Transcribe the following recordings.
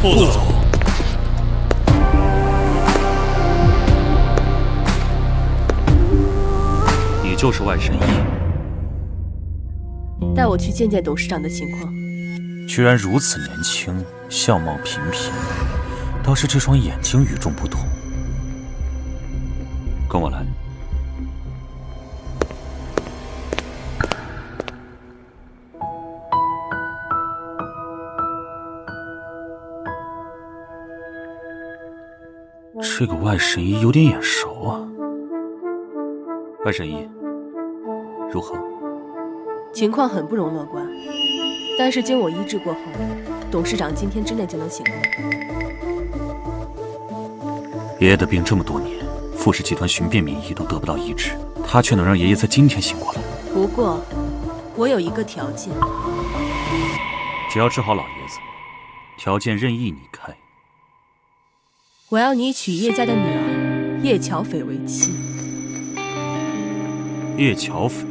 副总，你就是外神医，带我去见见董事长的情况。居然如此年轻，相貌平平，倒是这双眼睛与众不同。跟我来。这个外神医有点眼熟啊。外神医，如何？情况很不容乐观，但是经我医治过后，董事长今天之内就能醒过来。爷爷的病这么多年，傅氏集团寻遍名医都得不到医治，他却能让爷爷在今天醒过来。不过，我有一个条件，只要治好老爷子，条件任意你开。我要你娶叶家的女儿叶巧斐为妻。叶巧斐，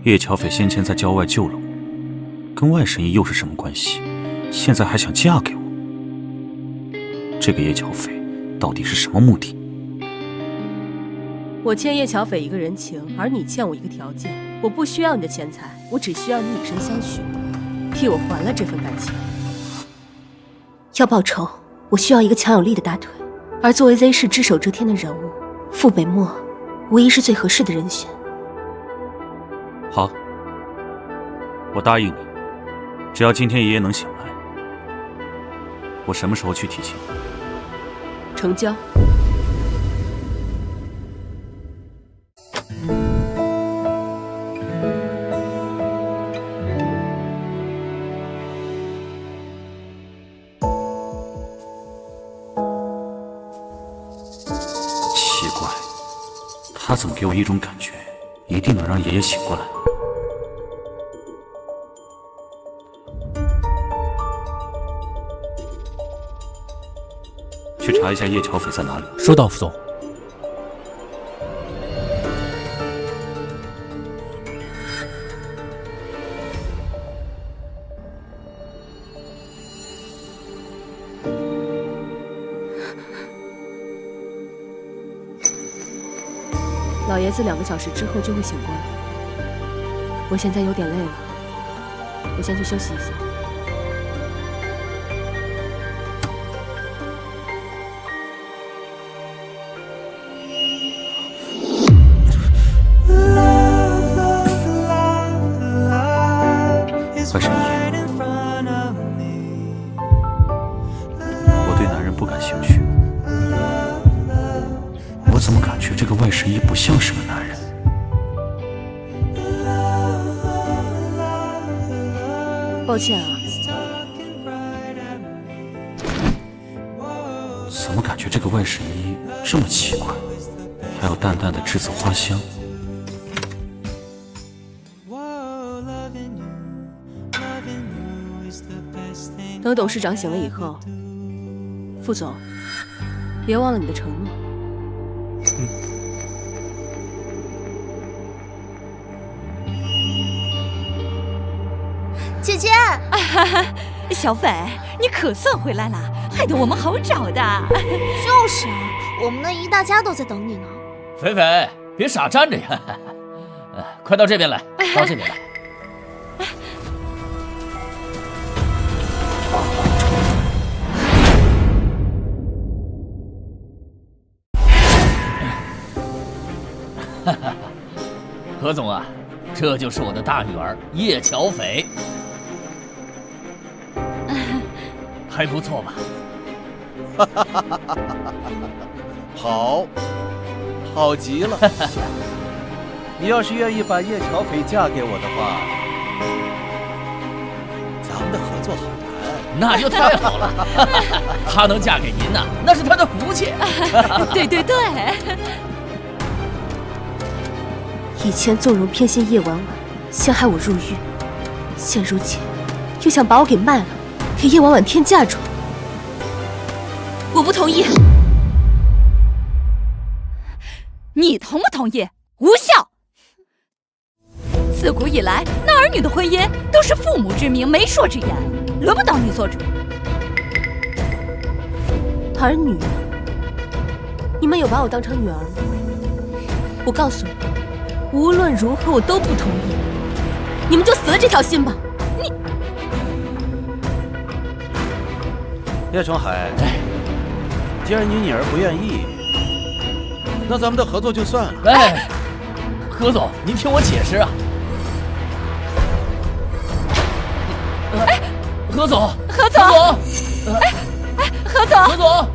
叶巧斐先前在郊外救了我，跟外神医又是什么关系？现在还想嫁给我？这个叶巧斐到底是什么目的？我欠叶巧斐一个人情，而你欠我一个条件。我不需要你的钱财，我只需要你以身相许，替我还了这份感情。要报仇，我需要一个强有力的大腿，而作为 Z 市只手遮天的人物，傅北漠无疑是最合适的人选。好，我答应你，只要今天爷爷能醒来，我什么时候去提亲？成交。奇怪，他怎么给我一种感觉，一定能让爷爷醒过来？去查一下叶巧斐在哪里。收到，副总。老爷子2个小时之后就会醒过来。我现在有点累了，我先去休息一下。外神医，我对男人不感兴趣。我怎么感觉这个外神医不像是个男人？抱歉啊，怎么感觉这个外神医这么奇怪？还有淡淡的栀子花香。等董事长醒了以后，副总，别忘了你的承诺。姐姐，小斐，你可算回来了，害得我们好找的。就是啊，我们那一大家都在等你呢。斐斐，别傻站着呀，快到这边来，到这边来。何总啊，这就是我的大女儿叶巧斐，还不错吧？好，好极了！你要是愿意把叶巧斐嫁给我的话，咱们的合作好谈。那就太好了，她能嫁给您呐，那是她的福气。对对对。以前纵容偏心叶婉婉，陷害我入狱，现如今又想把我给卖了，给叶婉婉添嫁妆，我不同意。你同不同意？无效！自古以来，那儿女的婚姻都是父母之命、媒妁之言，轮不到你做主。儿女？你们有把我当成女儿吗？我告诉你，无论如何我都不同意。你们就死了这条心吧。叶崇海，既然你女儿不愿意，那咱们的合作就算了。哎，何总，您听我解释啊。何总，何总，何总，何总，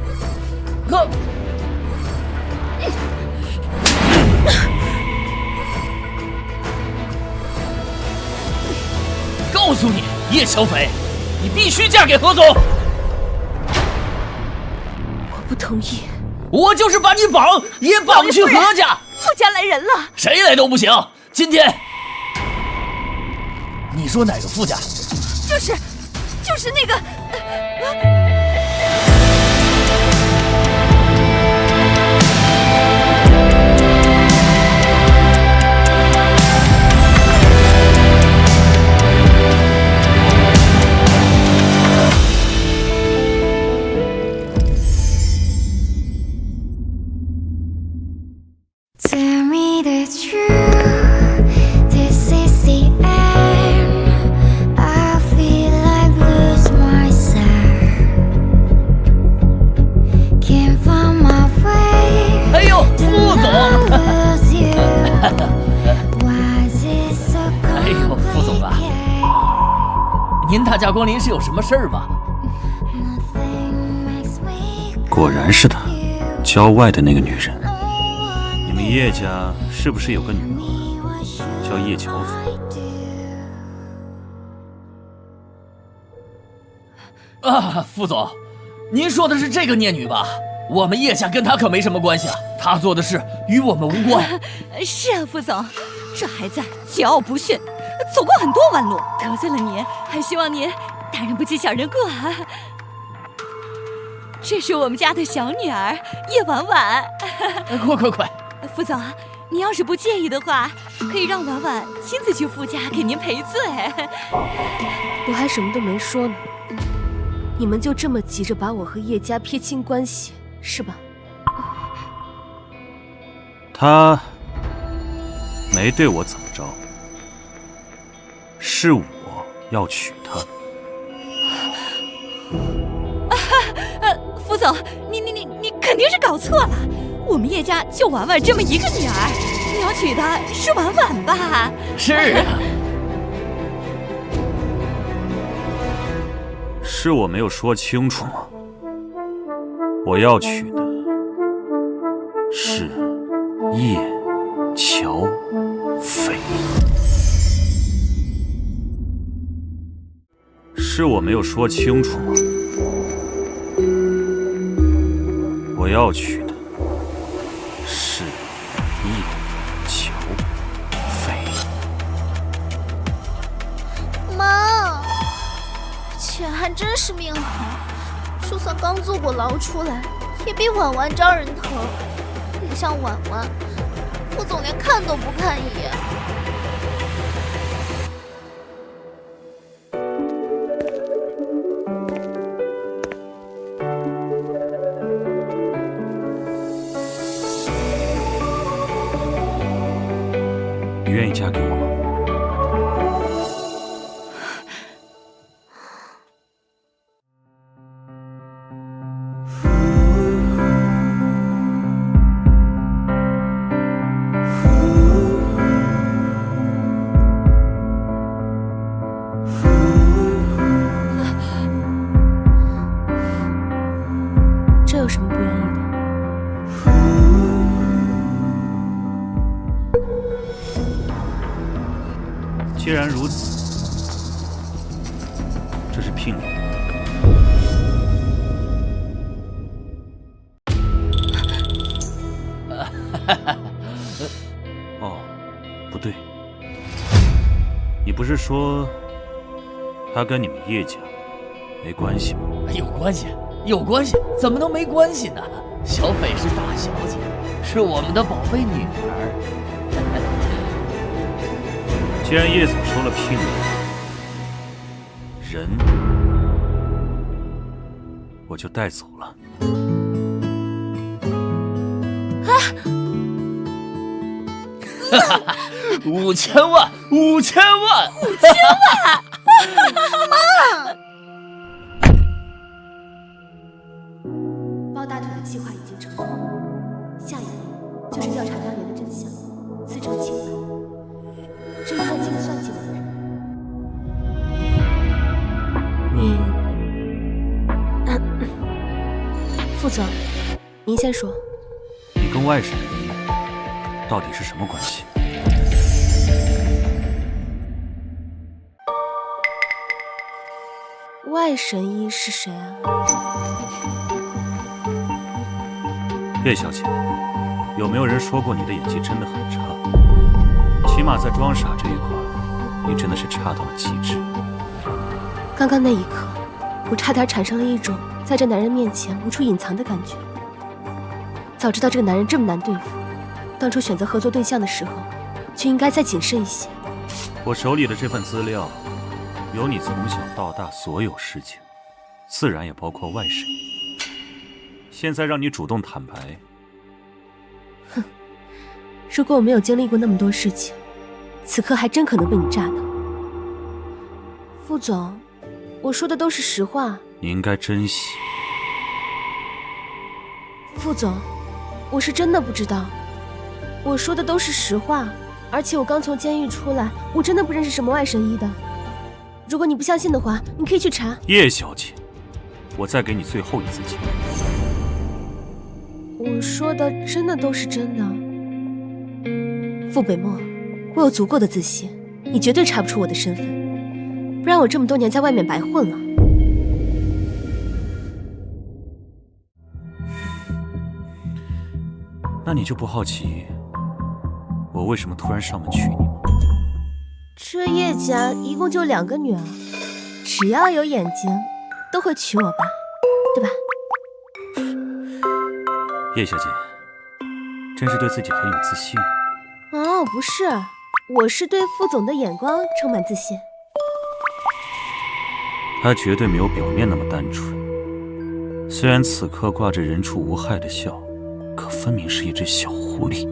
告诉你，叶小斐，你必须嫁给何总。我不同意。我就是把你绑，也绑去何家。傅家来人了，谁来都不行。今天，你说哪个傅家？就是那个。Tell me the truth, this is the end. I feel like lose myself. Can't find my way. 哎呦，傅总！ Lose you. Why is it so 哎呦，傅总啊， complicated? 您大驾光临是有什么事儿吗？ Nothing makes me 果然是她，郊外的那个女人。你们叶家是不是有个女儿叫叶乔斐？啊，傅总，您说的是这个孽女吧？我们叶家跟她可没什么关系啊，她做的事与我们无关。是啊，傅总，这孩子桀骜不驯，走过很多弯路，得罪了您，还希望您大人不计小人过啊。这是我们家的小女儿叶婉婉。快！傅总，您要是不介意的话，可以让婉婉亲自去傅家给您赔罪。我还什么都没说呢，你们就这么急着把我和叶家撇清关系，是吧？她没对我怎么着，是我要娶她。傅总，你肯定是搞错了，我们叶家就婉婉这么一个女儿，你要娶的是婉婉吧？是啊，是我没有说清楚吗？我要娶的是叶乔斐。是我没有说清楚吗？我要娶的是叶乔斐。妈，钱还真是命好，就算刚坐过牢出来，也比婉婉招人疼。不像婉婉，副总连看都不看一眼。你愿意嫁给我吗？这有什么不愿意的？既然如此，这是聘礼。哦，不对，你不是说他跟你们叶家没关系吗？有关系，怎么能没关系呢？小斐是大小姐，是我们的宝贝女儿。既然叶总收了聘人，我就带走了。5000万，5000万，5000万！包大腿的计划已经成功，下一步就是调查当年的真相，自证清白。至于换几个算计我的人，副总，您先说。你跟外省人到底是什么关系？外神医是谁啊？叶小姐，有没有人说过你的演技真的很差？起码在装傻这一块，你真的是差到了极致。刚刚那一刻，我差点产生了一种在这男人面前无处隐藏的感觉。早知道这个男人这么难对付，当初选择合作对象的时候，就应该再谨慎一些。我手里的这份资料，有你从小到大所有事情，自然也包括外省。现在让你主动坦白，哼，如果我没有经历过那么多事情，此刻还真可能被你炸到。副总，我说的都是实话。你应该珍惜。副总，我是真的不知道，我说的都是实话，而且我刚从监狱出来，我真的不认识什么外神医的。如果你不相信的话，你可以去查。叶小姐，我再给你最后一次机会。我说的真的都是真的。傅北漠，我有足够的自信，你绝对查不出我的身份，不然我这么多年在外面白混了。那你就不好奇我为什么突然上门娶你吗？这叶家一共就2个女儿，只要有眼睛都会娶我吧，对吧？叶小姐，真是对自己很有自信。哦，不是，我是对副总的眼光充满自信。他绝对没有表面那么单纯，虽然此刻挂着人畜无害的笑，可分明是一只小狐狸。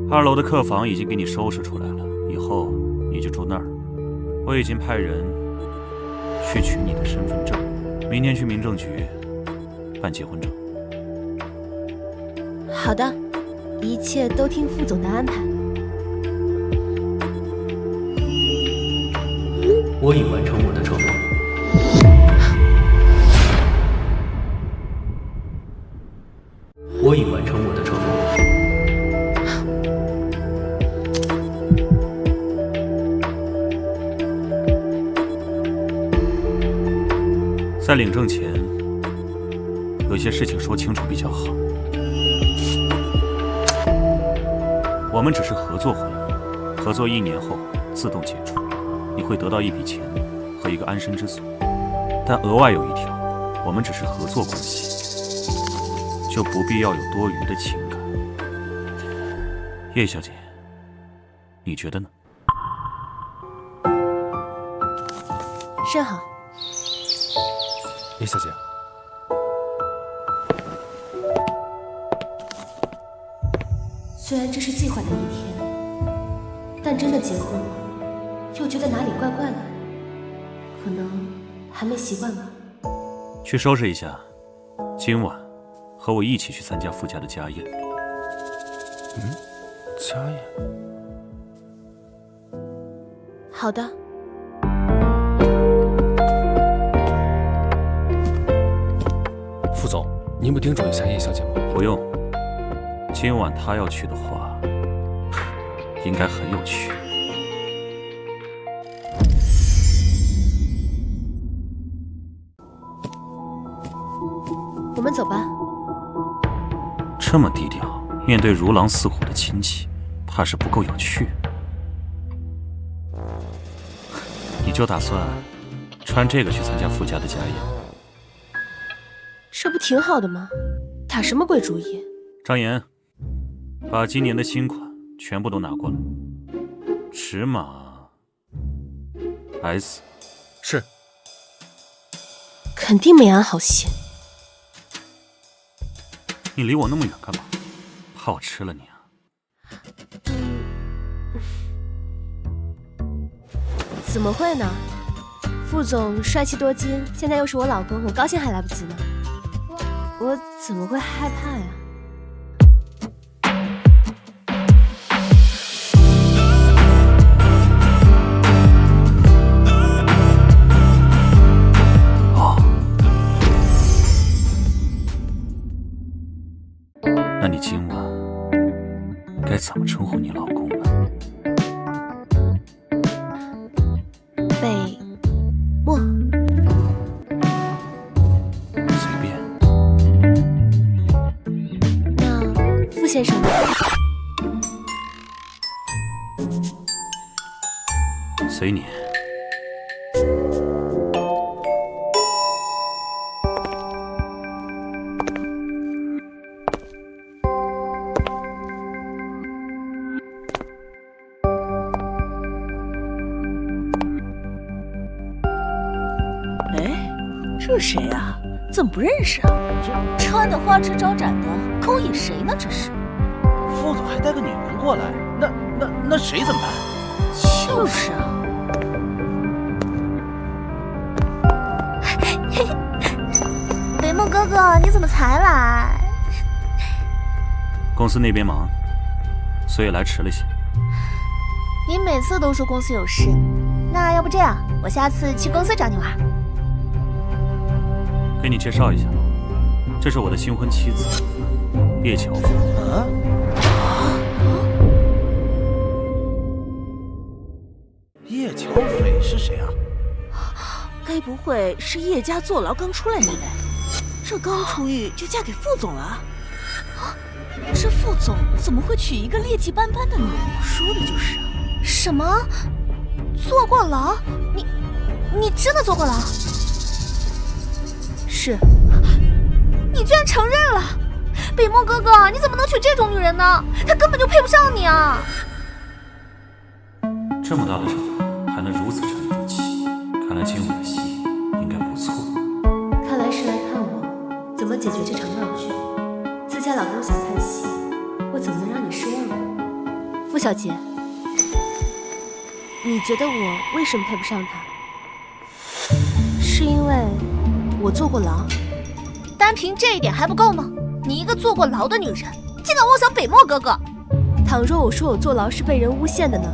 2楼的客房已经给你收拾出来了，以后你就住那儿。我已经派人去取你的身份证，明天去民政局办结婚证。好的，一切都听副总的安排。我已完成我的承诺。我已完成我的承诺。在领证前，有些事情说清楚比较好。我们只是合作婚姻，合作1年后自动解除，你会得到一笔钱和一个安身之所。但额外有一条，我们只是合作关系，就不必要有多余的情感。叶小姐，你觉得呢？甚好。叶小姐，虽然这是计划的一天，但真的结婚了，又觉得哪里怪怪的，可能还没习惯吧。去收拾一下，今晚和我一起去参加傅家的家宴。家宴？好的。副总，您不叮嘱一下叶小姐吗？不用，今晚她要去的话，应该很有趣。我们走吧。这么低调，面对如狼似虎的亲戚，怕是不够有趣。你就打算穿这个去参加傅家的家宴？这不挺好的吗？打什么鬼主意？张岩，把今年的新款全部都拿过来。尺码 S。是。肯定没安好心。你离我那么远干嘛？怕我吃了你啊？怎么会呢？副总帅气多金，现在又是我老公，我高兴还来不及呢。我怎么会害怕呀？那你今晚该怎么称呼你老公呢？北漠，随便。那傅先生呢？随你。这谁呀？怎么不认识啊？这穿的花枝招展的，勾引谁呢？这是。副总还带个女人过来，那谁怎么办？就是啊。北漠哥哥，你怎么才来？公司那边忙，所以来迟了些。你每次都说公司有事，那要不这样，我下次去公司找你玩。给你介绍一下，这是我的新婚妻子叶乔飞。叶乔飞是谁啊？该不会是叶家坐牢刚出来那位？这刚出狱就嫁给副总了？这副总怎么会娶一个劣迹斑斑的女人？说的就是啊。什么？坐过牢？你真的坐过牢？是。你居然承认了！北漠哥哥，你怎么能娶这种女人呢？她根本就配不上你啊！这么大的场还能如此沉得住气，看来今晚的戏应该不错。看来是来看我怎么解决这场闹剧。自家老公想看戏，我怎么能让你失望呢？傅小姐，你觉得我为什么配不上他？是因为我坐过牢？单凭这一点还不够吗？你一个坐过牢的女人，竟敢妄想北漠哥哥！倘若我说我坐牢是被人诬陷的呢？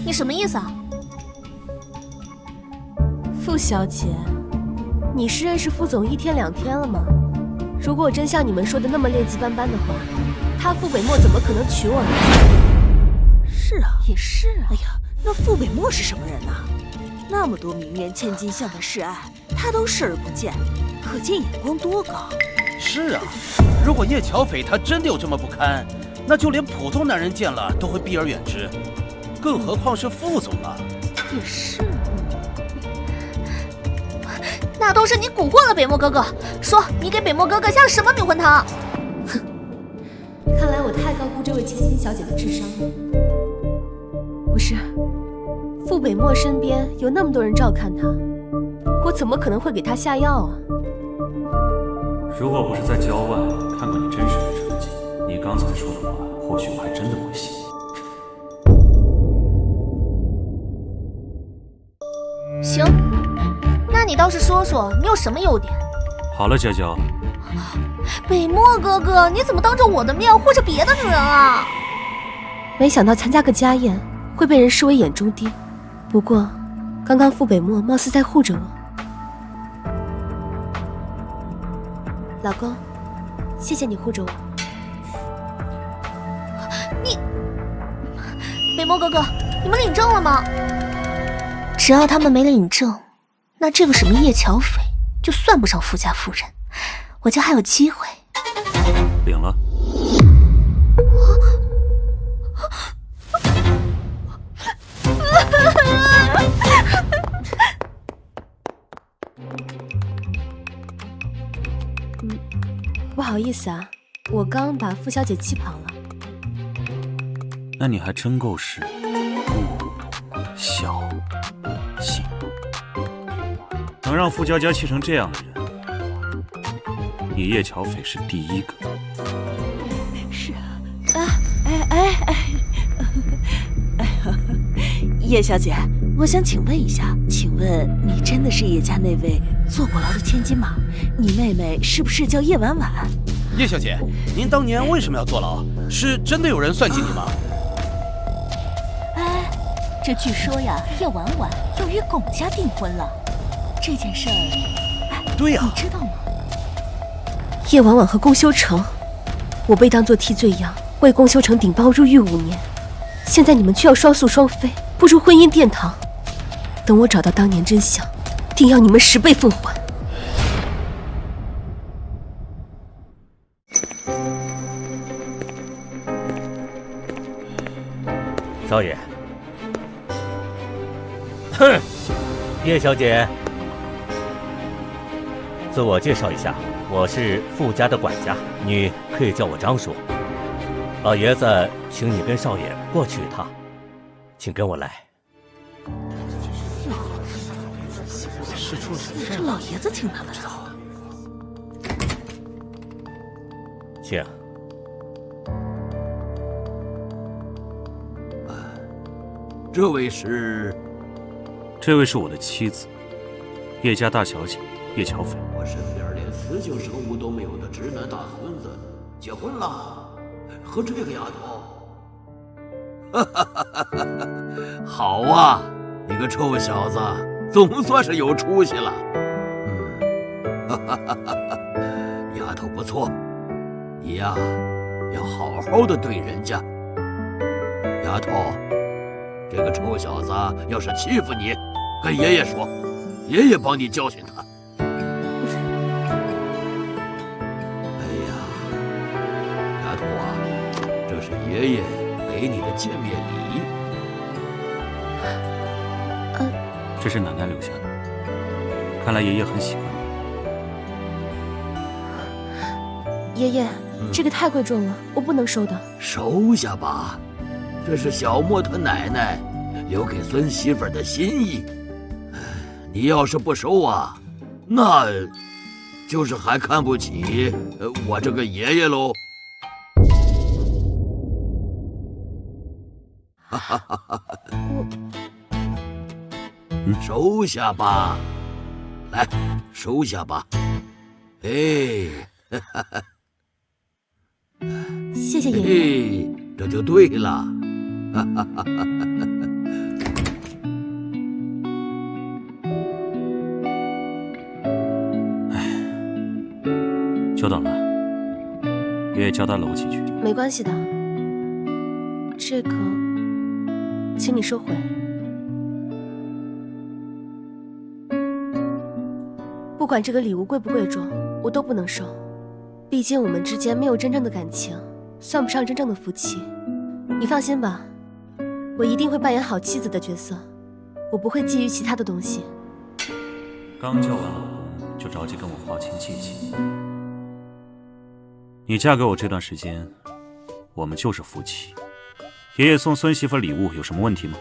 你什么意思啊？傅小姐，你是认识傅总1天2天了吗？如果真像你们说的那么劣迹斑斑的话，他傅北漠怎么可能娶我呢？是啊，也是啊。哎呀，那傅北漠是什么人呐？那么多名列千金项的示爱，他都视而不见，可见眼光多高。是啊，如果叶乔飞他真的有这么不堪，那就连普通男人见了都会避而远之，更何况是副总啊。也是。那都是你蛊惑了北漠哥哥。说你给北漠哥哥下了什么迷魂汤？哼，看来我太高估这位千金小姐的智商了。不是，傅北漠身边有那么多人照看他，我怎么可能会给他下药啊？如果不是在郊外看过你真实的成绩，你刚才说的话，或许我还真的会信。行，那你倒是说说你有什么优点？好了，娇娇。北漠哥哥，你怎么当着我的面护着别的女人啊？没想到参加个家宴会被人视为眼中钉。不过，刚刚傅北漠貌似在护着我。老公，谢谢你护着我。你，北漠哥哥，你们领证了吗？只要他们没领证，那这个什么叶乔飞就算不上富家夫人，我就还有机会。领了。不好意思啊，我刚把傅小姐气跑了。那你还真够是不小心，能让傅家家气成这样的人，你叶乔斐是第一个。是啊，叶小姐，我想请问一下，请问你真的是叶家那位坐过牢的千金吗？你妹妹是不是叫叶婉婉？叶小姐，您当年为什么要坐牢？是真的有人算计你吗？这据说呀，叶婉婉要与龚家订婚了。这件事儿，对呀，你知道吗？叶婉婉和龚修成，我被当作替罪羊，为龚修成顶包入狱5年，现在你们却要双宿双飞，步入婚姻殿堂。等我找到当年真相，定要你们10倍奉还。少爷。哼，叶小姐，自我介绍一下，我是傅家的管家，你可以叫我张叔。老爷子，请你跟少爷过去一趟，请跟我来。是出了什么事？这老爷子听他的。请。这位是？这位是我的妻子，叶家大小姐叶乔斐。我身边连雌性生物都没有的直男大孙子，结婚了，和这个丫头。好啊，你个臭小子，总算是有出息了。丫头不错，你呀，要好好的对人家。丫头，这个臭小子要是欺负你，跟爷爷说，爷爷帮你教训他。哎呀，丫头啊，这是爷爷给你的见面礼。这是奶奶留下的，看来爷爷很喜欢你。爷爷，这个太贵重了，我不能收的。收下吧，这是小莫他奶奶留给孙媳妇儿的心意。你要是不收啊，那就是还看不起我这个爷爷喽。收下吧，来，收下吧。哎，谢谢爷爷。这就对了。久等了，爷爷交代了我几句。没关系的，这个，请你收回。不管这个礼物贵不贵重，我都不能收。毕竟我们之间没有真正的感情，算不上真正的夫妻。你放心吧，我一定会扮演好妻子的角色，我不会觊觎其他的东西。刚叫完老公就着急跟我划清界限。你嫁给我这段时间，我们就是夫妻。爷爷送孙媳妇礼物有什么问题吗？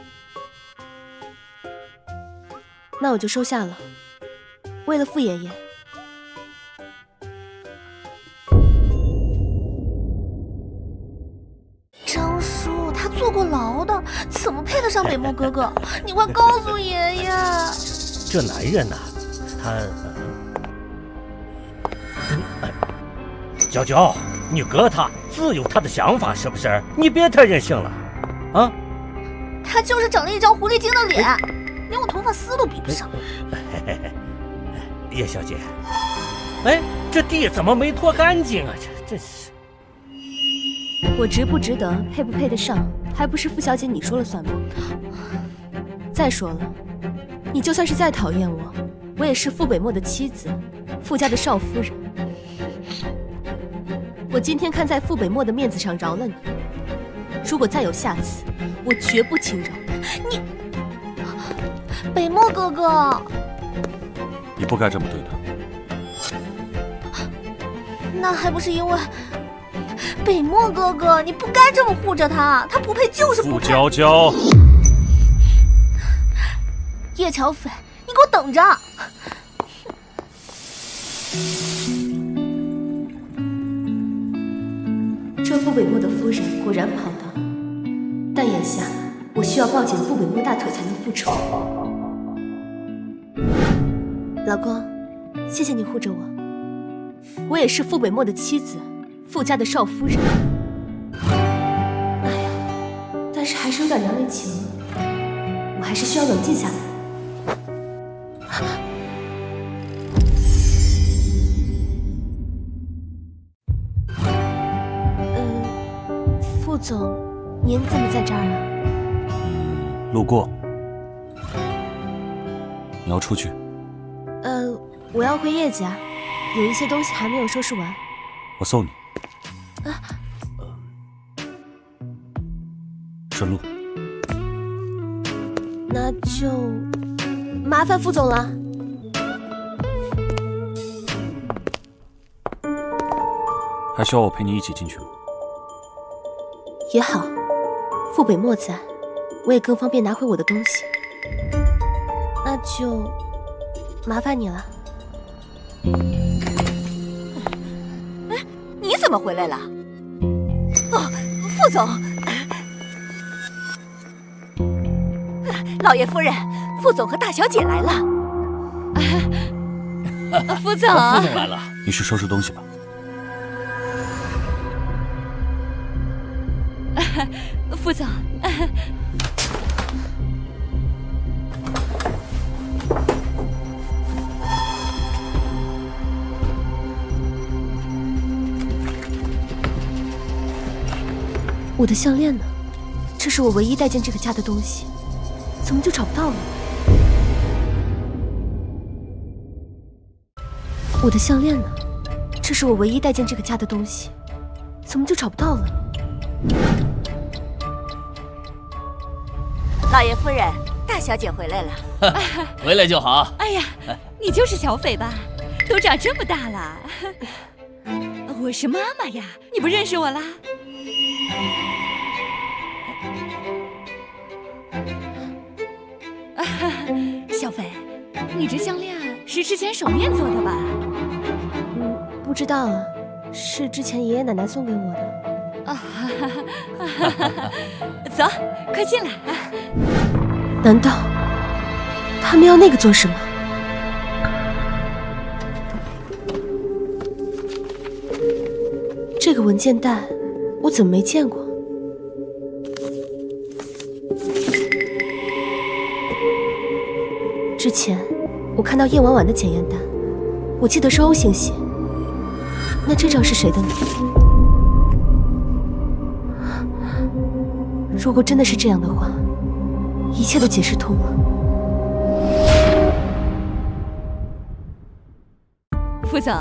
那我就收下了。为了傅爷爷。张叔，他坐过牢的，怎么配得上北漠哥哥？你快告诉爷爷。这男人呐，他……娇娇，你哥他自有他的想法，是不是？你别太任性了，啊！他就是长了一张狐狸精的脸，连我头发丝都比不上。叶小姐，哎，这地怎么没拖干净啊？这真是……我值不值得，配不配得上，还不是傅小姐你说了算吗？再说了，你就算是再讨厌我，我也是傅北漠的妻子，傅家的少夫人。我今天看在傅北漠的面子上饶了你，如果再有下次，我绝不轻饶。你，北漠哥哥，你不该这么对他。那还不是因为北漠哥哥，你不该这么护着他，他不配就是不配。傅娇娇，叶乔斐，你给我等着！这傅北漠的夫人果然跑到了，但眼下我需要抱紧傅北漠大腿才能复仇。老公，谢谢你护着我。我也是傅北漠的妻子，傅家的少夫人。哎呀，但是还是有点难为情了，我还是需要冷静下来。傅总，您怎么在这儿啊？路过。你要出去？我要回叶家，有一些东西还没有收拾完。我送你。顺路。那就麻烦傅总了。还需要我陪你一起进去吗？也好，傅北漠在，我也更方便拿回我的东西。那就麻烦你了。哎，你怎么回来了？哦，傅总，老爷夫人，傅总和大小姐来了。傅总，傅总来了。你去收拾东西吧。傅总，我的项链呢？这是我唯一带进这个家的东西，怎么就找不到了？我的项链呢？这是我唯一带进这个家的东西，怎么就找不到了？老爷夫人，大小姐回来了。回来就好。哎呀，你就是小斐吧？都长这么大了。我是妈妈呀，你不认识我啦？小斐，你这项链是之前手链做的吧？不知道啊，是之前爷爷奶奶送给我的。走，快进来。难道他们要那个做什么？这个文件袋我怎么没见过？之前我看到叶婉婉的检验单，我记得是欧星写。那这张是谁的呢？如果真的是这样的话，一切都解释通了。傅总，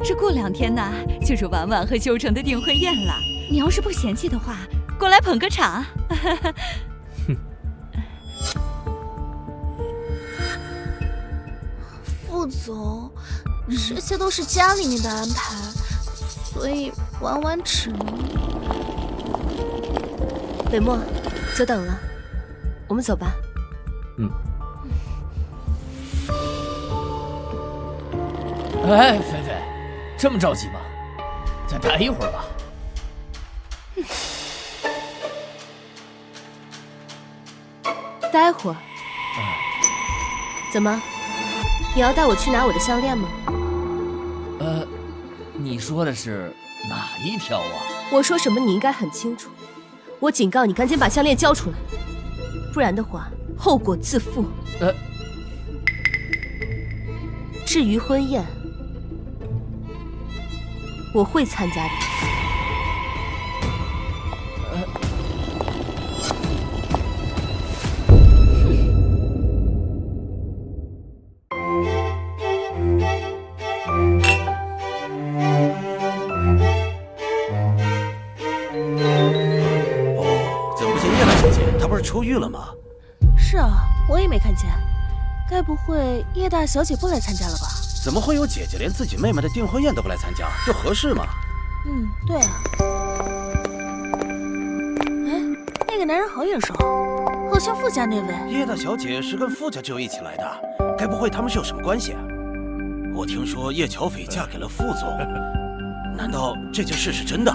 这过2天呢，就是婉婉和修成的订婚宴了。你要是不嫌弃的话，过来捧个场。傅总，这些都是家里面的安排，所以婉婉只能……北漠，久等了，我们走吧。哎，菲菲，这么着急吗？再待一会儿吧。待会儿？怎么？你要带我去拿我的项链吗？你说的是哪一条啊？我说什么你应该很清楚。我警告你，赶紧把项链交出来，不然的话，后果自负。至于婚宴，我会参加的。出狱了吗？是啊，我也没看见。该不会叶大小姐不来参加了吧？怎么会有姐姐连自己妹妹的订婚宴都不来参加？这合适吗？对啊。男人好眼熟，好像傅家那位。叶大小姐是跟傅家只有一起来的，该不会他们是有什么关系啊？我听说叶巧斐嫁给了傅总，难道这件事是真的？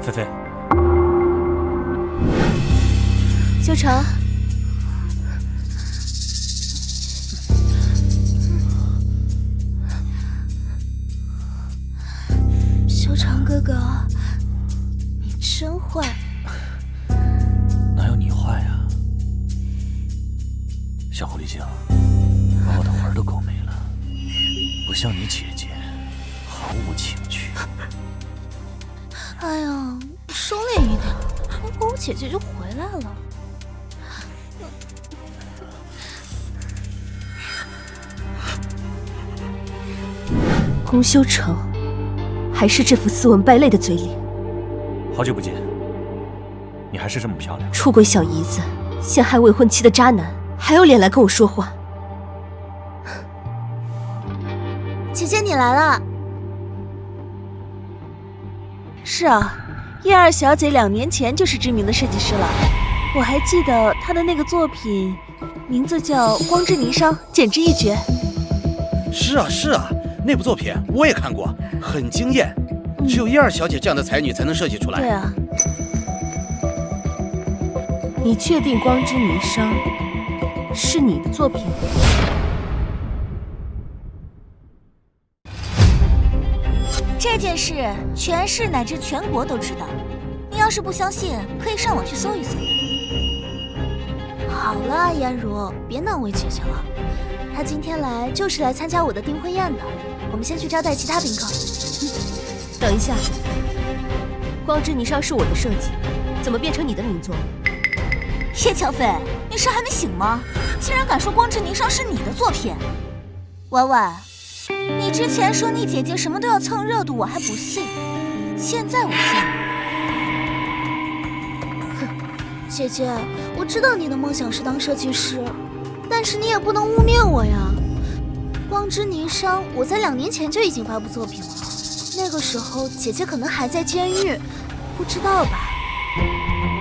菲菲，修成，修成哥哥，你真坏。哪有你坏呀？小狐狸精，把我的魂都勾没了，不像你姐姐，毫无情趣。哎呀，收敛一点，一会儿我姐姐就回来了。洪修成，还是这副斯文败类的嘴脸。好久不见，你还是这么漂亮。出轨小姨子，陷害未婚妻的渣男，还有脸来跟我说话？姐姐你来了。是啊，叶二小姐2年前就是知名的设计师了，我还记得她的那个作品，名字叫《光之霓裳》，简直一绝。是啊是啊，那部作品我也看过，很惊艳，只有叶二小姐这样的才女才能设计出来。对啊。你确定《光之霓裳》是你的作品？这件事全市乃至全国都知道，你要是不相信，可以上网去搜一搜。好了，颜如，别难为姐姐了。她今天来就是来参加我的订婚宴的。我们先去招待其他宾客。等一下，光之霓裳是我的设计，怎么变成你的名作？叶巧斐，你是还没醒吗？竟然敢说光之霓裳是你的作品！婉婉，你之前说你姐姐什么都要蹭热度，我还不信，现在我信了。哼，姐姐，我知道你的梦想是当设计师，但是你也不能污蔑我呀。光之霓裳，我在2年前就已经发布作品了，那个时候姐姐可能还在监狱，不知道吧？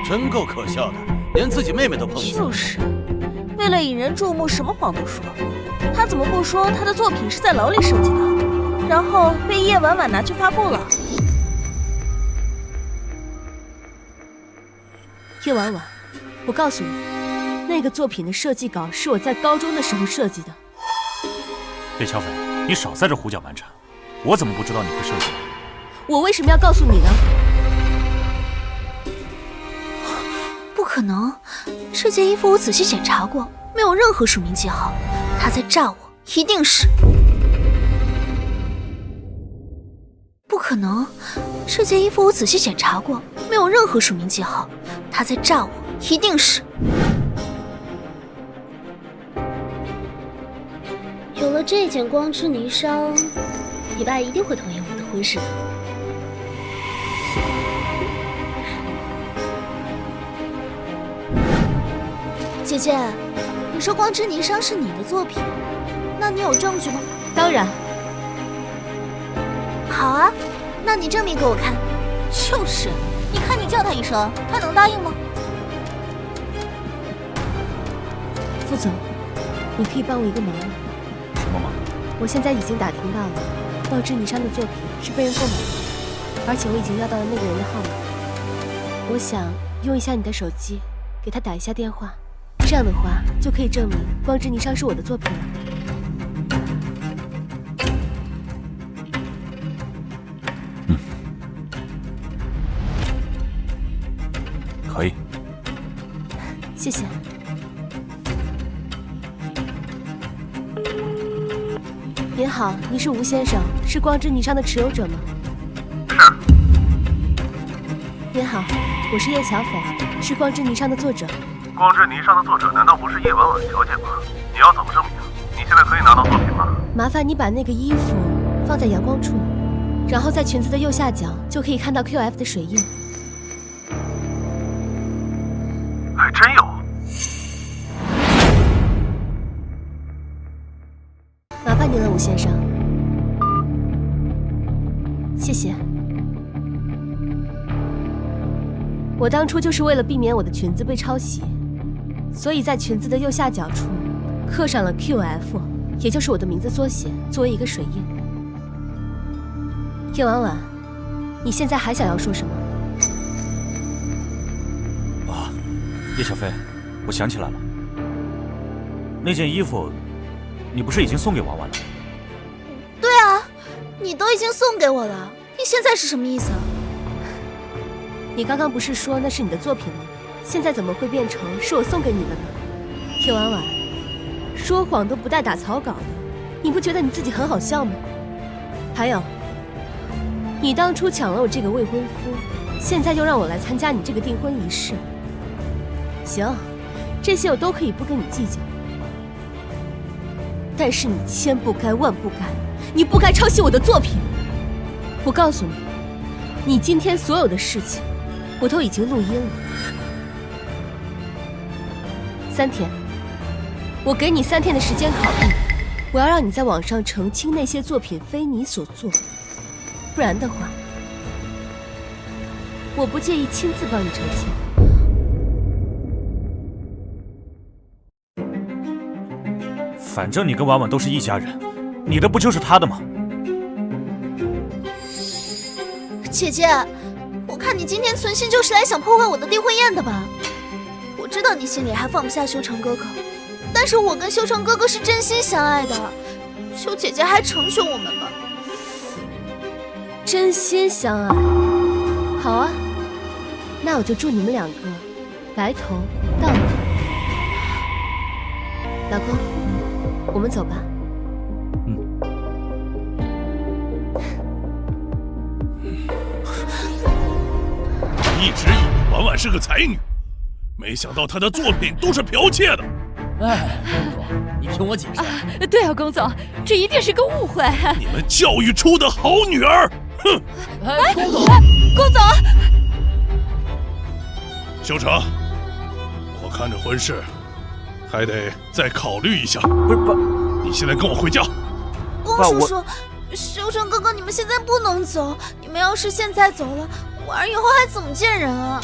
真够可笑的，连自己妹妹都碰不就是，为了引人注目，什么谎都说。他怎么不说他的作品是在牢里设计的，然后被叶婉婉拿去发布了？叶婉婉，我告诉你，那个作品的设计稿是我在高中的时候设计的。叶巧斐，你少在这胡搅蛮缠，我怎么不知道你会设计？我为什么要告诉你呢？不可能，这件衣服我仔细检查过，没有任何署名记号，他在诈我，一定是。不可能，这件衣服我仔细检查过，没有任何署名记号，他在诈我，一定是。有了这件光之霓裳，你爸一定会同意我们的婚事的。姐姐，你说光之霓裳是你的作品，那你有证据吗？当然。好啊，那你证明给我看。就是，你看你叫他一声，他能答应吗？副总，你可以帮我一个忙吗？什么忙？我现在已经打听到了，光之霓裳的作品是被人购买的，而且我已经要到了那个人的号码。我想用一下你的手机，给他打一下电话。这样的话，就可以证明光之霓裳是我的作品了。可以。谢谢。您好，您是吴先生，是光之霓裳的持有者吗？是。您好，我是叶巧斐，是光之霓裳的作者。光之霓裳的作者难道不是叶婉婉小姐吗？你要怎么证明？你现在可以拿到作品吗？麻烦你把那个衣服放在阳光处，然后在裙子的右下角就可以看到 QF 的水印。还真有。麻烦您了，吴先生。谢谢。我当初就是为了避免我的裙子被抄袭，所以在裙子的右下角处刻上了 QF， 也就是我的名字缩写，作为一个水印。叶婉婉，你现在还想要说什么？啊，叶小飞，我想起来了，那件衣服，你不是已经送给婉婉了？对啊，你都已经送给我了，你现在是什么意思啊？你刚刚不是说那是你的作品吗？现在怎么会变成是我送给你的呢？叶婉婉，说谎都不带打草稿的，你不觉得你自己很好笑吗？还有，你当初抢了我这个未婚夫，现在又让我来参加你这个订婚仪式。行，这些我都可以不跟你计较，但是你千不该万不该，你不该抄袭我的作品。我告诉你，你今天所有的事情我都已经录音了。3天，我给你3天的时间考虑，我要让你在网上澄清那些作品非你所作，不然的话，我不介意亲自帮你澄清。反正你跟婉婉都是一家人，你的不就是她的吗？姐姐，我看你今天存心就是来想破坏我的订婚宴的吧？我知道你心里还放不下修成哥哥，但是我跟修成哥哥是真心相爱的，求姐姐还成全我们吧。真心相爱，好啊，那我就祝你们2个白头到老。老公，我们走吧。一直以为婉婉是个才女，没想到她的作品都是剽窃的。哎，公主，你听我解释。对啊，龚总，这一定是个误会。你们教育出的好女儿，哼！哎，龚总，龚总，修成，我看这婚事还得再考虑一下。不是爸，你现在跟我回家。龚叔叔，修成哥哥，你们现在不能走，你们要是现在走了，婉儿以后还怎么见人啊？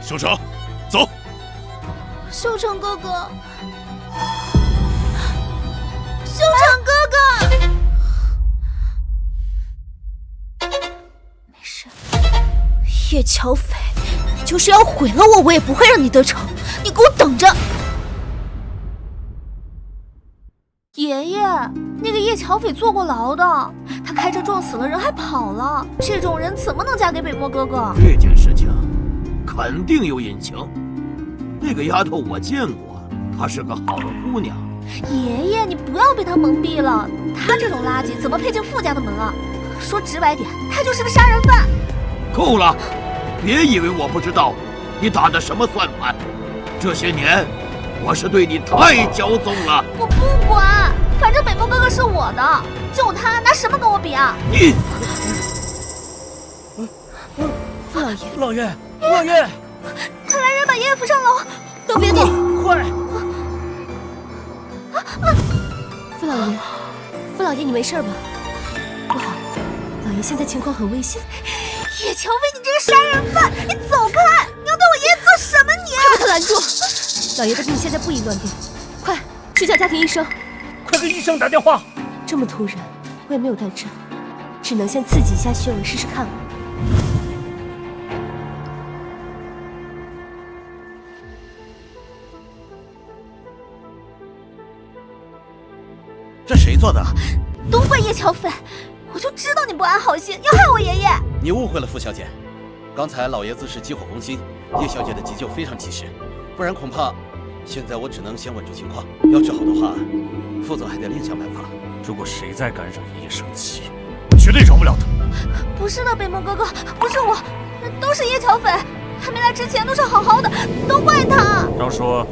修成，走。修成哥哥，修成哥哥，没事。叶乔飞，你就是要毁了我，我也不会让你得逞。你给我等着！爷爷，那个叶乔飞坐过牢的，他开车撞死了人还跑了，这种人怎么能嫁给北漠哥哥？这件事情肯定有隐情。那个丫头我见过，她是个好的姑娘。爷爷，你不要被他蒙蔽了，他这种垃圾怎么配进傅家的门啊？说直白点，他就是个杀人犯。够了，别以为我不知道你打的什么算盘。这些年我是对你太骄纵了。我不管，反正北漠哥哥是我的，就他拿什么跟我比啊？你，傅老爷，老爷，老爷，快来人把爷爷扶上楼！都别动，快！傅老爷，傅老爷，你没事吧？不好，老爷现在情况很危险。叶乔飞，你这个杀人犯，你走开！你要对我爷爷做什么你？快把他拦住！老爷的病现在不宜乱动，快去叫家庭医生！快给医生打电话！这么突然，我也没有带针，只能先刺激一下穴位试试看了。这谁做的？都怪叶乔飞，我就知道你不安好心，要害我爷爷。你误会了，傅小姐。刚才老爷子是急火攻心，叶小姐的急救非常及时，不然恐怕现在我只能先稳住情况。要治好的话，傅总还得另想办法。如果谁再敢惹爷爷生气，我绝对饶不了他。不是的，北漠哥哥，不是我，都是叶乔飞。还没来之前都是好好的，都怪他。张说，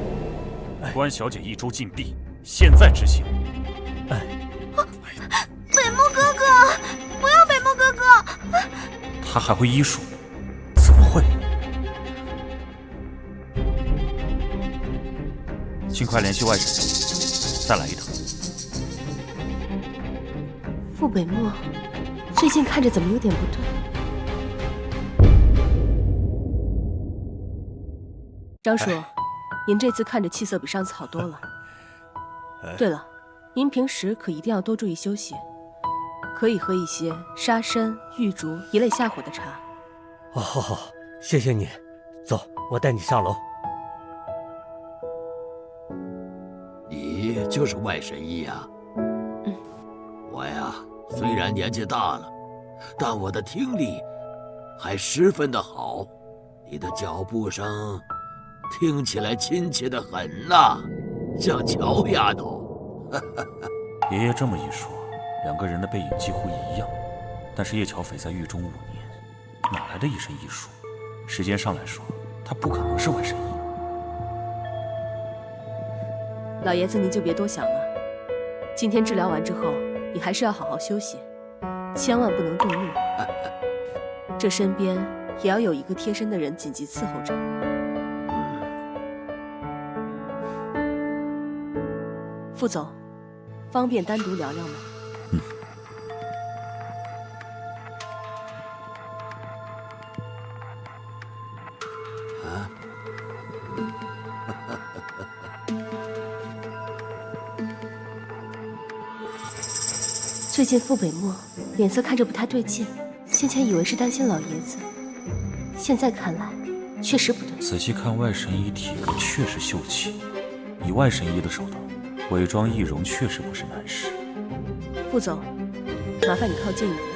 关小姐1周禁闭，现在执行。北漠哥哥，不要北漠哥哥！他还会医术？怎么会？尽快联系外诊，再来一趟。傅北漠，最近看着怎么有点不对？张叔，您这次看着气色比上次好多了。对了，您平时可一定要多注意休息，可以喝一些沙参、玉竹一类下火的茶。哦，好，谢谢你。走，我带你上楼。你就是外神医呀？我呀，虽然年纪大了，但我的听力还十分的好。你的脚步声听起来亲切的很呐，像乔丫头。爷爷这么一说，两个人的背影几乎一样。但是叶乔斐在狱中5年，哪来的一身医术？时间上来说，他不可能是外神医。老爷子，您就别多想了。今天治疗完之后，你还是要好好休息，千万不能动怒。这身边也要有一个贴身的人紧急伺候着。副总，方便单独聊聊吗？最近傅北漠脸色看着不太对劲，先前以为是担心老爷子，现在看来确实不对。仔细看外神医体格确实秀气，以外神医的手段，伪装易容确实不是难事。傅总，麻烦你靠近一点。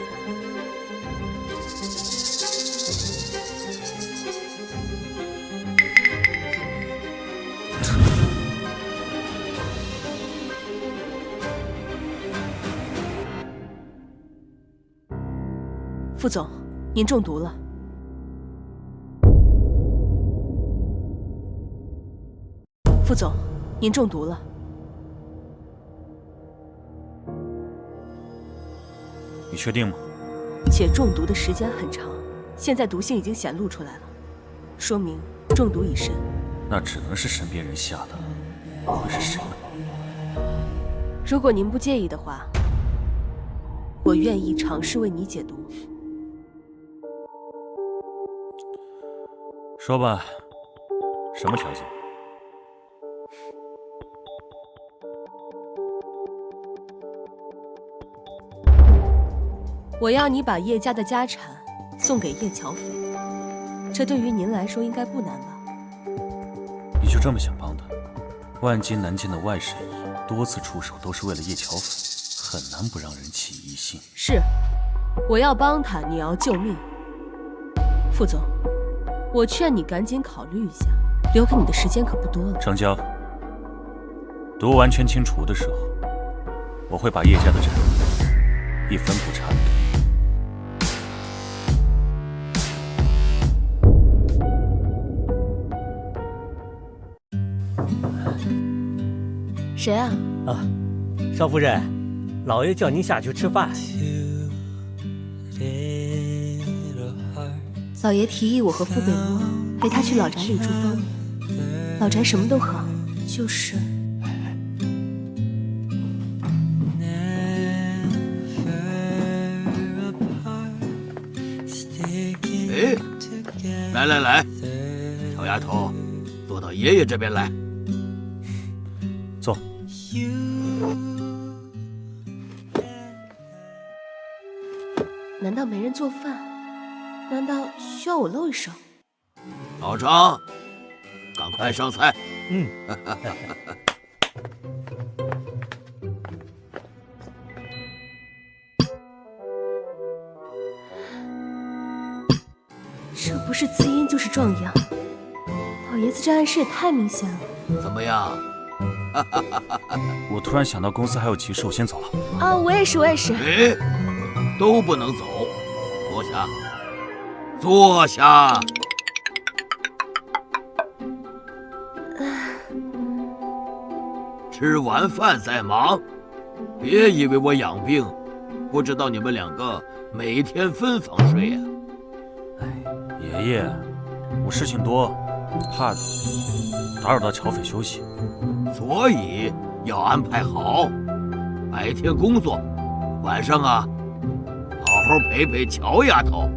副总，您中毒了。副总，您中毒了。你确定吗？且中毒的时间很长，现在毒性已经显露出来了，说明中毒已深。那只能是身边人下的，不会是谁呢？如果您不介意的话，我愿意尝试为你解毒。说吧，什么条件？我要你把叶家的家产送给叶乔斐，这对于您来说应该不难吧？你就这么想帮他？万金难见的外神医多次出手都是为了叶乔斐，很难不让人起疑心。是，我要帮他，你要救命。副总，我劝你赶紧考虑一下，留给你的时间可不多了。成交。毒完全清除的时候，我会把叶家的产业一分不差的给你。谁啊？啊，少夫人，老爷叫您下去吃饭。老爷提议我和傅北漠陪他去老宅里住方年。老宅什么都好，就是……哎，来，小丫头，坐到爷爷这边来。坐。难道没人做饭？难道需要我露一手？老张，赶快上菜。这不是滋阴就是壮阳，老爷子这暗示也太明显了。怎么样？我突然想到公司还有急事，我先走了。啊，我也是。哎，都不能走，坐下。吃完饭再忙，别以为我养病，不知道你们两个每天分房睡呀。爷爷，我事情多，怕打扰到乔斐休息，所以要安排好，白天工作，晚上啊，好陪陪乔丫头。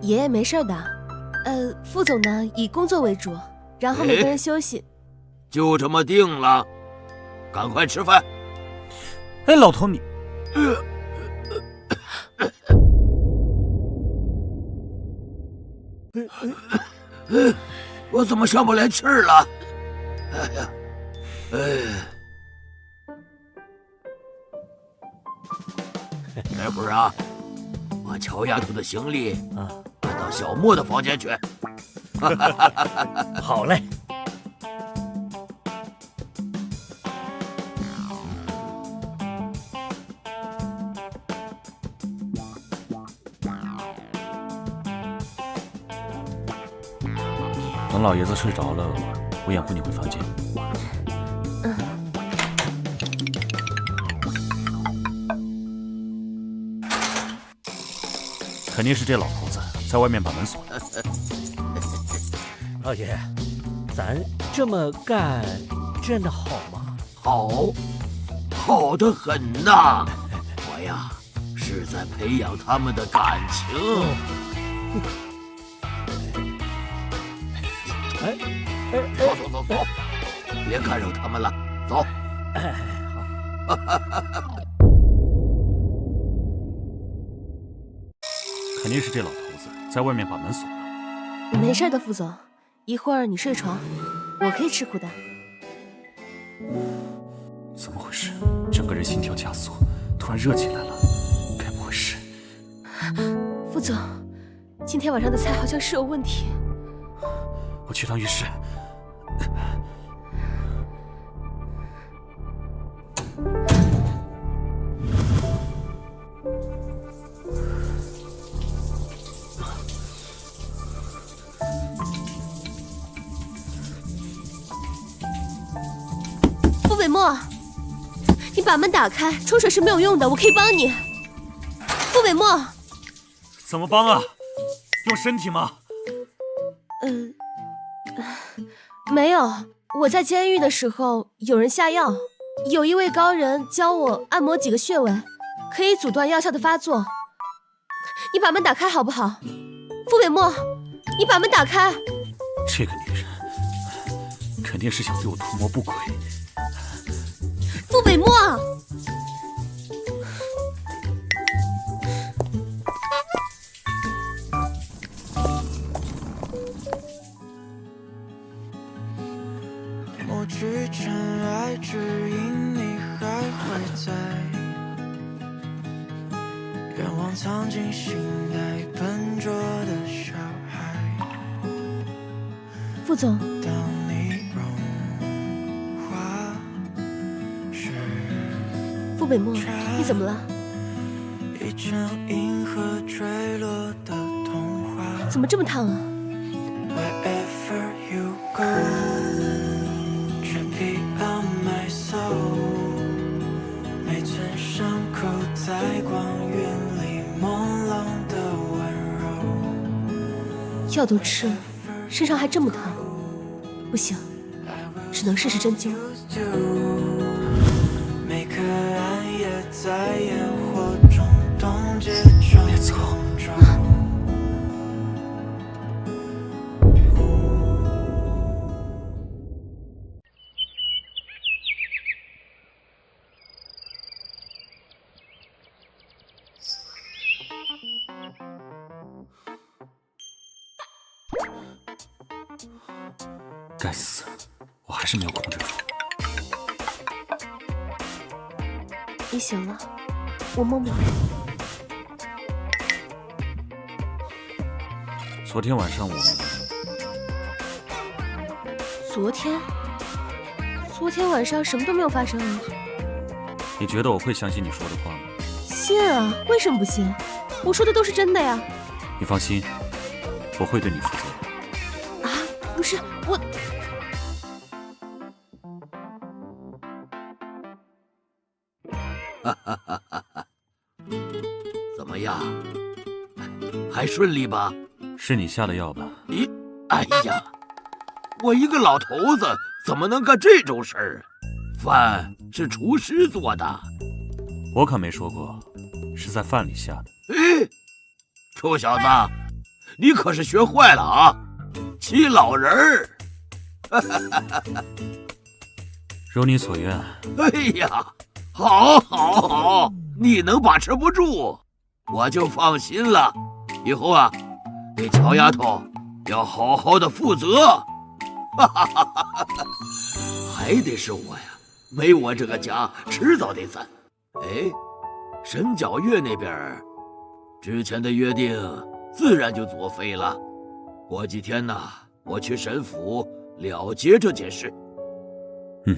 爷爷没事的。副总呢以工作为主，然后每个人休息。就这么定了，赶快吃饭。哎，老头你，我怎么上不来气儿了？哎呀，待会儿啊，把乔丫头的行李搬到小莫的房间去。好嘞。等老爷子睡着了，我掩护你回房间。肯定是这老头子在外面把门锁了。老爷，咱这么干真的好吗？好得很呐！我呀是在培养他们的感情。走，别干扰他们了，走。好。肯定是这老头子在外面把门锁了。没事的，副总，一会儿你睡床，我可以吃苦的。怎么回事？整个人心跳加速，突然热起来了，该不会是……副总，今天晚上的菜好像是有问题。我去趟浴室。傅北漠，你把门打开，冲水是没有用的，我可以帮你。傅北漠，怎么帮啊？用身体吗？没有，我在监狱的时候有人下药，有一位高人教我按摩几个穴位，可以阻断药效的发作。你把门打开好不好？傅北漠，你把门打开。这个女人肯定是想对我图谋不轨。傅北漠，抹去尘埃，只因你还会在。愿望藏进心内，笨拙的小孩。副总。当你融化时，傅北漠，你怎么了？一场银河坠落的童话。怎么这么烫啊？ Wherever you go。Beyond my soul， 每寸伤口在光晕里朦胧的温柔。药都吃了，身上还这么烫，不行，只能试试针灸。每颗暗夜在烟火中冻结成别走。该死，我还是没有控制住。你醒了，我摸摸。昨天晚上我们……昨天晚上什么都没有发生啊。你觉得我会相信你说的话吗？信啊，为什么不信？我说的都是真的呀。你放心，我会对你负责的。啊，不是我。怎么样？还顺利吧？是你下的药吧？咦，哎呀，我一个老头子怎么能干这种事儿？饭是厨师做的，我可没说过是在饭里下的。哎，臭小子，你可是学坏了啊！欺老人儿！如你所愿。哎呀，好，好，好，你能把持不住，我就放心了。以后啊，对乔丫头要好好的负责。还得是我呀，没我这个家迟早得散。哎，沈皎月那边，之前的约定自然就作废了。过几天呢，我去沈府了结这件事。嗯。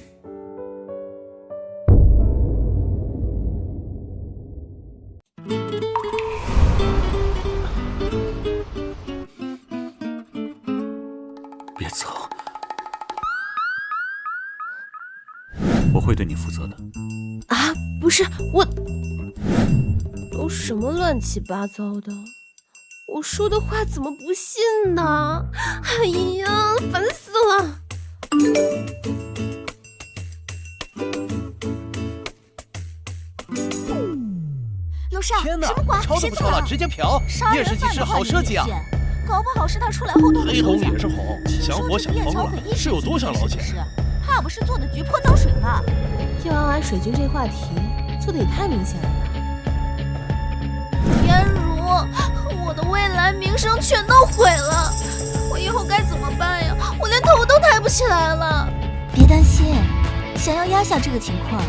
别走，我会对你负责的。啊，不是我，都什么乱七八糟的？我说的话怎么不信呢？哎呀，烦死了！楼上天哪，什么瓜？抄都不抄了，直接嫖！夜视技师好设计啊！搞不好是他出来后动的黑手脚。龙也是红，想火想疯了，是有多想捞钱？怕不是做的局泼脏水吧？叶婉婉水军这话题做的也太明显了吧？颜如，我的未来名声全都毁了，我以后该怎么办呀？我连头都抬不起来了。别担心，想要压下这个情况，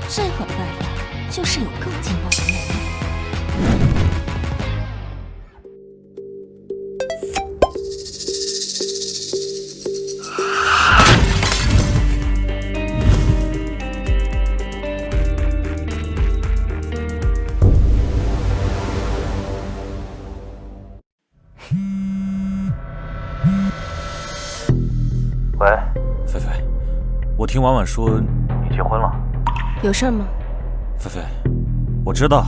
最好的办法就是有更劲爆的内容。喂，菲菲，我听婉婉说你结婚了，有事吗？菲菲，我知道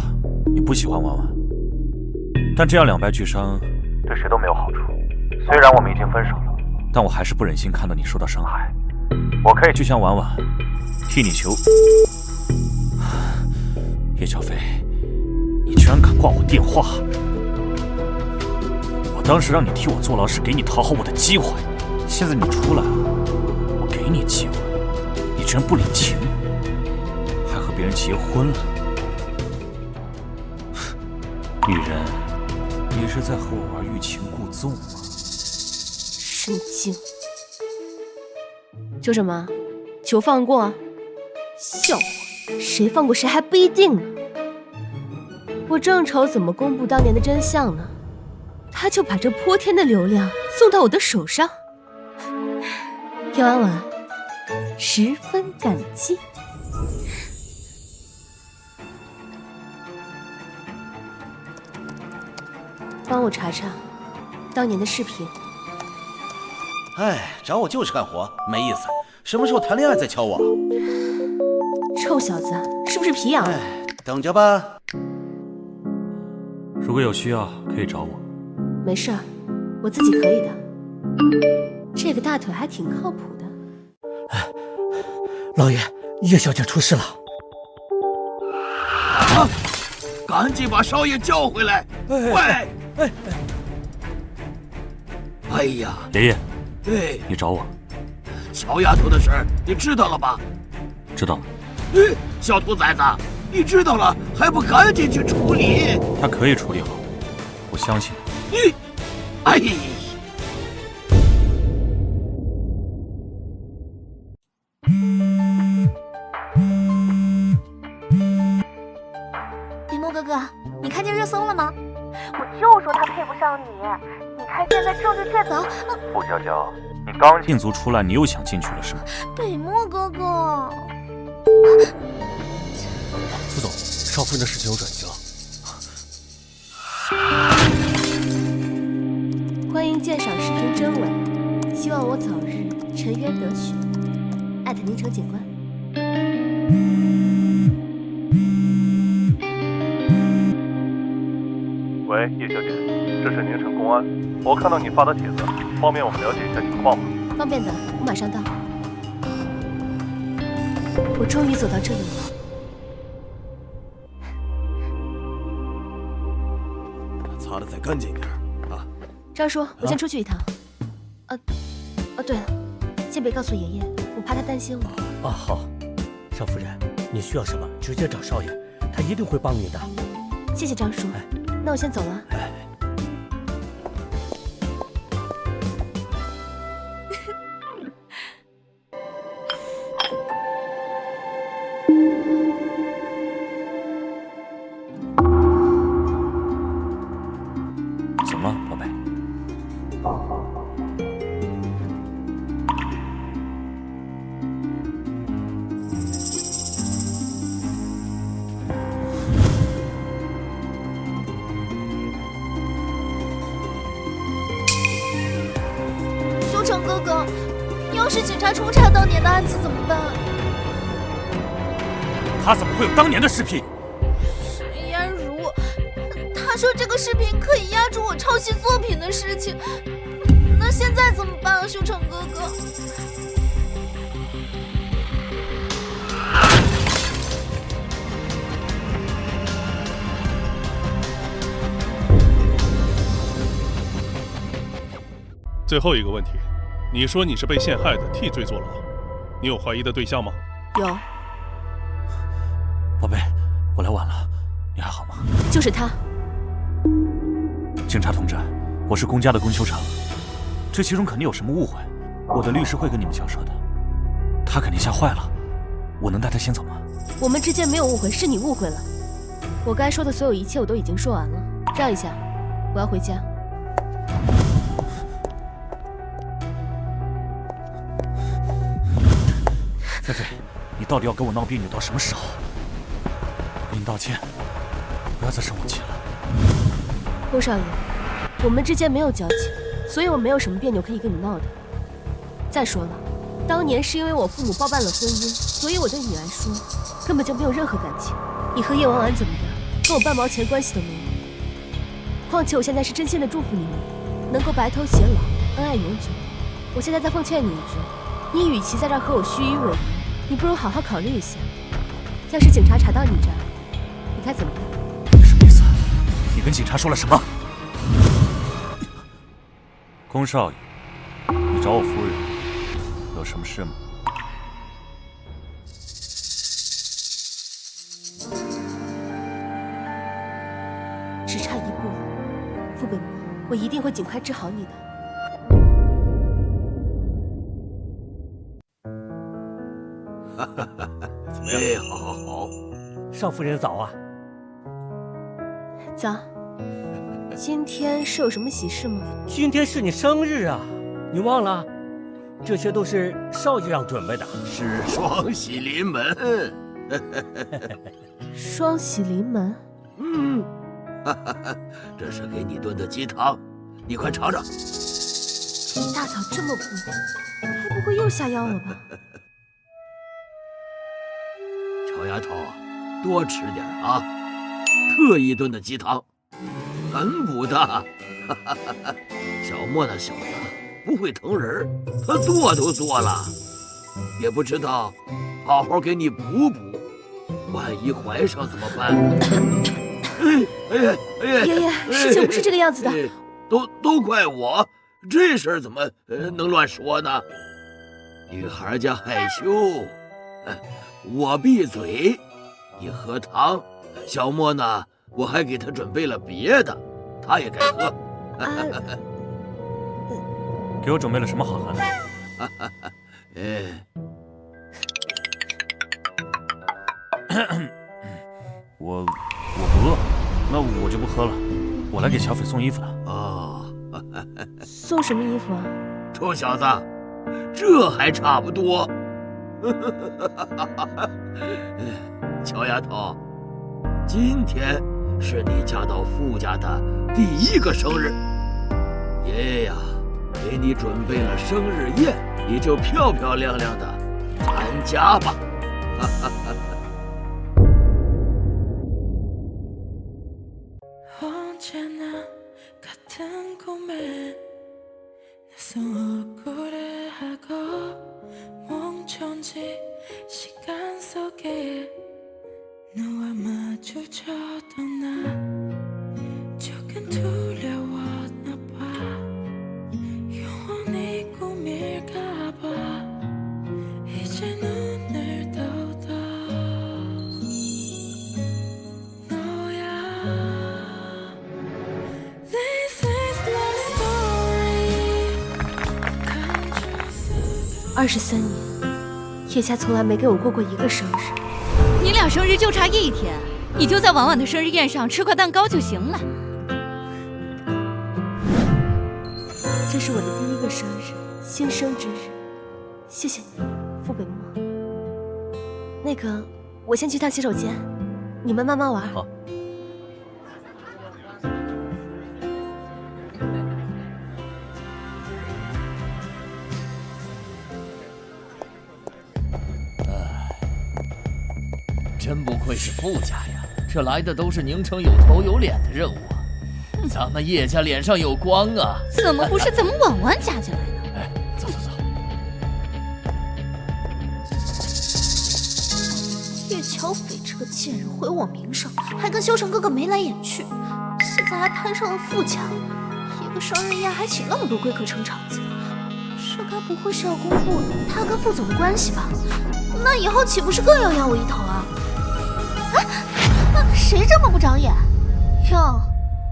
你不喜欢婉婉，但这样两败俱伤对谁都没有好处。虽然我们已经分手了，但我还是不忍心看到你受到伤害。我可以去向婉婉替你求。叶小飞，你居然敢挂我电话！我当时让你替我坐牢是给你讨好我的机会，现在你出来了，我给你机会，你居然不领情，还和别人结婚了。女人，你是在和我玩欲擒故纵吗？神经！求什么？求放过？笑话！谁放过谁还不一定呢。我正愁怎么公布当年的真相呢，他就把这泼天的流量送到我的手上。叶婉婉，十分感激。帮我查查当年的视频。哎，找我就是干活，没意思。什么时候谈恋爱再敲我？臭小子，是不是皮痒了？等着吧。如果有需要，可以找我。没事儿，我自己可以的。这个大腿还挺靠谱的。老爷，叶小姐出事了。啊！赶紧把少爷叫回来！喂！哎呀，爷爷，对，你找我。乔丫头的事儿你知道了吧？知道了。小兔崽子，你知道了还不赶紧去处理？他可以处理好，我相信你。哎。李牧哥哥，你看见热搜了吗？我就说他配不上你，你看现在证据确凿。傅娇娇，你刚禁足出来，你又想进去了是吗？北漠哥哥，副总，少夫人的事情有转机了。欢迎鉴赏视频真伪，希望我早日沉冤得雪。@宁城警官。喂，叶小姐，这是宁城公安，我看到你发的帖子，方便我们了解一下情况吗？方便的，我马上到。我终于走到这里了。擦得再干净点啊。张叔，我先出去一趟。对了，先别告诉爷爷，我怕他担心我。好，少夫人，你需要什么直接找少爷，他一定会帮你的。谢谢张叔，那我先走了。怎么了，宝贝？修成哥哥，要是警察重查当年的案子怎么办？他怎么会有当年的视频？是颜如，他说这个视频可以压住我抄袭作品的事情。那现在怎么办啊，修成哥哥？最后一个问题，你说你是被陷害的，替罪坐牢，你有怀疑的对象吗？有。宝贝，我来晚了，你还好吗？就是他。警察同志，我是龚家的龚秋成，这其中肯定有什么误会，我的律师会跟你们交涉的。他肯定吓坏了，我能带他先走吗？我们之间没有误会，是你误会了。我该说的所有一切我都已经说完了。让一下，我要回家。菲菲，你到底要跟我闹别扭到什么时候？我给你道歉，不要再生我气了。龚少爷，我们之间没有交情，所以我没有什么别扭可以跟你闹的。再说了，当年是因为我父母包办了婚姻，所以我对你来说根本就没有任何感情。你和叶婉婉怎么样，跟我半毛钱关系都没有。况且我现在是真心的祝福你们能够白头偕老，恩爱永久。我现在再奉劝你一句，你与其在这儿和我虚与委蛇，你不如好好考虑一下，要是警察查到你这儿，你该怎么办？什么意思？你跟警察说了什么？龚少爷，你找我夫人有什么事吗？只差一步了，傅北母，我一定会尽快治好你的。怎么样？好，少夫人早啊。早。今天是有什么喜事吗？今天是你生日啊，你忘了？这些都是少爷让准备的，是双喜临门。双喜临门？这是给你炖的鸡汤，你快尝尝。一大早这么补，该不会又下药了吧？小丫头，多吃点啊！特意炖的鸡汤，很补的。小莫那小子不会疼人，他做都做了，也不知道好好给你补补，万一怀上怎么办？爷爷，事情不是这个样子的。都怪我，这事儿怎么能乱说呢？女孩家害羞，我闭嘴，你喝汤。小莫呢，我还给他准备了别的，他也该喝。给我准备了什么好喝的？我不饿，那我就不喝了。我来给小斐送衣服了。哦，送什么衣服啊？臭小子，这还差不多。乔丫头，今天是你嫁到傅家的第一个生日，爷爷呀，给你准备了生日宴，你就漂漂亮亮的参加吧。너와 마주쳤던 나 적은 두 23年，叶家从来没给我过一个生日。你俩生日就差1天，你就在婉婉的生日宴上吃块蛋糕就行了。这是我的第1个生日，新生之日，谢谢你，傅北漠。那个，我先去趟洗手间，你们慢慢玩。好。真不愧是傅家呀，这来的都是宁城有头有脸的任务啊！咱们叶家脸上有光啊！怎么不是咱们婉婉加进来呢？哎，走走走。叶乔斐这个贱人毁我名声，还跟修成哥哥眉来眼去，现在还攀上了傅家，一个生日宴还请那么多贵客撑场子，这该不会是要公布他跟傅总的关系吧？那以后岂不是更要压我一头啊？谁这么不长眼？哟，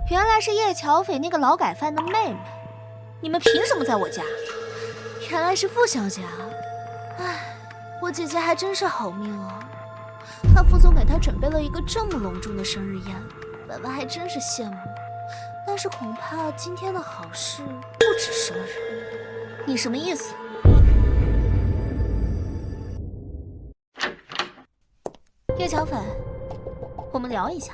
原来是叶乔斐那个劳改犯的妹妹，你们凭什么在我家？原来是傅小姐啊！唉，我姐姐还真是好命哦。看傅总给她准备了一个这么隆重的生日宴，本本还真是羡慕。但是恐怕今天的好事不止生日。你什么意思？叶乔斐，我们聊一下。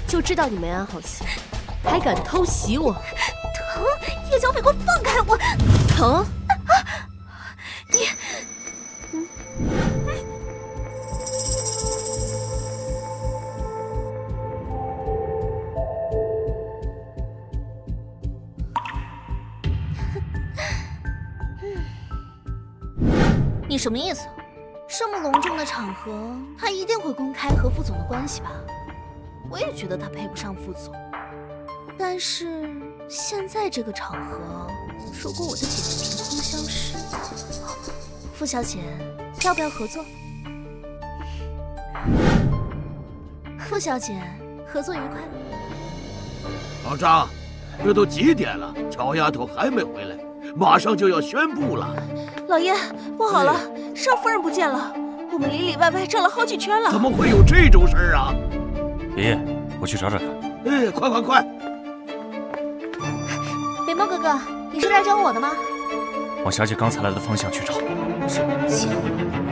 就知道你没安好心，还敢偷袭我！疼！叶小斐，快放开我！疼！你，你什么意思？这么隆重的场合，他一定会公开和副总的关系吧？我也觉得他配不上副总，但是现在这个场合，如果我的姐姐凭空消失，傅小姐要不要合作？傅小姐，合作愉快。老张，这都几点了？乔丫头还没回来，马上就要宣布了。老爷，不好了，少夫人不见了，我们里里外外转了好几圈了。怎么会有这种事儿啊？爷爷，我去找找看。哎，快快快！北漠哥哥，你是来找我的吗？往小姐刚才来的方向去找。这么近，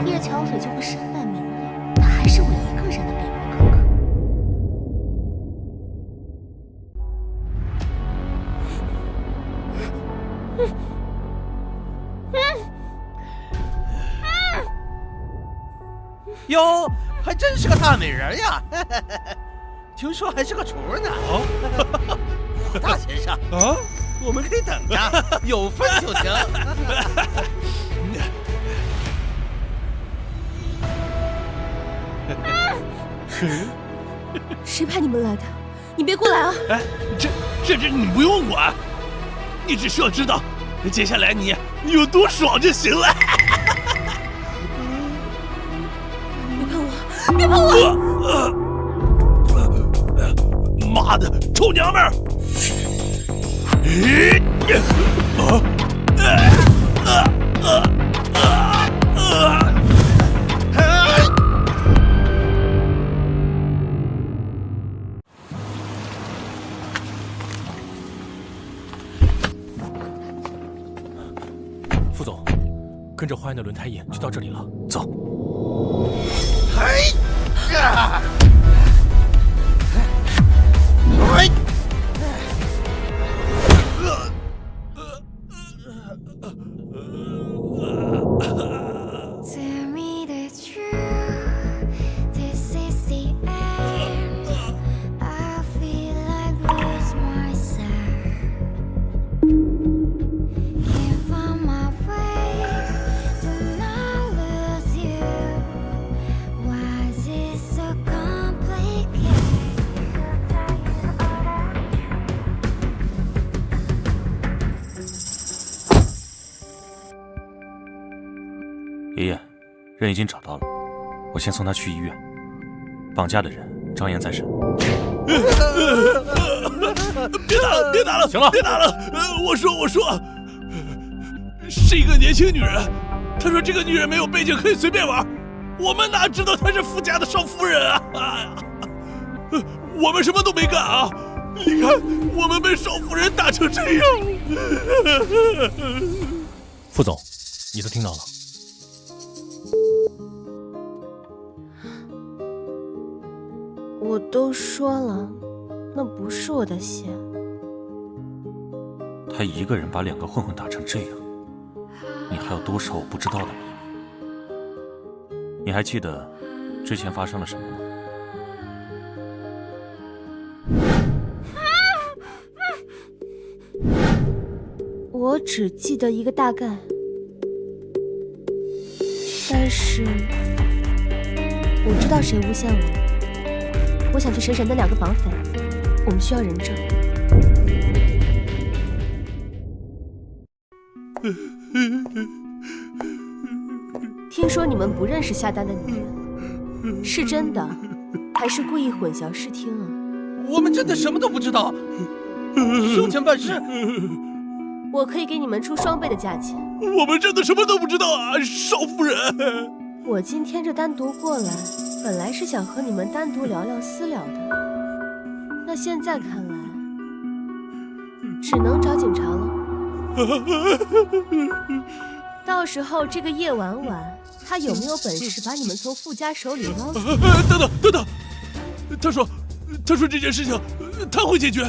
叶乔斐就会身败名裂，他还是我一个人的北漠哥哥。哟，还真是个大美人呀！听说还是个厨呢。哦，老大先生啊，我们可以等着，有份就行。谁派你们来的？你别过来啊！哎，这你不用管，你只需要知道，接下来你有多爽就行了。别碰我！妈的，臭娘们儿！副总，跟着花园的轮胎印就到这里了，走。爷爷，人已经找到了，我先送他去医院。绑架的人张岩在审。别打了，别打了，行了，别打了。我说，是一个年轻女人，她说这个女人没有背景，可以随便玩。我们哪知道她是傅家的少夫人啊！我们什么都没干啊！你看，我们被少夫人打成这样。副总，你都听到了。我都说了，那不是我的血。他一个人把2个混混打成这样，你还有多少我不知道的秘密？你还记得之前发生了什么吗？我只记得一个大概，但是我知道谁诬陷我。我想去审审那2个绑匪，我们需要人证。听说你们不认识下单的女人，是真的，还是故意混淆视听啊？我们真的什么都不知道，收钱办事。我可以给你们出双倍的价钱。我们真的什么都不知道啊，少夫人。我今天这单独过来，本来是想和你们单独聊聊私了的，那现在看来，只能找警察了。到时候这个叶婉婉，她有没有本事把你们从傅家手里捞出来？等等，他说这件事情他会解决，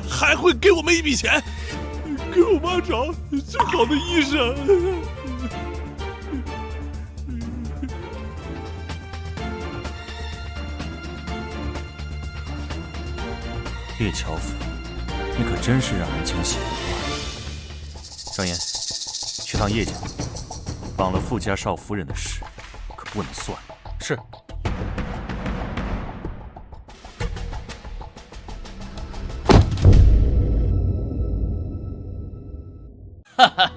还会给我们一笔钱，给我妈找最好的医生。叶乔府，你可真是让人惊喜。张岩，去趟叶家，绑了傅家少夫人的事可不能算。是。哈哈，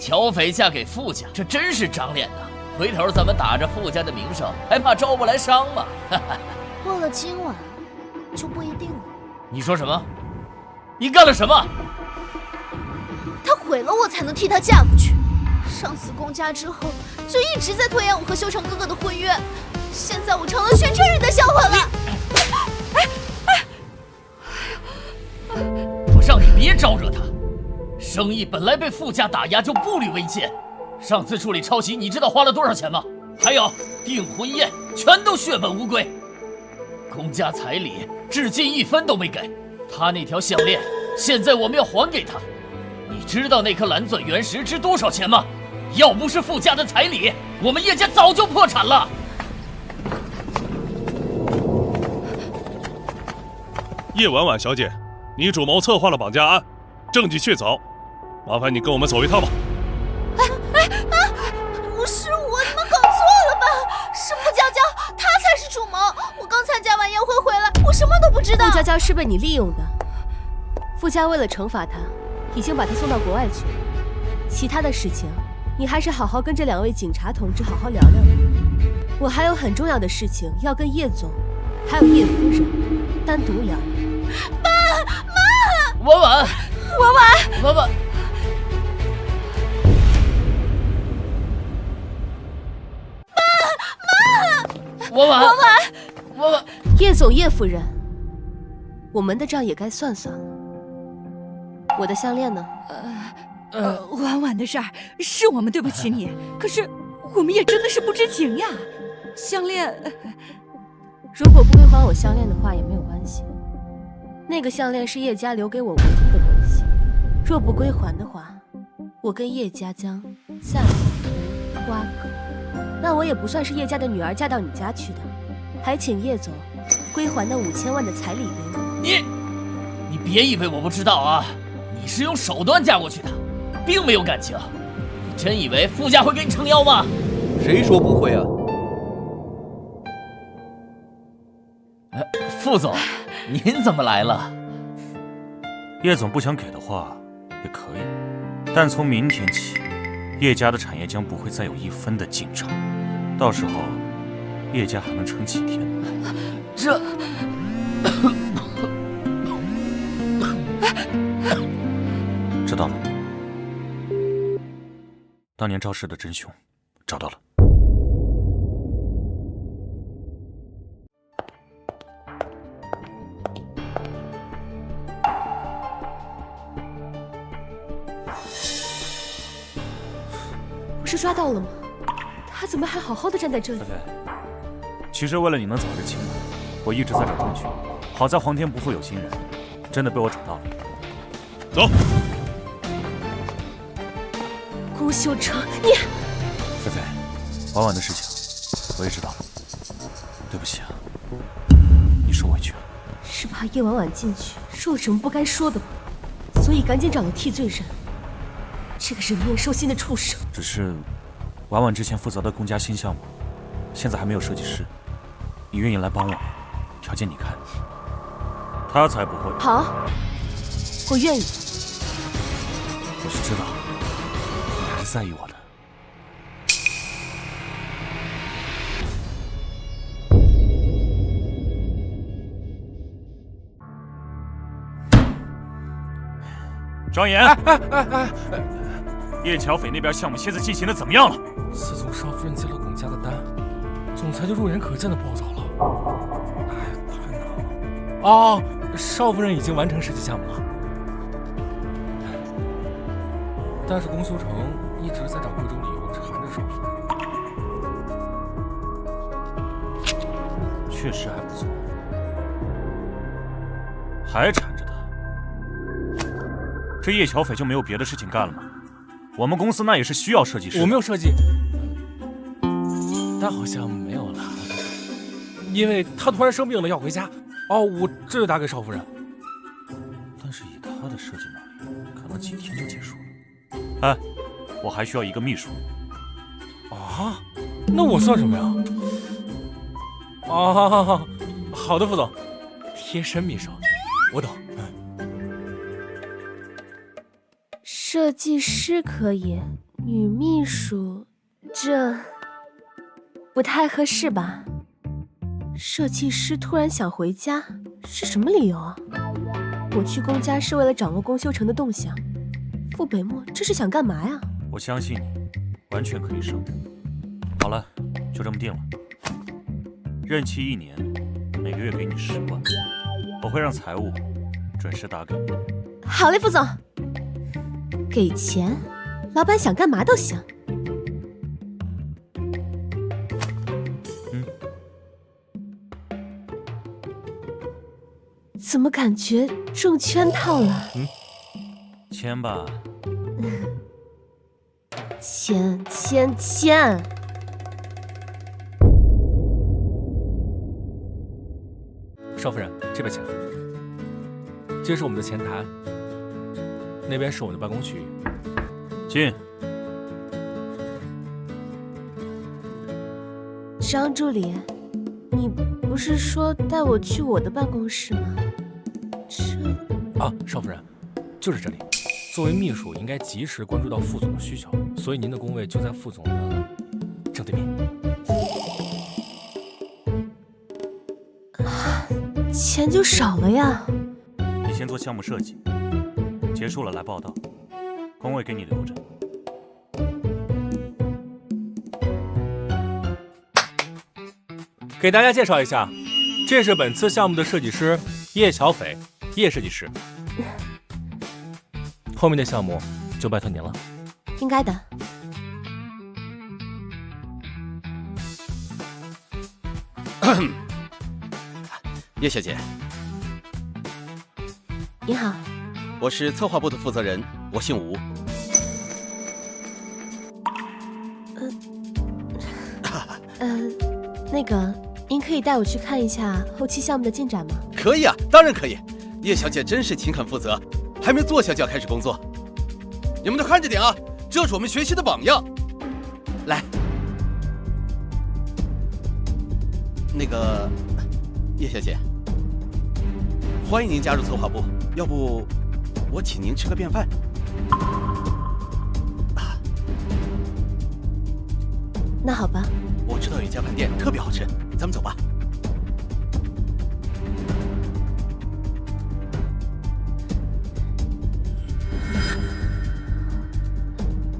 乔匪嫁给傅家，这真是长脸呐！回头咱们打着傅家的名声，还怕招不来伤吗？哈哈。过了今晚，就不一定了。你说什么？你干了什么？他毁了我，才能替他嫁过去。上次公家之后，就一直在拖延我和修成哥哥的婚约，现在我成了全村人的笑话了。我让你别招惹他。生意本来被傅家打压，就步履维艰。上次处理抄袭，你知道花了多少钱吗？还有订婚宴，全都血本无归。公家彩礼至今1分都没给，他那条项链现在我们要还给他。你知道那颗蓝钻原石值多少钱吗？要不是傅家的彩礼，我们叶家早就破产了。叶婉婉小姐，你主谋策划了绑架案，证据确凿，麻烦你跟我们走一趟吧。不是我，你们搞错了吧？是傅娇娇，她才是主谋。我刚参加完宴会回来，我什么都不知道。傅娇娇是被你利用的，傅家为了惩罚她，已经把她送到国外去了。其他的事情，你还是好好跟这2位警察同志好好聊聊。我还有很重要的事情要跟叶总，还有叶夫人单独聊。爸妈，婉婉，婉婉。婉婉，叶总、叶夫人，我们的账也该算算了。我的项链呢？婉婉的事儿是我们对不起你，可是我们也真的是不知情呀。项链，如果不归还我项链的话也没有关系。那个项链是叶家留给我唯一的东西，若不归还的话，我跟叶家将再无瓜葛。那我也不算是叶家的女儿嫁到你家去的，还请叶总归还那5000万的彩礼给我。你别以为我不知道啊！你是用手段嫁过去的，并没有感情。你真以为傅家会给你撑腰吗？谁说不会啊？傅总，您怎么来了？叶总不想给的话也可以，但从明天起，叶家的产业将不会再有1分的进账。到时候，叶家还能撑几天？这知道了。当年赵氏的真凶找到了。不是抓到了吗？他怎么还好好的站在这里？其实为了你能早日清白，我一直在找证据。好在皇天不负有心人，真的被我找到了。走。顾修成，你……菲菲，婉婉的事情我也知道了，对不起啊，你受委屈了。是怕叶婉婉进去说了什么不该说的吗？所以赶紧找了替罪人。这个人面兽心的畜生！只是，婉婉之前负责的公家新项目，现在还没有设计师。你愿意来帮我吗？条件你看。他才不会。好，我愿意。我是知道，你还是在意我的。庄严，叶巧斐那边项目现在进行的怎么样了？自从少夫人接了龚家的单，总裁就肉眼可见的暴走了。哎，太难了。哦，少夫人已经完成设计项目了，但是龚修成一直在找各种理由缠着少夫人。确实还不错，还缠着他。这叶巧斐就没有别的事情干了吗？我们公司那也是需要设计师。我没有设计，但好像没有了，因为他突然生病了要回家。哦，我这就打给少夫人。但是以他的设计能力，可能几天就结束了。哎，我还需要一个秘书。啊？那我算什么呀？哦，好的，副总，贴身秘书，我懂。设计师可以，女秘书这不太合适吧？设计师突然想回家，是什么理由啊？我去龚家是为了掌握龚修成的动向，傅北漠这是想干嘛呀？我相信你，完全可以胜任。好了，就这么定了。任期1年，每个月给你10万，我会让财务准时打给你。好嘞，副总。给钱，老板想干嘛都行。怎么感觉中圈套了？签吧。签！少夫人，这边请。这是我们的前台，那边是我们的办公区域。进。张助理，你不是说带我去我的办公室吗？少夫人，就是这里。作为秘书，应该及时关注到副总的需求，所以您的工位就在副总的正对面。钱就少了呀。你先做项目设计，结束了来报道，工位给你留着。给大家介绍一下，这是本次项目的设计师叶巧斐，叶设计师。后面的项目就拜托您了。应该的。叶小姐，你好，我是策划部的负责人，我姓吴。那个，您可以带我去看一下后期项目的进展吗？可以啊，当然可以。叶小姐真是勤恳负责，还没坐下就要开始工作。你们都看着点啊，这是我们学习的榜样。来，那个叶小姐，欢迎您加入策划部，要不我请您吃个便饭。那好吧。我知道有一家家饭店，特别好吃，咱们走吧。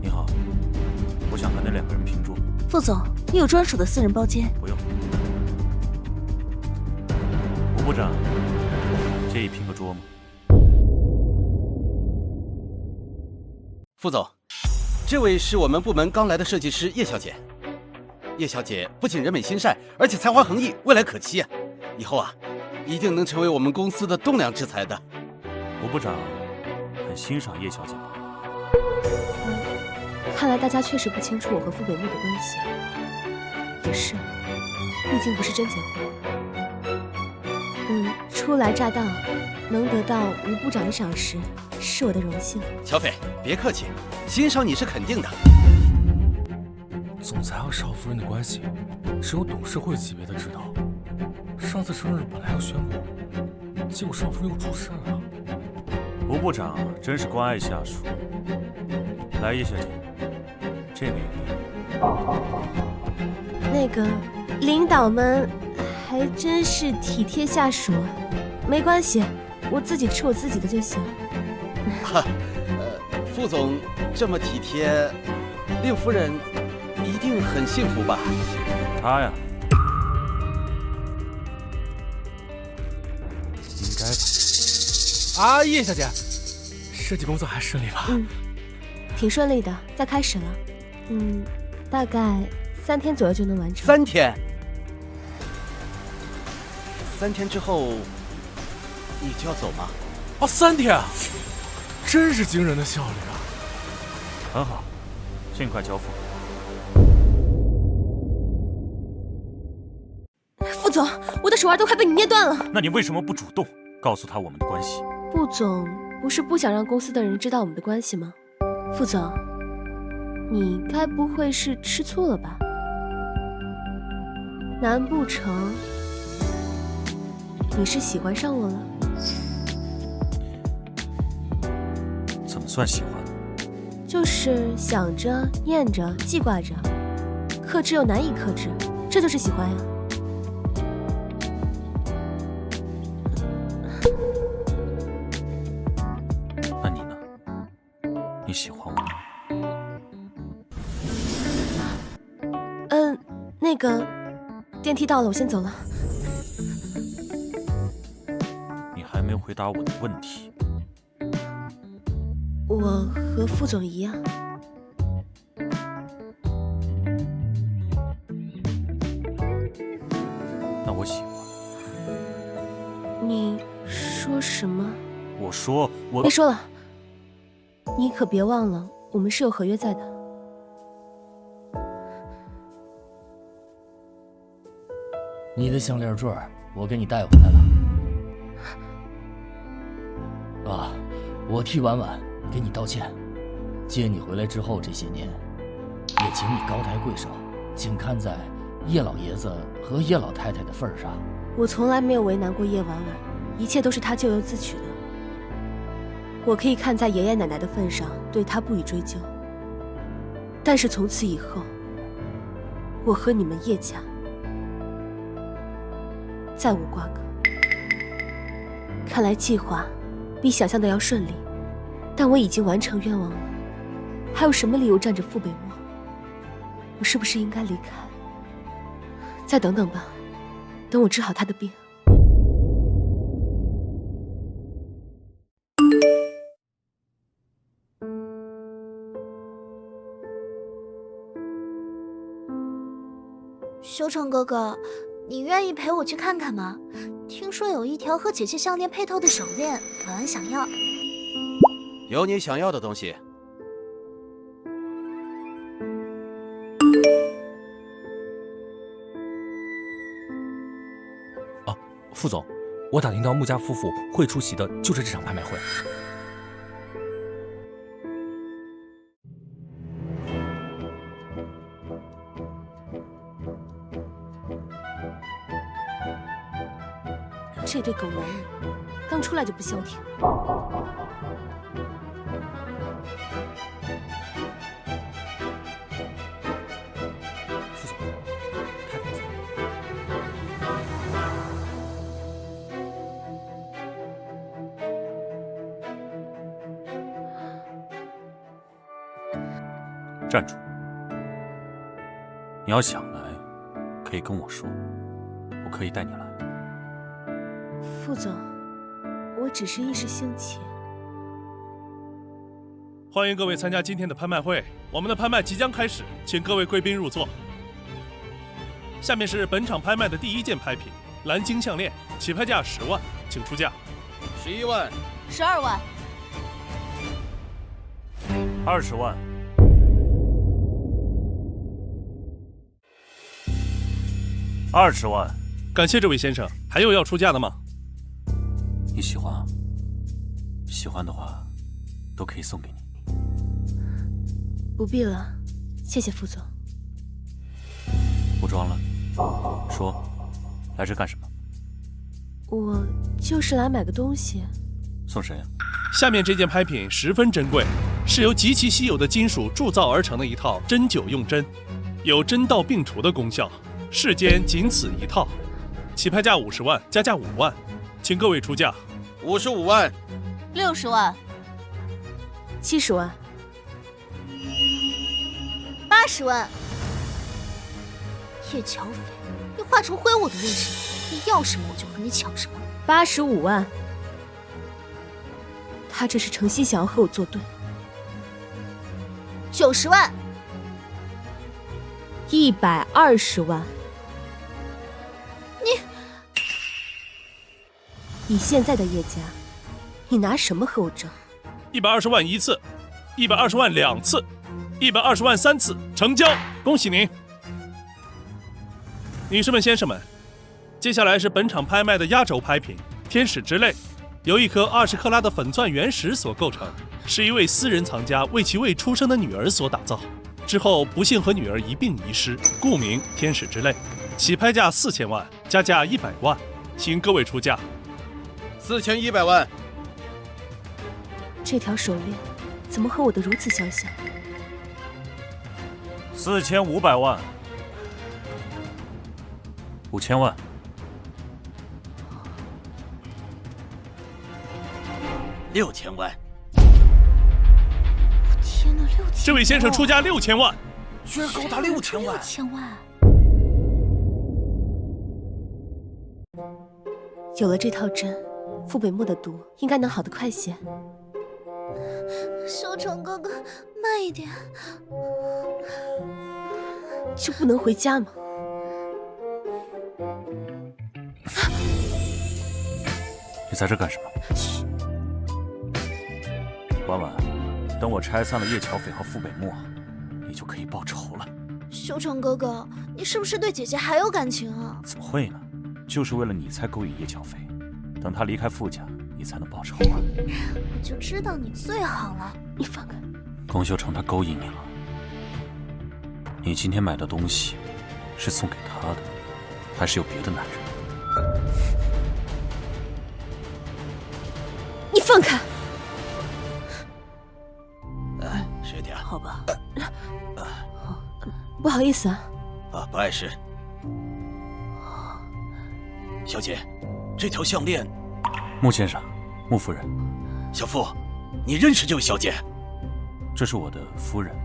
你好，我想和那2个人拼桌。副总，你有专属的私人包间？不用。吴部长，介意拼个桌吗？副总，这位是我们部门刚来的设计师叶小姐。叶小姐不仅人美心善，而且才华横溢，未来可期啊！以后啊，一定能成为我们公司的栋梁之才的。吴部长很欣赏叶小姐吧？看来大家确实不清楚我和傅北木的关系。也是，毕竟不是真结婚。初来乍到，能得到吴部长的赏识，是我的荣幸。乔斐，别客气，欣赏你是肯定的。总裁和少夫人的关系，只有董事会级别的知道。上次生日本来要宣布，结果少夫人又出事了。吴部长真是关爱下属。来，叶小姐，这个也给你。那个领导们还真是体贴下属。没关系，我自己吃我自己的就行。哈，副总这么体贴，令夫人一定很幸福吧？他呀，应该吧。啊，叶小姐，设计工作还顺利吧？挺顺利的，在开始了。大概3天左右就能完成。3天？3天之后你就要走吗？啊，3天啊，真是惊人的效率啊！很好，尽快交付。副总，我的手腕都快被你捏断了。那你为什么不主动告诉他我们的关系？副总不是不想让公司的人知道我们的关系吗？副总，你该不会是吃醋了吧？难不成你是喜欢上我了？怎么算喜欢？就是想着、念着、记挂着，克制又难以克制，这就是喜欢呀。那你呢？你喜欢我吗？那个电梯到了，我先走了。你还没回答我的问题。我和副总一样。那我喜欢。你说什么？我说我……别说了，你可别忘了，我们是有合约在的。你的项链坠我给你带回来了。啊，我替婉婉给你道歉。接你回来之后这些年，也请你高抬贵手，请看在叶老爷子和叶老太太的份上。我从来没有为难过叶婉婉，一切都是她咎由自取的。我可以看在爷爷奶奶的份上，对她不予追究。但是从此以后，我和你们叶家再无瓜葛。看来计划比想象的要顺利，但我已经完成愿望了，还有什么理由站着傅北漠？我是不是应该离开？再等等吧，等我治好他的病。修成哥哥，你愿意陪我去看看吗？听说有一条和姐姐项链配套的手链，婉婉想要。有你想要的东西。啊，副总，我打听到穆家夫妇会出席的就是这场拍卖会。这对狗男人，刚出来就不消停。副总，他站住！你要想来，可以跟我说，我可以带你来。副总，我只是一时兴起。欢迎各位参加今天的拍卖会，我们的拍卖即将开始，请各位贵宾入座。下面是本场拍卖的第一件拍品——蓝鲸项链，起拍价10万，请出价。11万，12万，20万，20万。感谢这位先生，还有要出价的吗？你喜欢啊？喜欢的话，都可以送给你。不必了，谢谢副总。不装了，说，来这干什么？我就是来买个东西。送谁啊？下面这件拍品十分珍贵，是由极其稀有的金属铸造而成的一套针灸用针，有针到病除的功效，世间仅此一套。起拍价50万，加价5万，请各位出价。55万，60万，70万，80万。叶乔斐，你化成灰我都认识你，你要什么我就和你抢什么。85万，他这是诚心想要和我作对。90万，120万。以现在的叶家，你拿什么和我争？120万1次，120万2次，120万3次，成交！恭喜您！女士们、先生们，接下来是本场拍卖的压轴拍品——天使之泪，由1颗20克拉的粉钻原石所构成，是一位私人藏家为其未出生的女儿所打造，之后不幸和女儿一并遗失，故名天使之泪。起拍价4000万，加价100万，请各位出价。4100万。这条手链怎么和我的如此相像？4500万，5000万，6000万。天哪，6000万！这位先生出价6000万，居然高达6000万！6000万！有了这套针，傅北墨的毒应该能好得快些。修成哥哥，慢一点。就不能回家吗？你在这干什么？嘘。婉婉，等我拆散了叶乔斐和傅北墨，你就可以报仇了。修成哥哥，你是不是对姐姐还有感情啊？怎么会呢？就是为了你才勾引叶乔斐，等他离开傅家，你才能报仇啊！我就知道你最好了。你放开！龚修成他勾引你了。你今天买的东西是送给他的，还是有别的男人？你放开！是的。好吧。不好意思啊。不碍事。小姐，这条项链。穆先生，穆夫人。小傅，你认识这位小姐？这是我的夫人，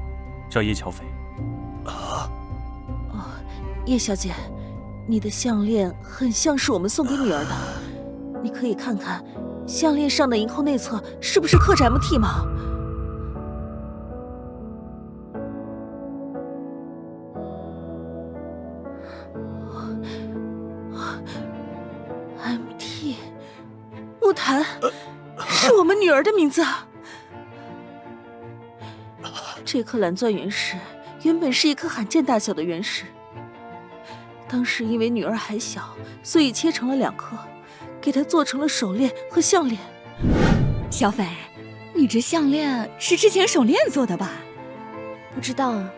叫叶乔斐。叶小姐，你的项链很像是我们送给女儿的，你可以看看项链上的银扣内侧是不是刻着 MT 吗？MT， 木檀，是我们女儿的名字啊！这颗蓝钻原石原本是一颗罕见大小的原石。当时因为女儿还小，所以切成了2颗，给她做成了手链和项链。小斐，你这项链是之前手链做的吧？不知道啊，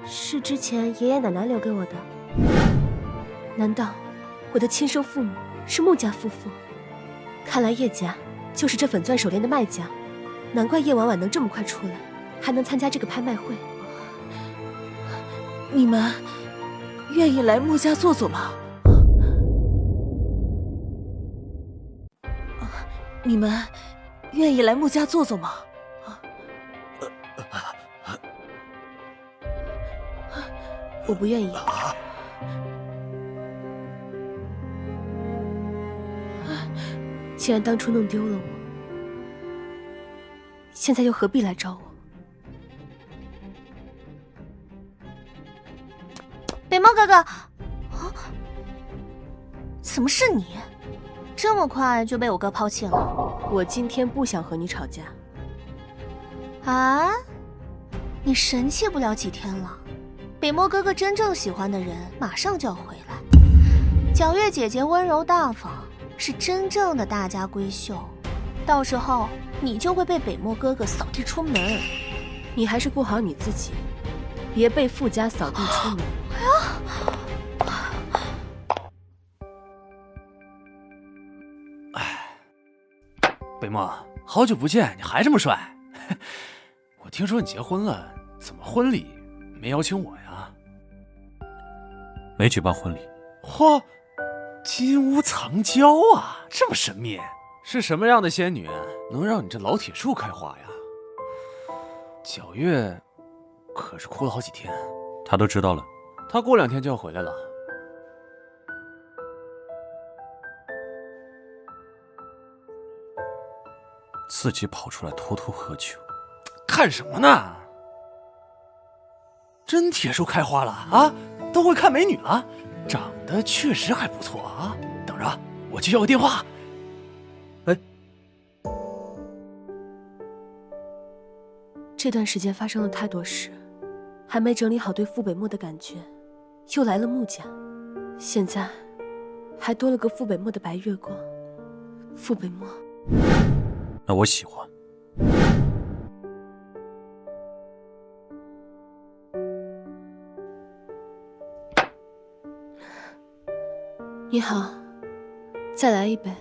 是之前爷爷奶奶留给我的。难道我的亲生父母是穆家夫妇？看来叶家就是这粉钻手链的卖家，难怪叶婉婉能这么快出来，还能参加这个拍卖会。你们愿意来穆家坐坐吗？你们愿意来穆家坐坐吗？我不愿意。既然当初弄丢了我，现在又何必来找我？北漠哥哥，怎么是你？这么快就被我哥抛弃了？我今天不想和你吵架。啊？你神气不了几天了，北漠哥哥真正喜欢的人马上就要回来。皎月姐姐温柔大方，是真正的大家闺秀，到时候你就会被北漠哥哥扫地出门。你还是顾好你自己，别被傅家扫地出门。哎呀！北漠，好久不见，你还这么帅。我听说你结婚了，怎么婚礼没邀请我呀？没举办婚礼。嚯，金屋藏娇啊，这么神秘，是什么样的仙女能让你这老铁树开花呀？皎月可是哭了好几天。他都知道了。他过2天就要回来了。自己跑出来偷偷喝酒，看什么呢？真铁树开花了啊！都会看美女了，长得确实还不错啊。等着，我去要个电话。哎，这段时间发生了太多事，还没整理好对傅北漠的感觉，又来了穆家，现在还多了个傅北漠的白月光。傅北漠，那我喜欢。你好，再来一杯。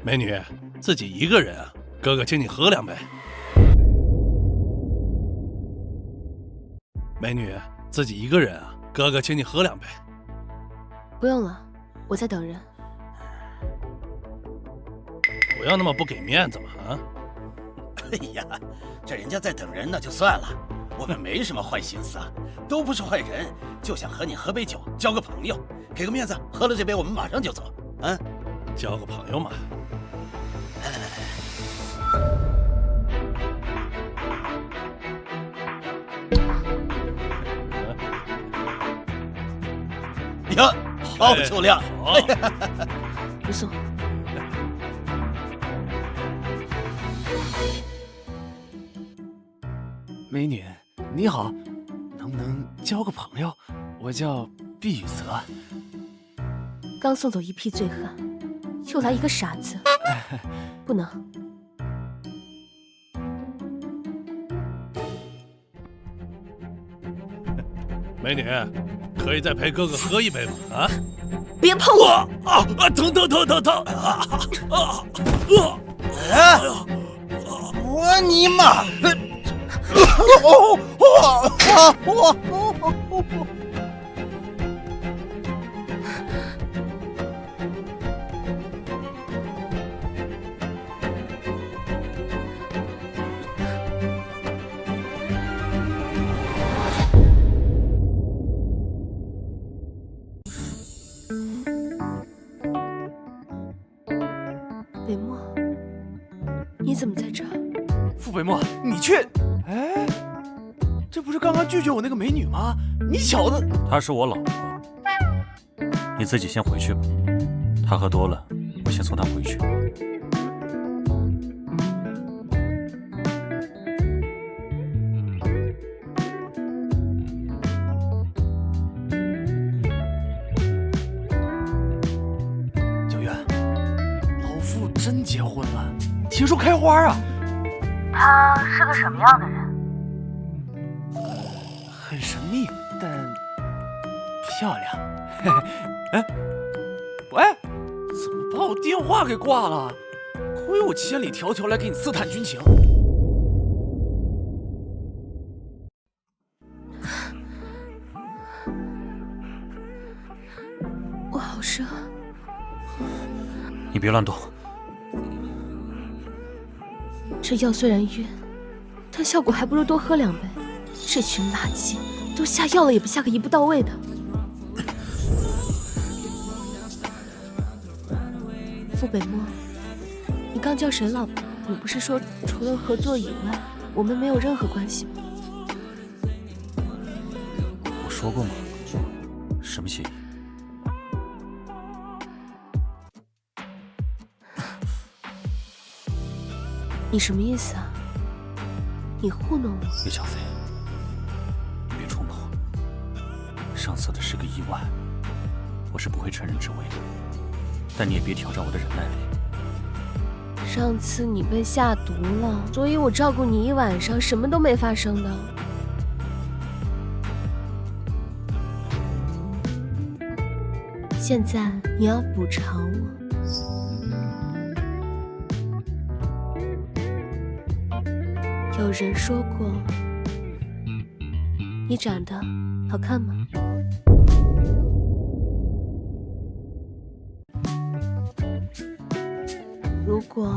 美女，自己一个人啊？哥哥请你喝2杯。美女，自己一个人啊？哥哥请你喝2杯。不用了，我在等人。不要那么不给面子嘛啊！哎呀，这人家在等人呢，就算了，我们没什么坏心思啊，都不是坏人，就想和你喝杯酒，交个朋友，给个面子，喝了这杯我们马上就走。嗯，交个朋友嘛。来来来来。呀，好酒量！不送。美女，你好，能不能交个朋友？我叫毕雨泽。刚送走一批醉汉，又来一个傻子，不能。美女，可以再陪哥哥喝一杯吗？啊！别碰我！疼！我尼玛！北漠，你怎么在这儿？傅北漠，你却……哎，这不是刚刚拒绝我那个美女吗？你小子！她是我老婆，你自己先回去吧。她喝多了，我先送她回去。皎月，老傅真结婚了，铁树开花啊！他是个什么样的人？很神秘，但漂亮。哎，喂，怎么把我电话给挂了？亏我千里迢迢来给你刺探军情。我好热。你别乱动。这药虽然晕，但但效果还不如多喝2杯。这群垃圾都下药了，也不下个一步到位的。傅北漠，你刚叫谁老婆？你不是说除了合作以外，我们没有任何关系吗？我说过吗？什么协议？你什么意思啊？你糊弄我？叶小飞，你别冲动。上次的是个意外，我是不会乘人之危的。但你也别挑战我的忍耐力。上次你被下毒了，所以我照顾你一晚上，什么都没发生的。现在你要补偿我。有人说过，你长得好看吗？如果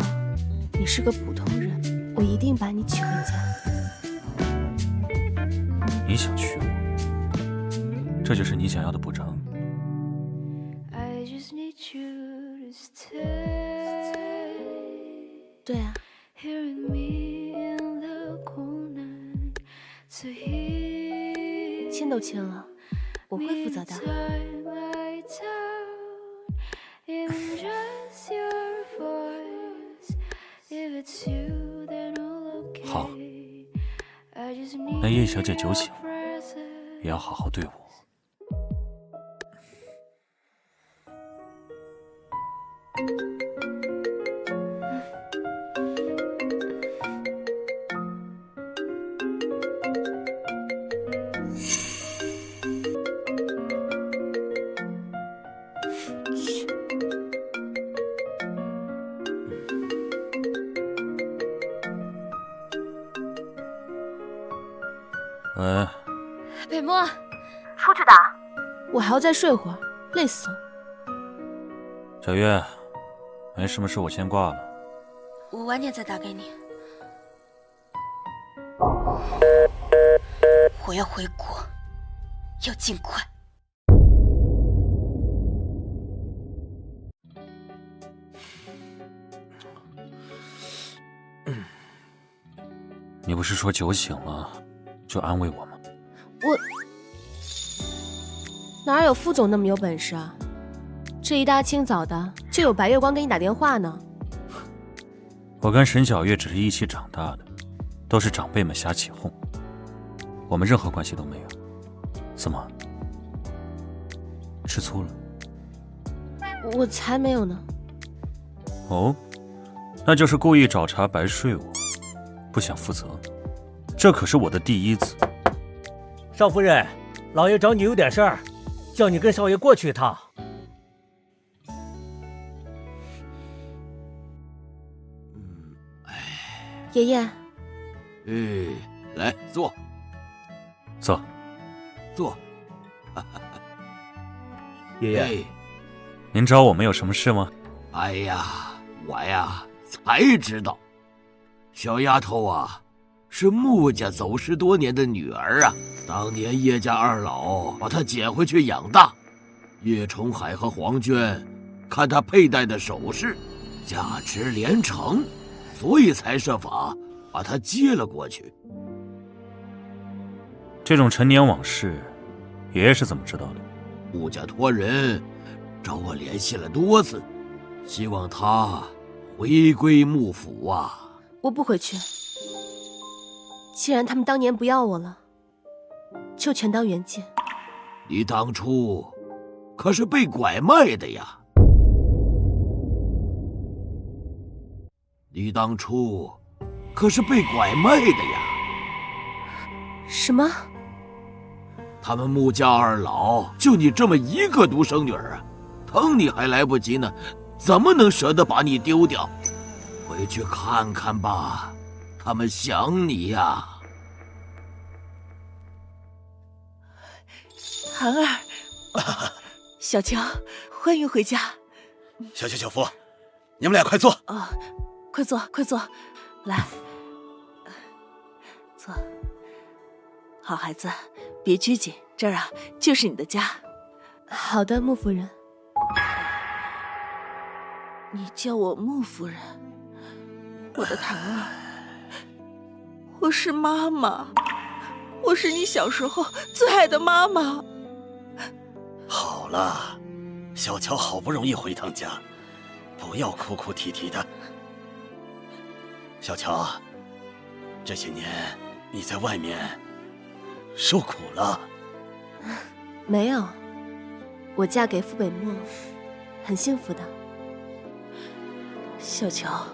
你是个普通人，我一定把你娶回家。你想娶我，这就是你想要的补偿？对啊。签都签了，我会负责的。好，那叶小姐酒醒了，也要好好对我。喂，北漠，出去打。我还要再睡会儿，累死了。小月，没什么事，我先挂了。我晚点再打给你。我要回国，要尽快。你不是说酒醒了就安慰我吗？我哪有副总那么有本事啊？这一大清早的就有白月光给你打电话呢。我跟沈小月只是一起长大的，都是长辈们瞎起哄，我们任何关系都没有。怎么，吃醋了？我才没有呢。哦，那就是故意找茬白睡我，不想负责。这可是我的第一次。少夫人，老爷找你有点事儿，叫你跟少爷过去一趟。爷爷，来坐，坐，坐。爷爷，您找我们有什么事吗？哎呀，我呀才知道，小丫头啊，是穆家走失多年的女儿啊。当年叶家二老把她捡回去养大，叶崇海和黄娟看她佩戴的首饰价值连城，所以才设法把她接了过去。这种陈年往事，爷爷是怎么知道的？穆家托人找我联系了多次，希望她回归穆府啊。我不回去。既然他们当年不要我了，就全当原件。你当初可是被拐卖的呀！你当初可是被拐卖的呀！什么？他们穆家二老就你这么一个独生女儿啊，疼你还来不及呢，怎么能舍得把你丢掉？回去看看吧，他们想你呀。涵儿，小乔，欢迎回家。小秋、小福，你们俩快坐。快坐，快坐，来。好孩子，别拘谨，这儿啊就是你的家。好的，穆夫人。你叫我穆夫人，我的糖儿，我是妈妈，我是你小时候最爱的妈妈。好了，小乔好不容易回趟家，不要哭哭啼啼的。小乔，这些年你在外面受苦了。没有，我嫁给傅北漠，很幸福的。小乔，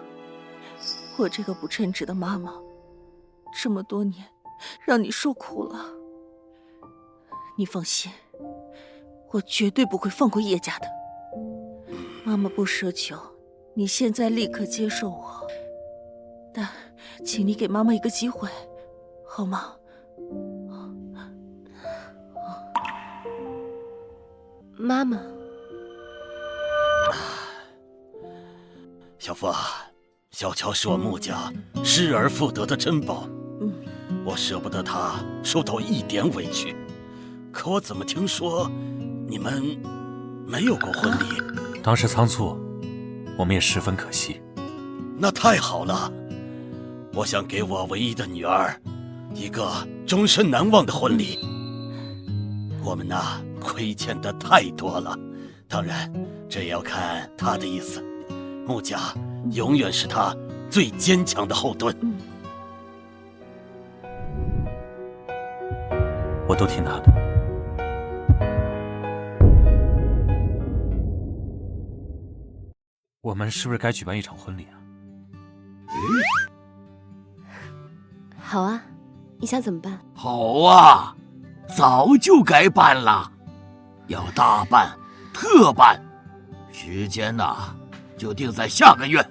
我这个不称职的妈妈，这么多年让你受苦了。你放心，我绝对不会放过叶家的。妈妈不奢求你现在立刻接受我，但请你给妈妈一个机会，好吗？妈妈，小福啊，小乔是我穆家失而复得的珍宝，我舍不得他受到一点委屈。可我怎么听说你们没有过婚礼？当时仓促，我们也十分可惜。那太好了，我想给我唯一的女儿一个终身难忘的婚礼。我们呐，亏欠的太多了，当然这也要看她的意思。穆家永远是她最坚强的后盾。我都听她的。我们是不是该举办一场婚礼啊？好啊，你想怎么办？好啊，早就该办了，要大办特办，时间呐就定在下个月。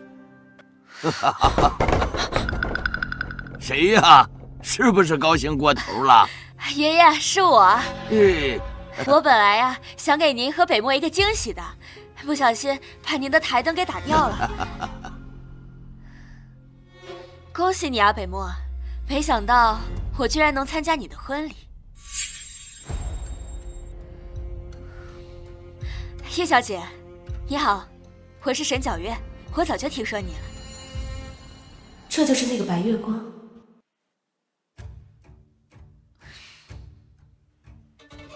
谁呀？是不是高兴过头了？爷爷，是我。哎，我本来呀想给您和北漠一个惊喜的，不小心把您的台灯给打掉了。恭喜你啊，北漠！没想到我居然能参加你的婚礼。叶小姐，你好，我是沈皎月，我早就听说你了。这就是那个白月光。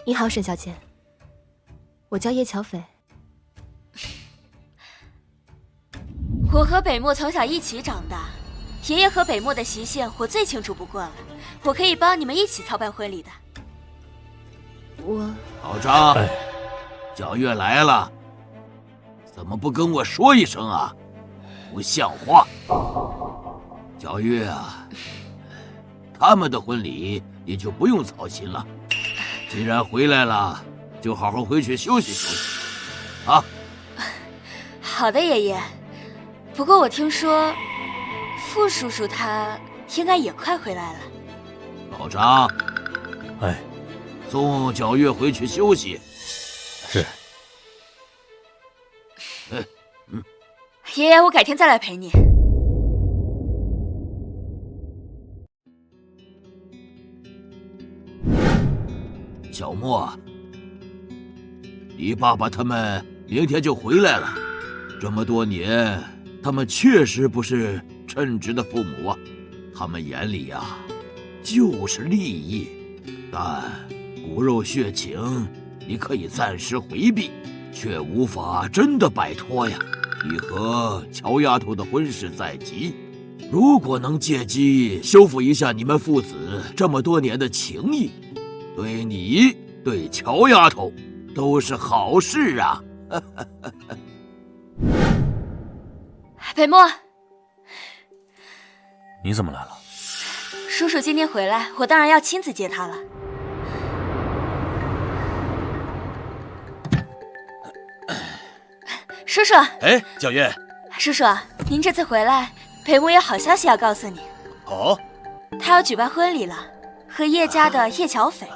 你好，沈小姐，我叫叶乔斐。我和北漠从小一起长大，爷爷和北漠的习性我最清楚不过了，我可以帮你们一起操办婚礼的。老张，皎月来了，怎么不跟我说一声啊？不像话！皎月啊，他们的婚礼你就不用操心了。既然回来了，就好好回去休息休息，啊！好的，爷爷。不过我听说，傅叔叔他应该也快回来了。老张，送皎月回去休息。是。爷爷，我改天再来陪你。小莫，你爸爸他们明天就回来了。这么多年，他们确实不是称职的父母啊，他们眼里呀，就是利益。但骨肉血情，你可以暂时回避，却无法真的摆脱呀。你和乔丫头的婚事在即，如果能借机修复一下你们父子这么多年的情谊，对你、对乔丫头都是好事啊！北漠，你怎么来了？叔叔今天回来，我当然要亲自接他了。叔叔，皎月，叔叔，您这次回来，北漠有好消息要告诉你。哦，他要举办婚礼了，和叶家的叶乔斐。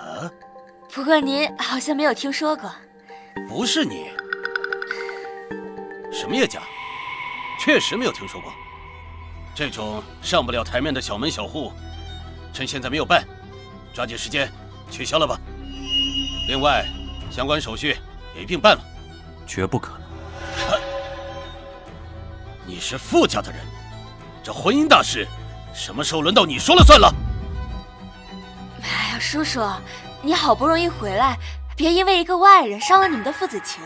不过您好像没有听说过。不是你，什么叶家？确实没有听说过。这种上不了台面的小门小户，趁现在没有办，抓紧时间取消了吧。另外，相关手续也一并办了。绝不可能。你是傅家的人，这婚姻大事，什么时候轮到你说了算了？哎呀，叔叔，你好不容易回来，别因为一个外人伤了你们的父子情。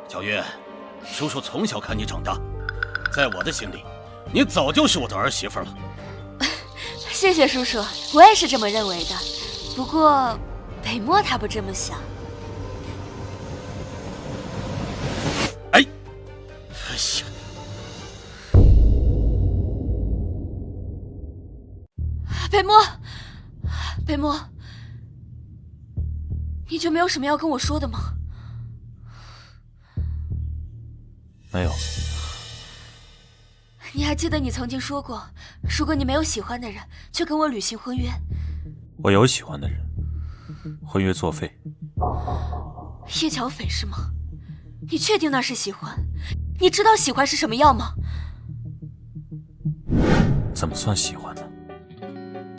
皎月，叔叔从小看你长大，在我的心里，你早就是我的儿媳妇了。谢谢叔叔，我也是这么认为的。不过，北漠他不这么想。哎呀！北漠，你就没有什么要跟我说的吗？没有。你还记得你曾经说过，如果你没有喜欢的人，就跟我履行婚约。我有喜欢的人，婚约作废。叶巧斐是吗？你确定那是喜欢？你知道喜欢是什么样吗？怎么算喜欢呢？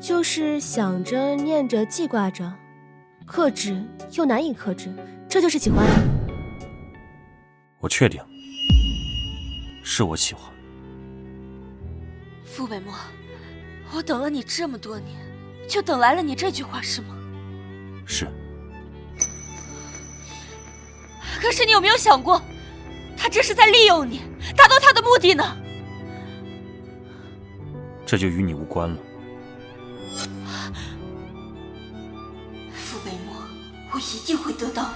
就是想着、念着、记挂着，克制又难以克制，这就是喜欢。我确定，是我喜欢。傅北漠，我等了你这么多年，就等来了你这句话是吗？是。可是你有没有想过，他这是在利用你，达到他的目的呢？这就与你无关了。傅北漠，我一定会得到你，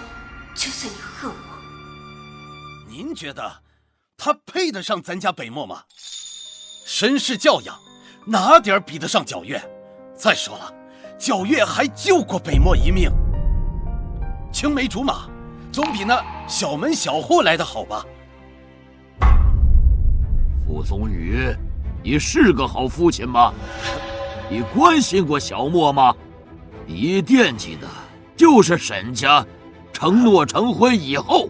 就算你恨我。您觉得他配得上咱家北漠吗？身世教养，哪点比得上皎月？再说了，皎月还救过北漠一命，青梅竹马，总比那小门小户来的好吧？傅宗宇，你是个好父亲吗？你关心过小莫吗？你惦记的就是沈家承诺成婚以后，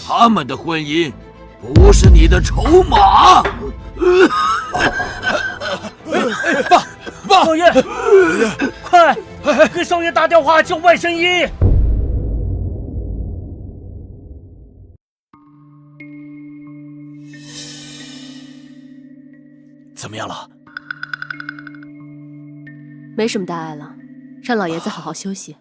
他们的婚姻不是你的筹码。爸，少爷，快给少爷打电话叫外甥医。怎么样了？没什么大碍了，让老爷子好好休息。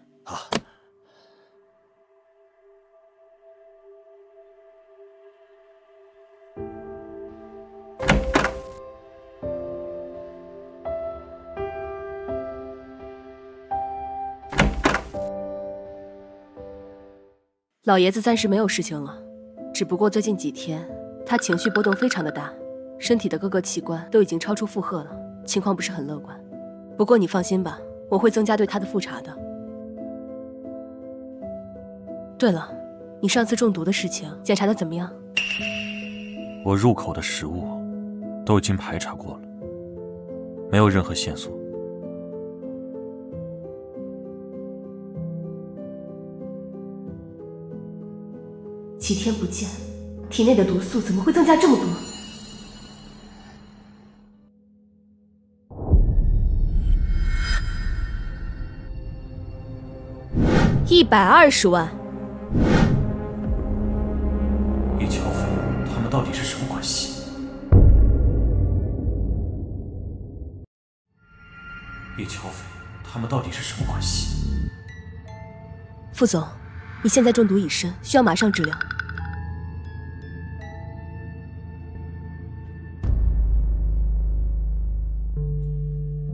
老爷子暂时没有事情了，只不过最近几天他情绪波动非常的大，身体的各个器官都已经超出负荷了，情况不是很乐观。不过你放心吧，我会增加对他的复查的。对了，你上次中毒的事情检查的怎么样？我入口的食物都已经排查过了，没有任何线索。几天不见，体内的毒素怎么会增加这么多？120万！叶乔飞，他们到底是什么关系？叶乔飞，他们到底是什么关系？副总，你现在中毒已深，需要马上治疗。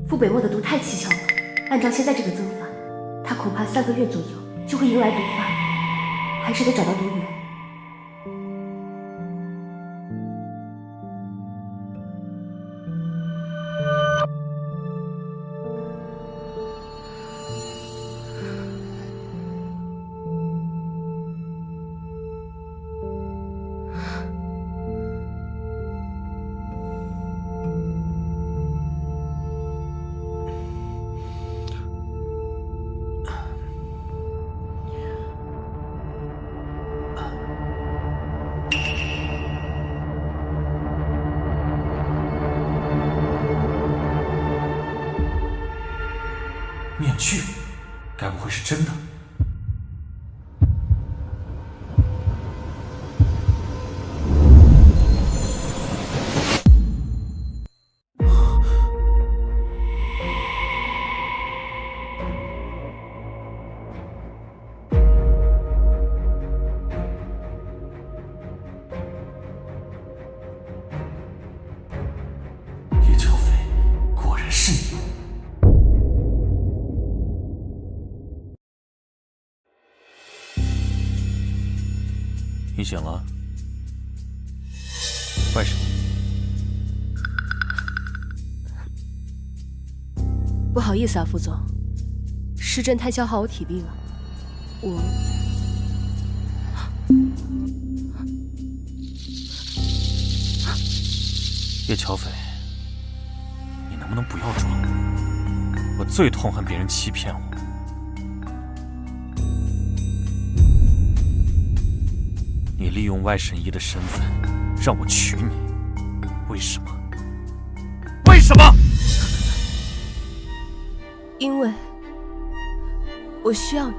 傅北漠的毒太蹊跷了，按照现在这个增法，他恐怕3个月左右就会迎来毒发，还是得找到毒源。面具，该不会是真的？叶乔飞，果然是你！你醒了，外甥。不好意思啊，副总，施针太消耗我体力了，叶乔飞，你能不能不要装？我最痛恨别人欺骗我。你利用外神医的身份让我娶你，为什么？为什么？因为我需要你。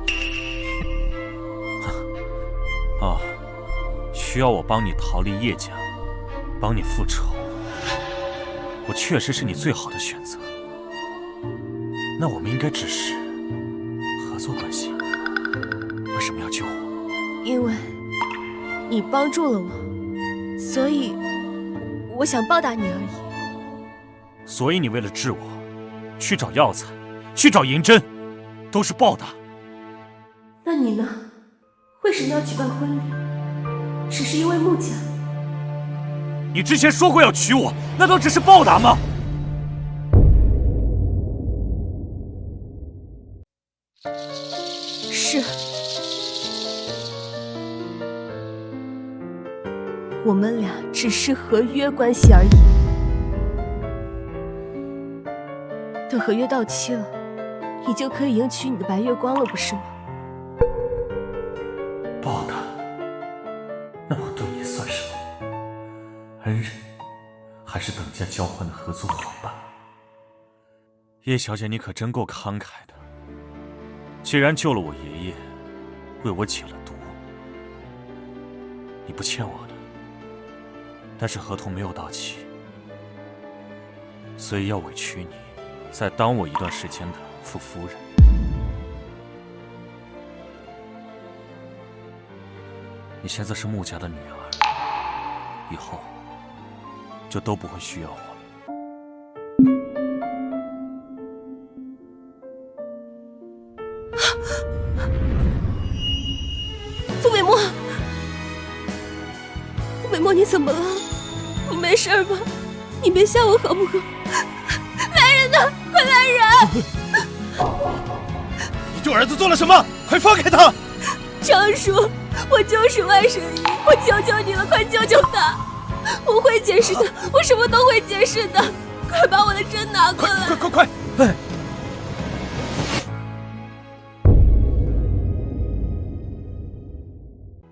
哦，需要我帮你逃离叶家，帮你复仇。我确实是你最好的选择。那我们应该只是合作关系。为什么要救我？因为你帮助了我，所以我想报答你而已。所以你为了治我，去找药材，去找银针，都是报答。那你呢？为什么要举办婚礼？只是因为穆家？你之前说过要娶我，那都只是报答吗？是。我们俩只是合约关系而已。等合约到期了，你就可以迎娶你的白月光了，不是吗？报答？那我对你算什么？恩人，还是等价交换的合作伙伴？叶小姐，你可真够慷慨的。既然救了我爷爷，为我解了毒，你不欠我的。但是合同没有到期，所以要委屈你，再当我一段时间的傅夫人。你现在是穆家的女儿，以后就都不会需要我了。傅美墨，傅美墨，你怎么了？你没事吗？你别吓我好不好？来人呐，快来人！你对儿子做了什么？快放开他！张叔，我就是外甥姨，我求求你了，快救救他！我会解释的，我什么都会解释的。快把我的针拿过来！快！哎，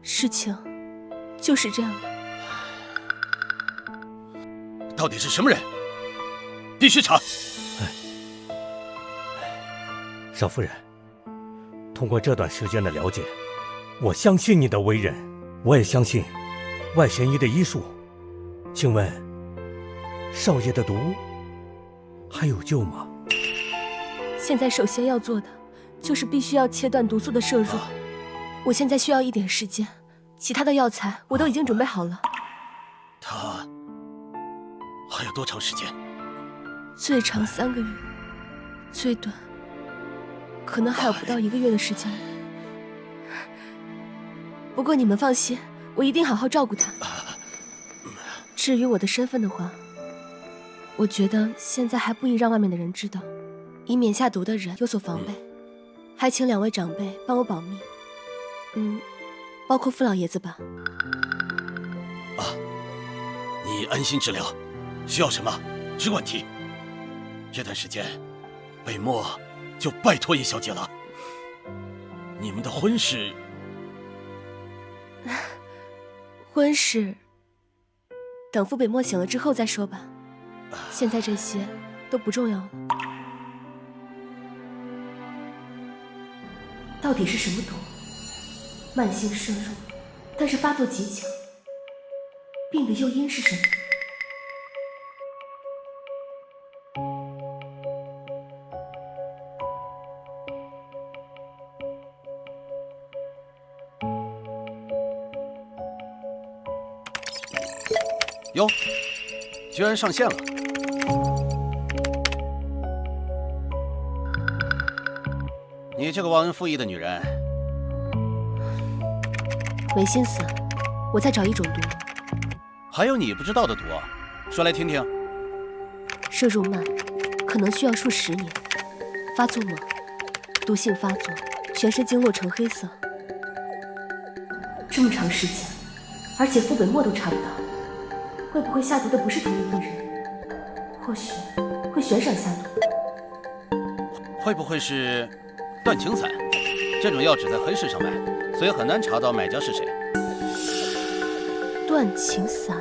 事情就是这样的。到底是什么人？必须查！少夫人，通过这段时间的了解，我相信你的为人，我也相信外神医的医术。请问，少爷的毒还有救吗？现在首先要做的就是必须要切断毒素的摄入。我现在需要一点时间，其他的药材我都已经准备好了。他还有多长时间？最长3个月，最短可能还有不到1个月的时间。不过你们放心，我一定好好照顾他。至于我的身份的话，我觉得现在还不宜让外面的人知道，以免下毒的人有所防备。还请2位长辈帮我保密，包括傅老爷子吧。你安心治疗，需要什么只管提。这段时间，北漠就拜托叶小姐了。你们的婚事，等傅北漠醒了之后再说吧，现在这些都不重要了。到底是什么毒？慢性摄入，但是发作极强。病的诱因是什么？哟，居然上线了！你这个忘恩负义的女人，没心思，我在找一种毒。还有你不知道的毒啊？说来听听。摄入慢，可能需要数10年；发作猛，毒性发作，全身经络呈黑色。这么长时间，而且副本末都查不到，会不会下毒的不是同一个人？或许会悬赏下毒。会不会是断情散？这种药只在黑市上卖，所以很难查到买家是谁。断情散。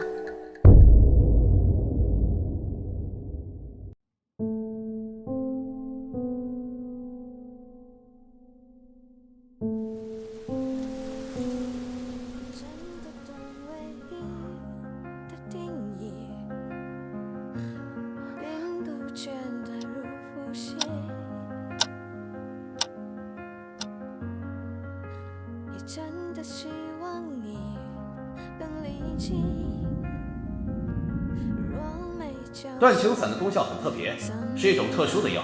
断情散的功效很特别，是一种特殊的药，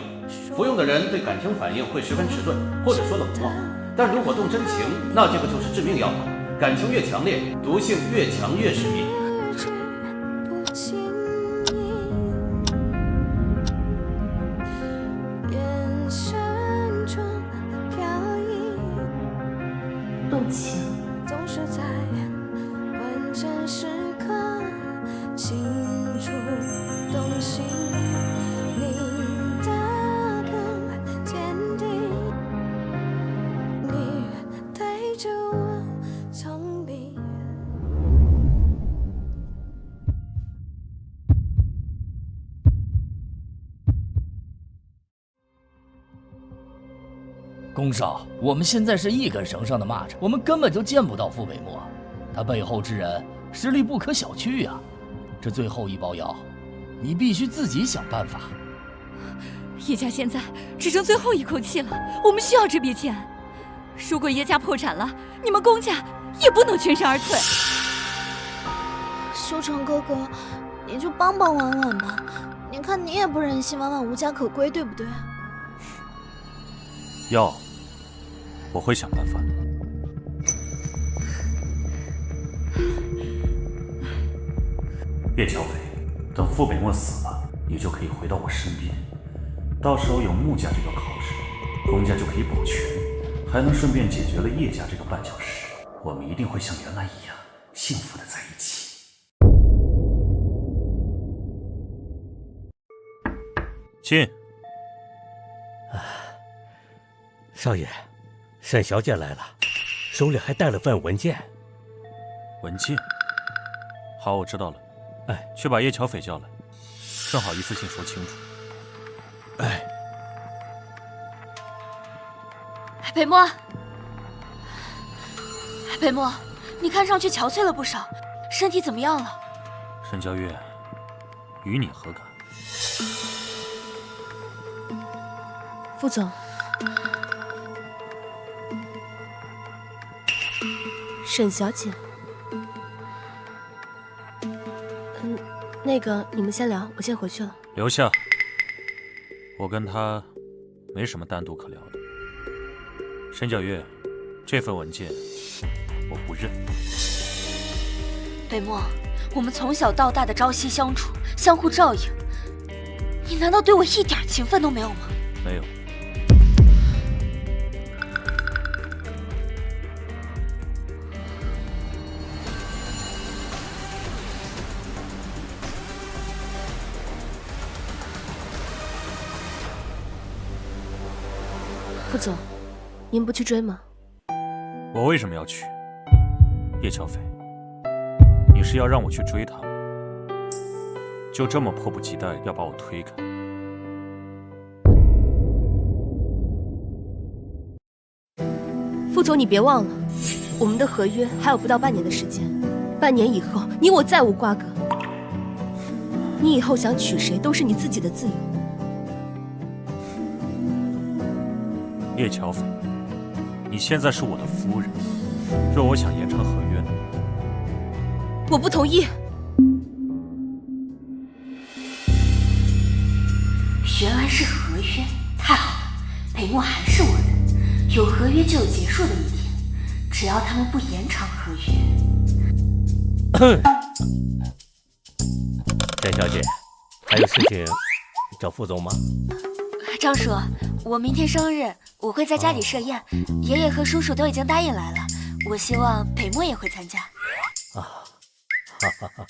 服用的人对感情反应会十分迟钝，或者说冷漠。但如果动真情，那这个就是致命药了。感情越强烈，毒性越强越致命。动情总是在关键时刻清楚动心，你的不坚定，你带着我从彼宫少，我们现在是一根绳上的蚂蚱，我们根本就见不到傅北漠，他背后之人实力不可小觑呀。这最后一包药，你必须自己想办法。叶家现在只剩最后一口气了，我们需要这笔钱。如果叶家破产了，你们宫家也不能全身而退。修成哥哥，你就帮帮婉婉吧，你看你也不忍心婉婉无家可归，对不对？药，我会想办法的。叶小斐，等傅北漠死了，你就可以回到我身边。到时候有穆家这个靠山，宫家就可以保全，还能顺便解决了叶家这个绊脚石。我们一定会像原来一样幸福的在一起。进。少爷，沈小姐来了，手里还带了份文件。文件？好，我知道了。哎，去把叶乔斐叫来，正好一次性说清楚。哎，北漠，北漠，你看上去憔悴了不少，身体怎么样了？沈娇月，与你何干？副总，沈小姐，那个你们先聊，我先回去了。留下，我跟他没什么单独可聊的。沈皎月，这份文件我不认。北漠，我们从小到大的朝夕相处，相互照应，你难道对我一点情分都没有吗？没有。副总，您不去追吗？我为什么要去？叶乔斐，你是要让我去追他吗？就这么迫不及待要把我推开？副总，你别忘了，我们的合约还有不到半年的时间，半年以后你我再无瓜葛，你以后想娶谁都是你自己的自由。叶乔斐，你现在是我的夫人，若我想延长合约呢？我不同意。原来是合约，太好了，北漠还是我的，有合约就有结束的一天，只要他们不延长合约。詹小姐，还有事情找副总吗？张叔，我明天生日，我会在家里设宴，爷爷和叔叔都已经答应来了，我希望北漠也会参加。啊，哈哈哈，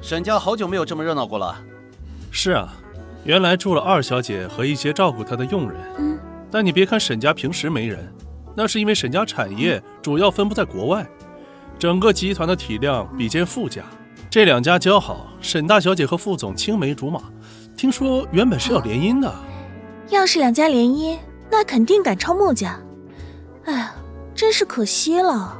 沈家好久没有这么热闹过了。是啊，原来住了二小姐和一些照顾她的佣人。但你别看沈家平时没人，那是因为沈家产业主要分布在国外，整个集团的体量比肩傅家。这两家交好，沈大小姐和副总青梅竹马，听说原本是要联姻的。要是两家联姻，那肯定赶超穆家。哎呀，真是可惜了。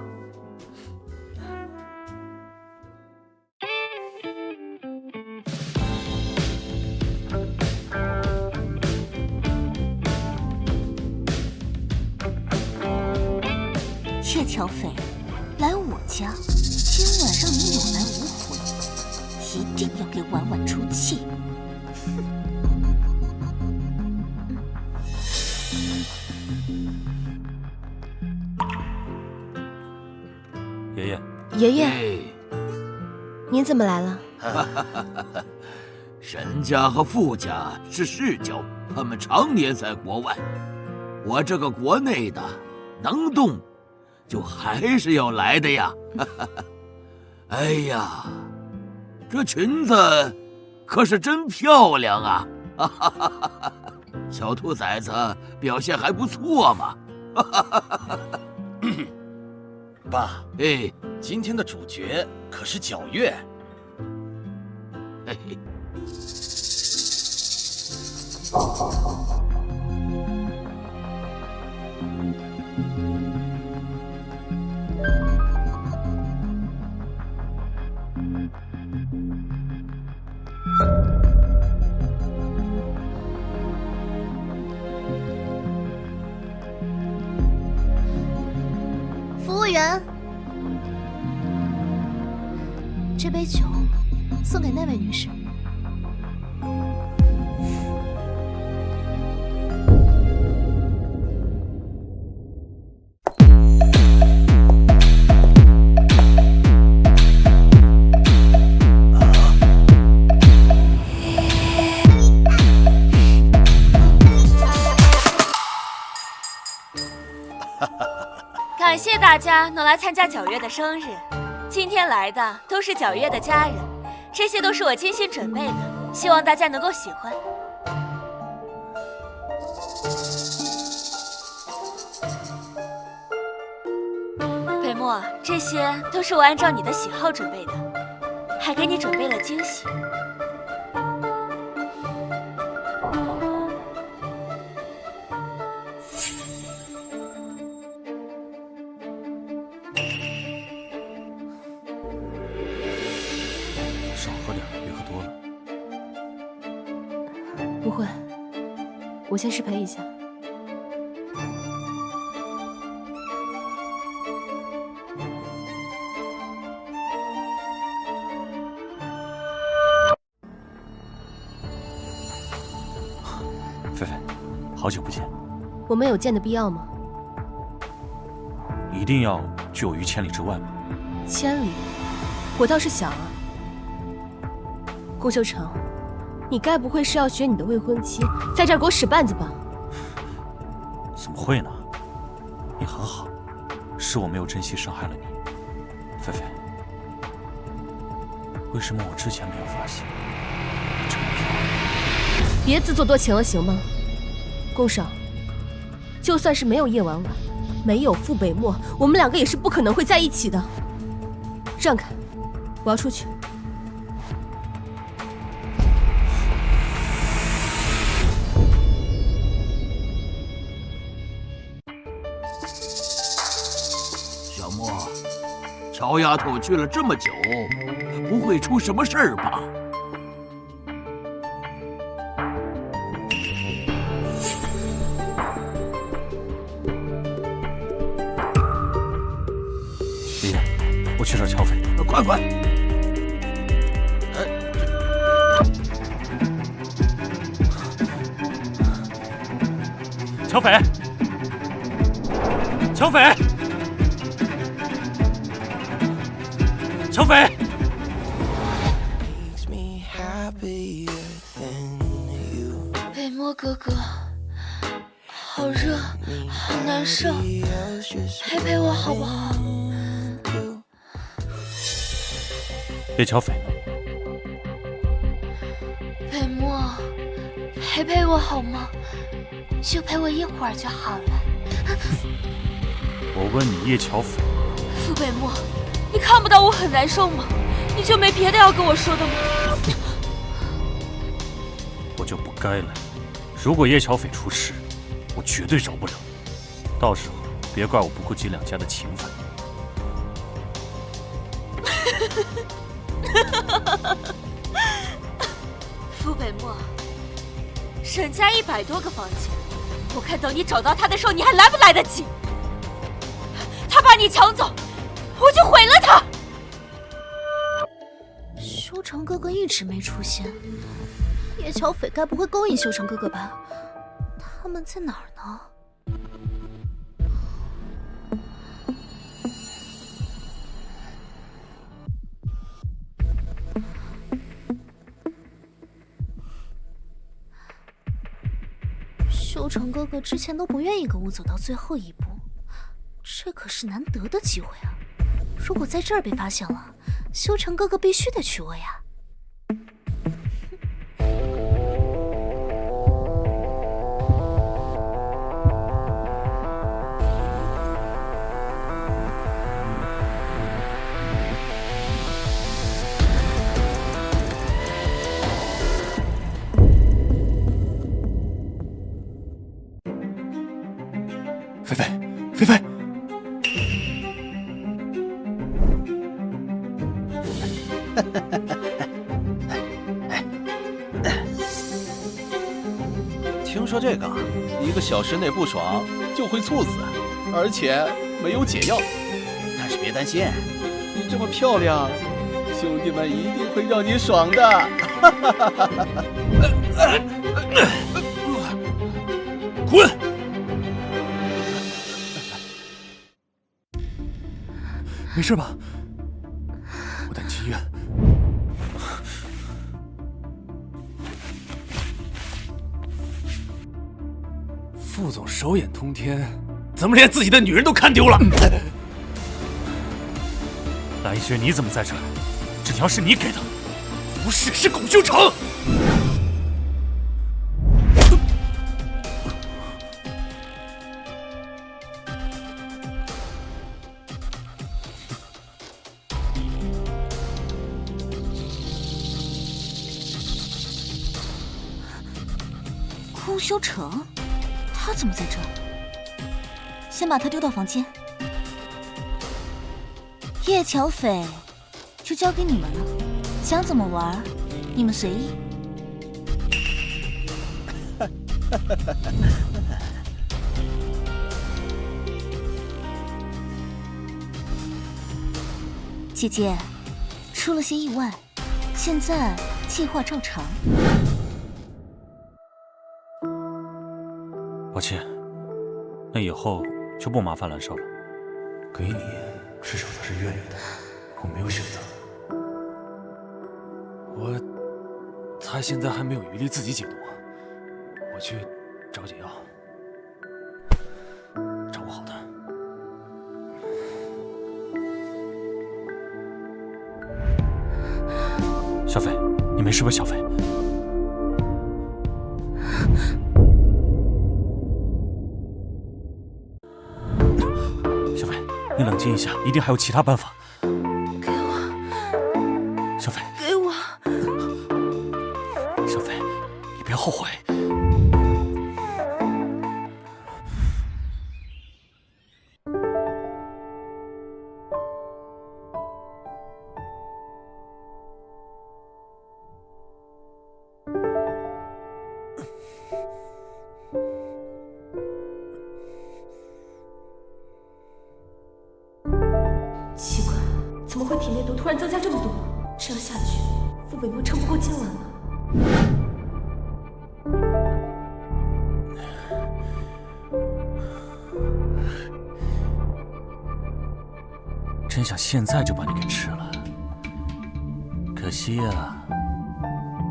叶乔斐，来我家，今晚让你有来无回，一定要给婉婉出气。爷爷，爷爷，您怎么来了？沈家和傅家是世交，他们常年在国外，我这个国内的能动，就还是要来的呀。哎呀，这裙子可是真漂亮啊！小兔崽子表现还不错嘛。爸，今天的主角可是皎月。嘿嘿。服务员，这杯酒送给那位女士。感谢大家能来参加皎月的生日。今天来的都是皎月的家人，这些都是我精心准备的，希望大家能够喜欢。北漠，这些都是我按照你的喜好准备的，还给你准备了惊喜。少喝点，别喝多了。不会，我先失陪一下。菲菲，好久不见。我们有见的必要吗？一定要拒我于千里之外吗？千里，我倒是想啊。顾修成，你该不会是要学你的未婚妻在这儿给我使绊子吧？怎么会呢？你很好，是我没有珍惜，伤害了你。菲菲，为什么我之前没有发现？别自作多情了，行吗？宫少，就算是没有叶婉婉，没有傅北漠，我们两个也是不可能会在一起的。让开，我要出去。小莫，乔丫头去了这么久，不会出什么事儿吧？李远，我去找乔飞。快快！乔飞，乔飞，乔飞！北漠哥哥，好热，好难受，陪陪我好不好？叶乔飞，北漠，陪陪我好吗？就陪我一会儿就好了。我问你，叶乔飞。傅北漠，你看不到我很难受吗？你就没别的要跟我说的吗？我就不该来。如果叶乔飞出事，我绝对饶不了。到时候别怪我不顾及两家的情分。傅北漠，沈家100多个房间，我看等你找到他的时候，你还来不来得及？他把你抢走，我就毁了他。修成哥哥一直没出现，叶乔斐该不会勾引修成哥哥吧？他们在哪儿呢？修成哥哥之前都不愿意跟我走到最后一步，这可是难得的机会啊！如果在这儿被发现了，修成哥哥必须得娶我呀！菲菲，菲菲，听说这个1个小时内不爽就会猝死，而且没有解药。但是别担心，你这么漂亮，兄弟们一定会让你爽的。滚！没事吧？我带你去医院。副总手眼通天，怎么连自己的女人都看丢了？蓝一轩，你怎么在这儿？纸条是你给的？不是，是龚修成。龚修成，他怎么在这儿？先把他丢到房间。叶乔斐，就交给你们了，想怎么玩，你们随意。姐姐，出了些意外，现在计划照常。抱歉，那以后就不麻烦蓝少了。给你，至少他是愿意的，我没有选择。他现在还没有余力自己解毒，我去找解药，照顾好他。小斐，你没事吧？小斐，小斐，你冷静一下，一定还有其他办法。给我，小斐，给我，小斐，你别后悔。奇怪，怎么会体内毒突然增加这么多？这样下去，傅北漠撑不过今晚了。真想现在就把你给吃了，可惜呀，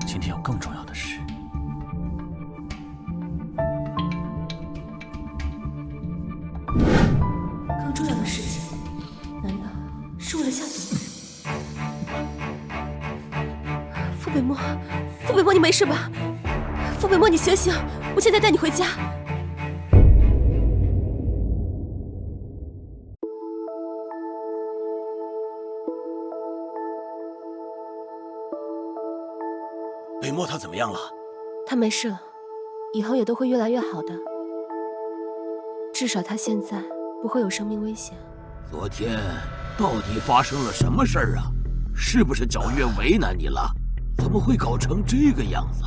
今天有更重要的事。更重要的事情，难道是为了下毒？傅北漠，傅北漠，你没事吧？傅北漠，你醒醒！我现在带你回家。北漠他怎么样了？他没事了，以后也都会越来越好的。至少他现在不会有生命危险。昨天到底发生了什么事儿啊？是不是皎月为难你了？怎么会搞成这个样子？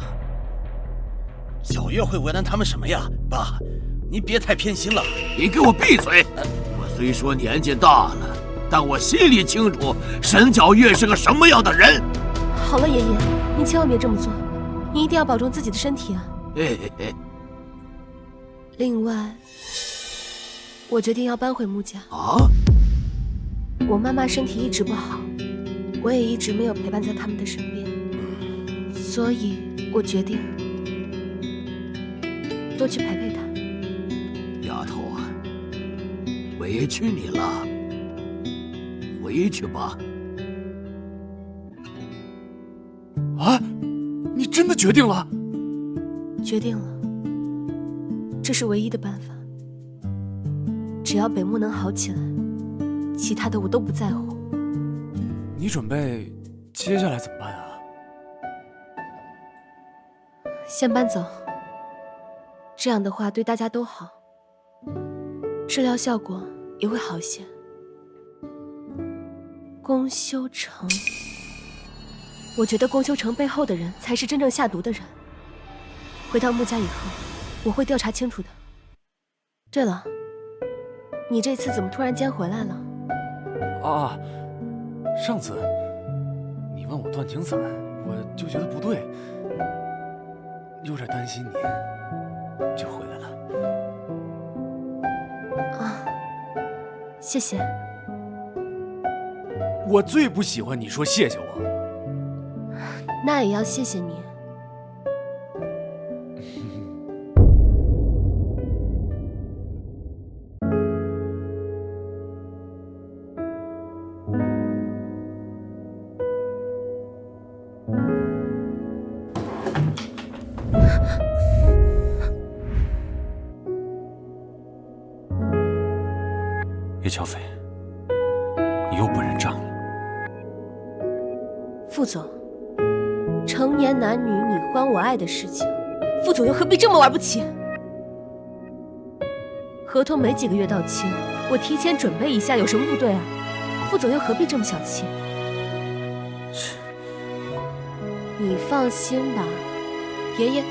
皎月会为难他们什么呀？爸，你别太偏心了。你给我闭嘴！我虽说年纪大了，但我心里清楚沈皎月是个什么样的人。好了，爷爷，您千万别这么做，您一定要保重自己的身体啊。嘿嘿嘿。另外，我决定要搬回穆家。啊？我妈妈身体一直不好，我也一直没有陪伴在他们的身边，所以我决定多去陪陪她。丫头啊，委屈你了，回去吧。啊，你真的决定了？决定了，这是唯一的办法。只要北漠能好起来，其他的我都不在乎。你准备接下来怎么办啊？先搬走，这样的话对大家都好，治疗效果也会好些。宫修成，我觉得宫修成背后的人才是真正下毒的人。回到穆家以后，我会调查清楚的。对了，你这次怎么突然间回来了？啊，上次你问我断情散，我就觉得不对，有点担心你，就回来了。啊，谢谢。我最不喜欢你说谢谢我。那也要谢谢你。叶乔飞，你又不认账了。副总，成年男女你欢我爱的事情，副总又何必这么玩不起？合同没几个月到期，我提前准备一下有什么不对啊？副总又何必这么小气？你放心吧，爷爷，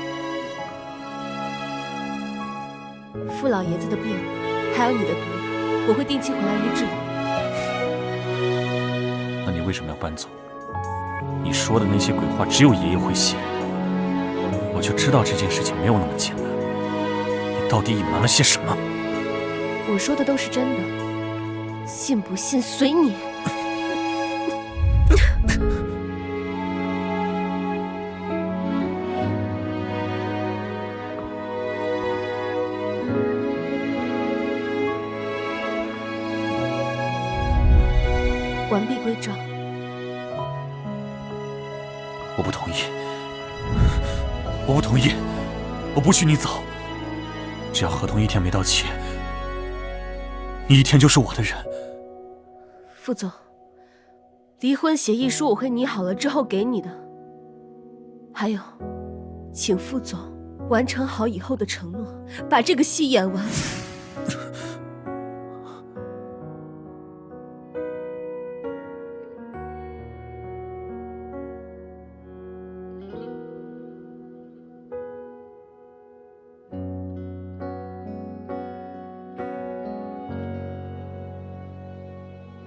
傅老爷子的病，还有你的毒，我会定期回来医治的。那你为什么要搬走？你说的那些鬼话，只有爷爷会信。我就知道这件事情没有那么简单。你到底隐瞒了些什么？我说的都是真的，信不信随你。完璧归赵。我不同意，我不同意，我不许你走。只要合同一天没到期，你一天就是我的人。副总，离婚协议书我会拟好了之后给你的。还有，请副总完成好以后的承诺，把这个戏演完。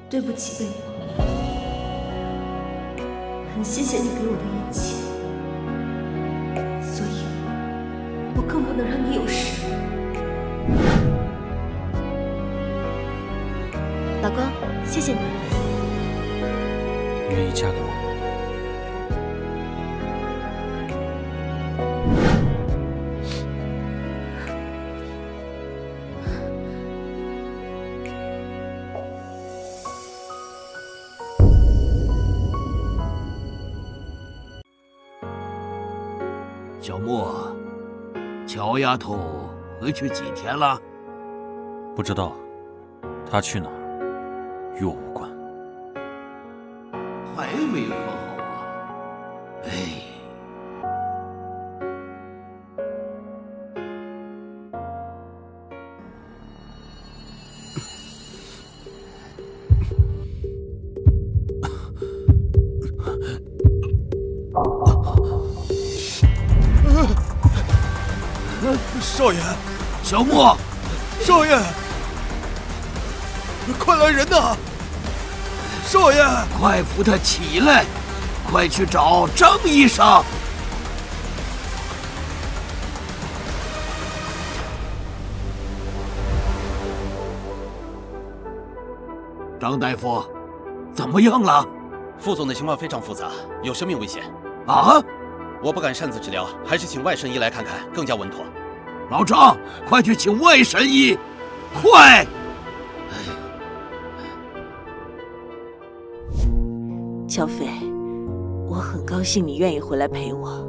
对不起，贝母，很谢谢你给我的一切，所以我更不能让你有事。老公，谢谢你。你愿意嫁给我吗？小莫，乔丫头回去几天了？不知道，她去哪儿与我无关。还没和好啊？哎。少爷，小莫，少爷，快来人呐！少爷，快扶他起来，快去找张医生。张大夫，怎么样了？副总的情况非常复杂，有生命危险。啊！我不敢擅自治疗，还是请外神医来看看，更加稳妥。老张，快去请外神医，快！小斐，我很高兴你愿意回来陪我，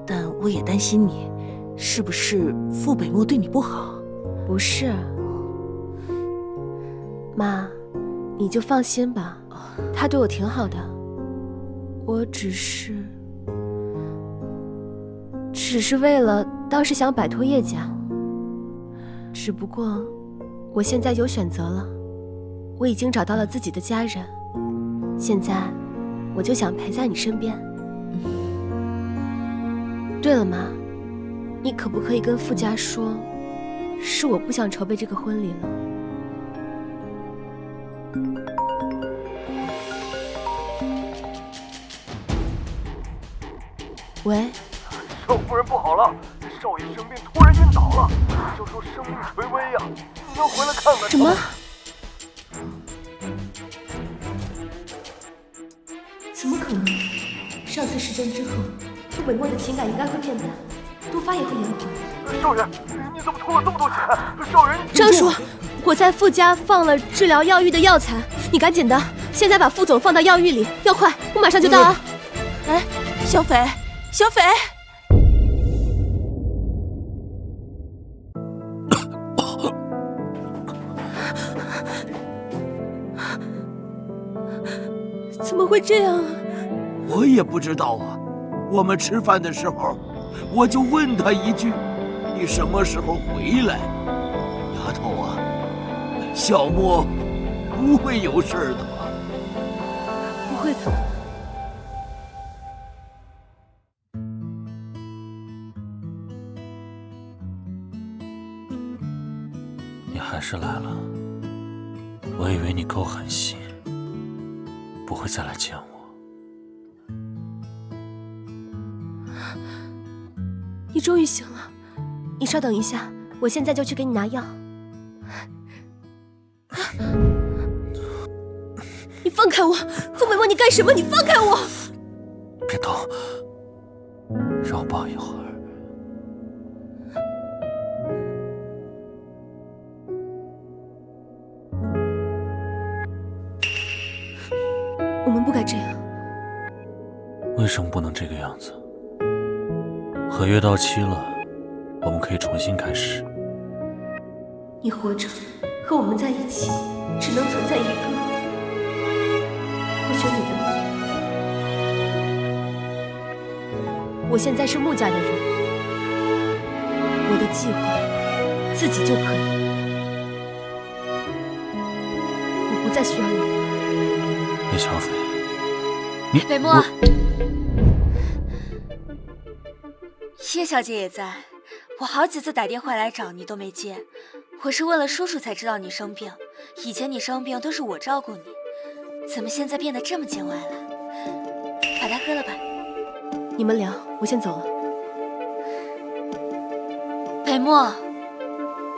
但我也担心你，是不是傅北漠对你不好？不是，妈，你就放心吧，他对我挺好的。我只是为了当时想摆脱叶家，只不过我现在有选择了，我已经找到了自己的家人，现在我就想陪在你身边。对了，妈，你可不可以跟傅家说，是我不想筹备这个婚礼了？喂。少夫人不好了，少爷生病突然晕倒了，就说生命垂危呀，你要回来看看。什么？怎么可能？上次失针之后，傅北漠的情感应该会变淡，毒发也会延缓。少爷，你怎么出了这么多钱？少爷，张叔，我在傅家放了治疗药浴的药材，你赶紧的，现在把傅总放到药浴里，要快，我马上就到啊！哎，小斐，小斐。怎么会这样啊？我也不知道啊。我们吃饭的时候，我就问他一句：“你什么时候回来？”丫头啊，小莫不会有事的吧？不会的。你还是来了，我以为你够狠心，不会再来见我。你终于醒了，你稍等一下，我现在就去给你拿药。你放开我，傅北漠，你干什么？你放开我！别动，让我抱一会儿。我们不该这样。为为什么不能这个样子？合约到期了，我们可以重新开始。你活着和我们在一起，只能存在一个。我选你的。我现在是穆家的人，我的计划自己就可以。我不再需要你。叶小斐，北漠，叶小姐也在。我好几次打电话来找你都没接，我是问了叔叔才知道你生病。以前你生病都是我照顾你，怎么现在变得这么见外了？把它喝了吧。你们聊，我先走了。北漠，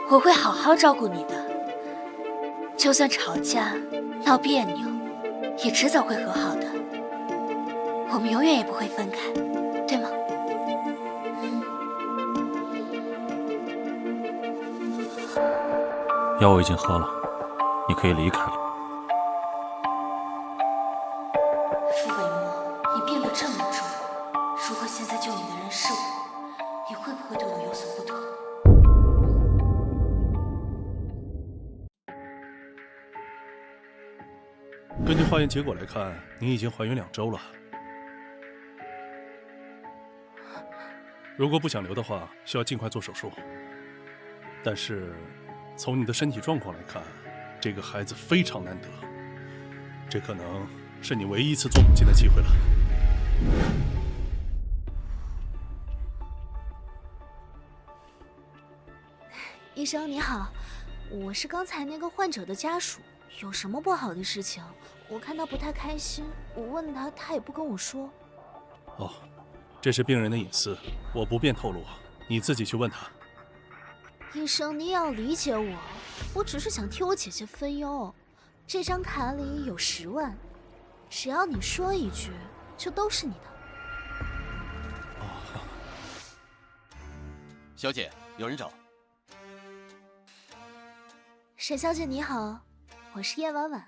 我会好好照顾你的，就算吵架闹别扭，也迟早会和好的。我们永远也不会分开，对吗？药我已经喝了，你可以离开了。傅北漠，你变得这么重，如果现在救你的人是我，你会不会对我有所不同？根据化验结果来看，您已经怀孕2周了。如果不想留的话，需要尽快做手术。但是，从你的身体状况来看，这个孩子非常难得，这可能是你唯一一次做母亲的机会了。医生你好，我是刚才那个患者的家属，有什么不好的事情？我看他不太开心，我问他，他也不跟我说。哦，这是病人的隐私，我不便透露，你自己去问他。医生，你也要理解我，我只是想替我姐姐分忧。这张卡里有10万，只要你说一句，就都是你的。小姐，有人找。沈小姐你好，我是叶婉婉。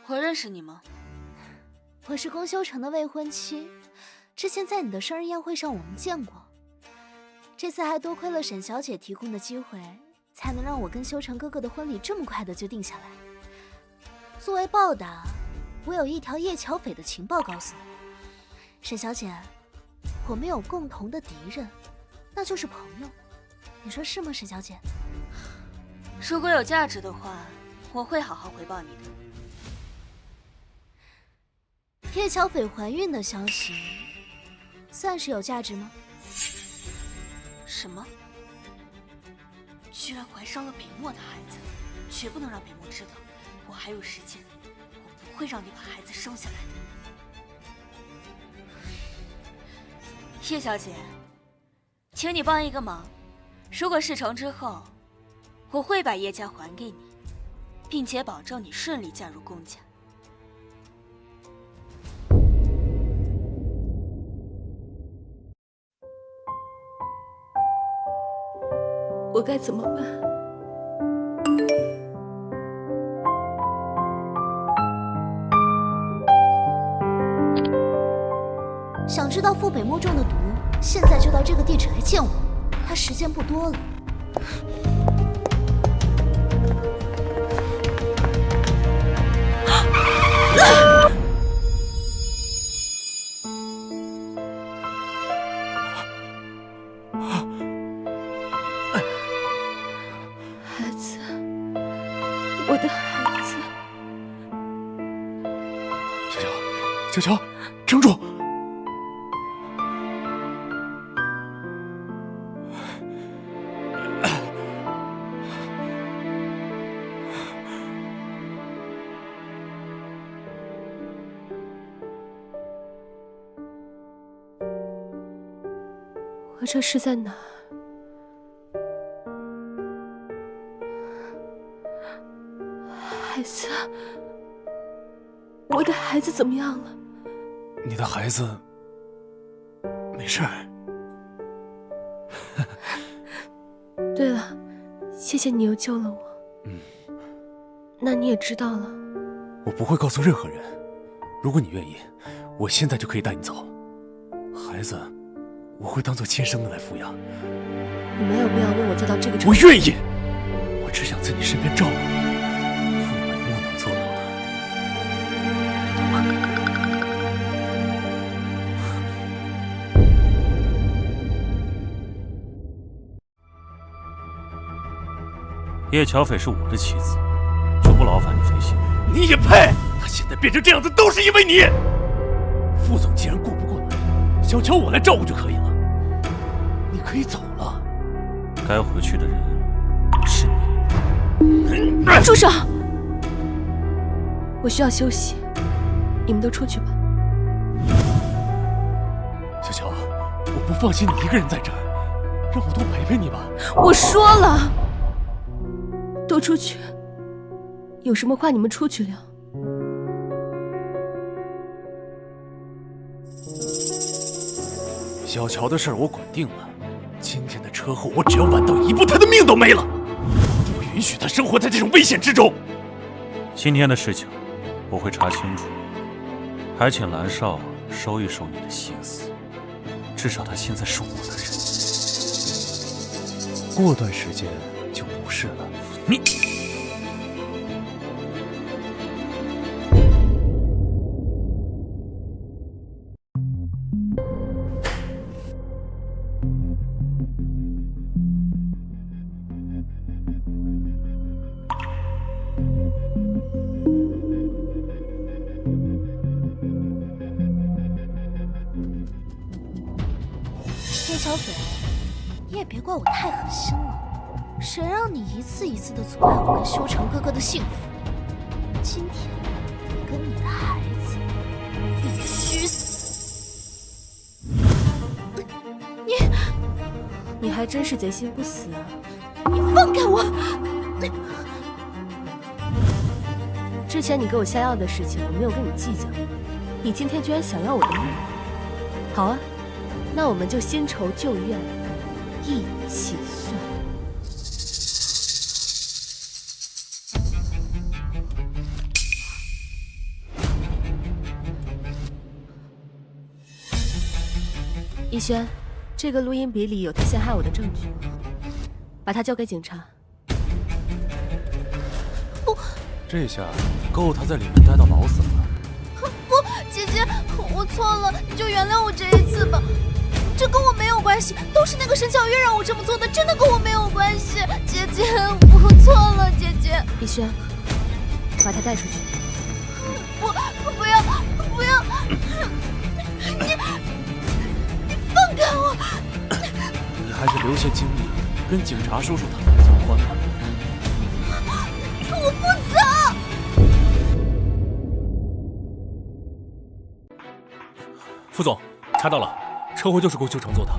我认识你吗？我是龚修成的未婚妻，之前在你的生日宴会上我们见过。这次还多亏了沈小姐提供的机会，才能让我跟修成哥哥的婚礼这么快的就定下来。作为报答，我有一条叶乔斐的情报告诉你，沈小姐，我们有共同的敌人，那就是朋友，你说是吗，沈小姐？如果有价值的话，我会好好回报你的。叶乔斐怀孕的消息，算是有价值吗？什么？居然怀上了北漠的孩子，绝不能让北漠知道，我还有时间，我不会让你把孩子生下来的。叶小姐，请你帮一个忙，如果事成之后，我会把叶家还给你，并且保证你顺利嫁入龚家。我该怎么办？想知道傅北漠中的毒，现在就到这个地址来见我，他时间不多了。孩子，我的孩子，小乔，小乔，撑住！我这是在哪儿？孩子，我的孩子怎么样了？你的孩子没事儿。对了，谢谢你又救了我。那你也知道了。我不会告诉任何人。如果你愿意，我现在就可以带你走。孩子，我会当做亲生的来抚养。你没有必要为我做到这个程度。我愿意，我只想在你身边照顾你。傅北漠能做到的，我都可以。叶乔斐是我的妻子，就不劳烦你费心。你也配？他现在变成这样子，都是因为你。副总既然顾不过来，小乔我来照顾就可以了。你可以走了。该回去的人是你。住手！我需要休息，你们都出去吧。小乔，我不放心你一个人在这儿，让我多陪陪你吧。我说了。都出去，有什么话你们出去聊。小乔的事儿我管定了，今天的车祸我只要晚到一步，他的命都没了。不允许他生活在这种危险之中。今天的事情我会查清楚，还请蓝少收一收你的心思，至少他现在是我的人。过段时间就不是了。你叶小斐，你也别怪我太狠心了。谁让你一次一次的阻碍我跟修成哥哥的幸福？今天你跟你的孩子必须死！你还真是贼心不死啊！你放开我！之前你给我下药的事情，我没有跟你计较，你今天居然想要我的命？好啊，那我们就新仇旧怨，一起算。逸轩，这个录音笔里有他陷害我的证据，把它交给警察。不，这下够他在里面待到老死了。不，姐姐，我错了，你就原谅我这一次吧。这跟我没有关系，都是那个沈小月让我这么做的，真的跟我没有关系。姐姐，我错了，姐姐。逸轩，把他带出去。不要，不要！你放开我！你还是留些精力跟警察叔叔他们做欢吧。我不走！副总，查到了，车祸就是龚修成做的。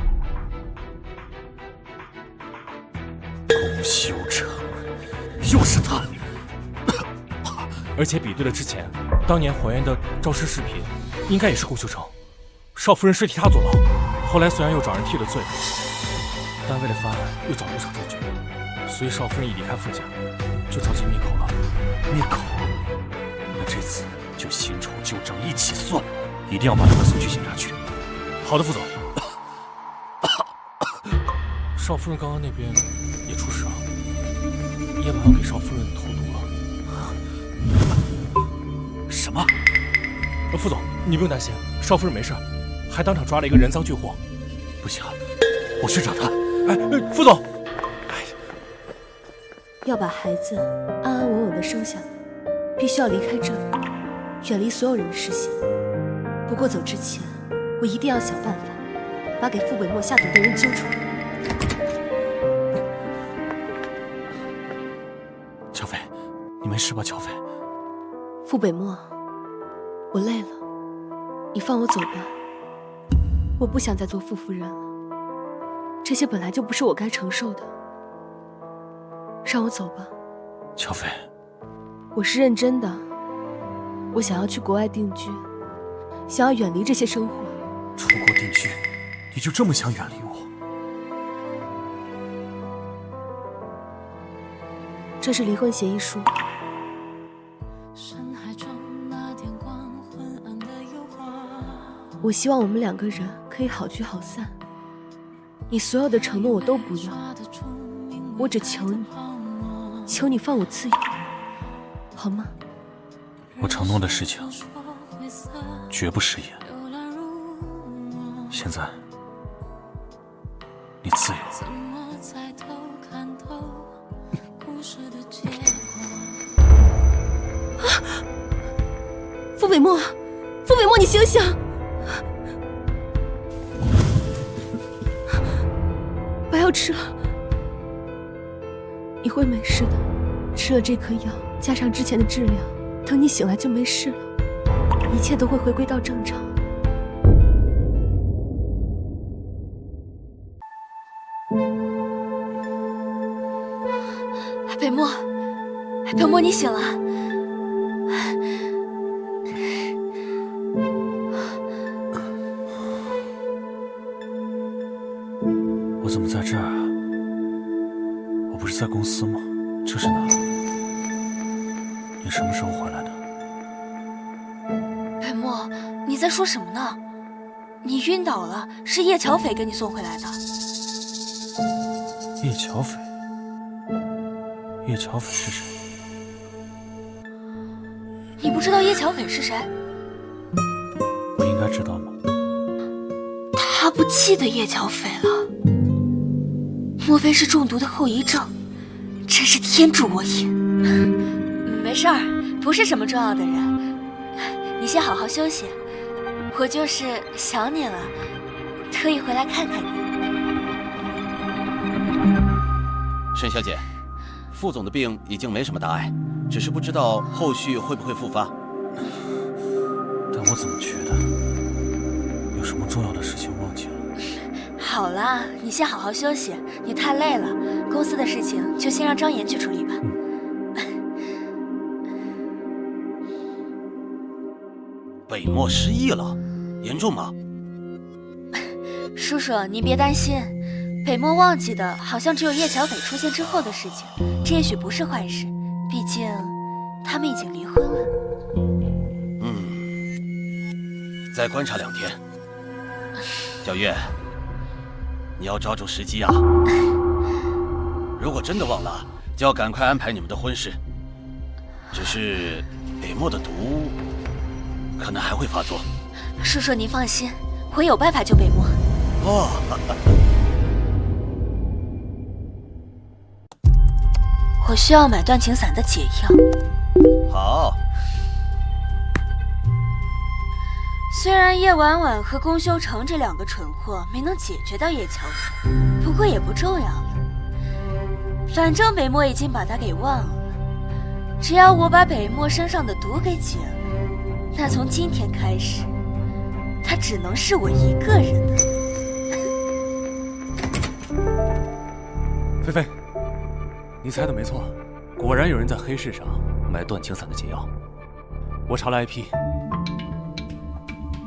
龚修成，又是他！而且比对了之前当年还原的肇事视频，应该也是龚修成。少夫人是替他坐牢，后来虽然又找人替了罪，但为了翻案又找不少证据，所以少夫人一离开傅家，就着急灭口了。灭口？那这次就新仇旧账一起算，一定要把他们送去警察局。好的，副总。少夫人刚刚那边也出事了，叶晚要给少夫人投毒了。什么？副总，你不用担心，少夫人没事，还当场抓了一个人赃俱获。不行，我去找他。哎，副总，要把孩子安安稳稳的生下来，必须要离开这里，远离所有人的视线。不过走之前，我一定要想办法把给傅北漠下毒的人揪出来。乔飞，你没事吧？乔飞，傅北漠，我累了，你放我走吧。我不想再做傅夫人了，这些本来就不是我该承受的。让我走吧。乔飞，我是认真的，我想要去国外定居，想要远离这些生活。出国定居，你就这么想远离我？这是离婚协议书。深海中那点光昏暗的油画，我希望我们2个人可以好聚好散。你所有的承诺我都不要，我只求你，求你放我自由，好吗？我承诺的事情绝不食言。现在你自由了。傅北漠，傅北漠，你醒醒！不要吃了，你会没事的。吃了这颗药，加上之前的治疗，等你醒来就没事了，一切都会回归到正常。北漠，北漠，你醒了。我怎么在这儿啊？我不是在公司吗？这是哪？你什么时候回来的？北漠，你在说什么呢？你晕倒了，是叶乔斐给你送回来的。叶乔斐？叶乔斐是谁？你不知道叶乔斐是谁？我应该知道吗？他不记得叶乔斐了。莫非是中毒的后遗症？真是天助我也！没事儿，不是什么重要的人。你先好好休息，我就是想你了，特意回来看看你。沈小姐，傅总的病已经没什么大碍，只是不知道后续会不会复发。但我怎么觉得有什么重要的事情忘记了？好了，你先好好休息，你太累了。公司的事情就先让张岩去处理吧。北漠失忆了，严重吗？叔叔，您别担心，北漠忘记的好像只有叶乔斐出现之后的事情，这也许不是坏事，毕竟他们已经离婚了。再观察2天。小月，你要抓住时机啊！如果真的忘了，就要赶快安排你们的婚事。只是北漠的毒可能还会发作。叔叔您放心，我有办法救北漠。哦，我需要买断情散的解药。好。虽然叶婉婉和龚修成这2个蠢货没能解决到叶乔斐，不过也不重要了。反正北漠已经把他给忘了，只要我把北漠身上的毒给解了，那从今天开始，他只能是我一个人的。菲菲，你猜的没错，果然有人在黑市上买断情散的解药。我查了 IP。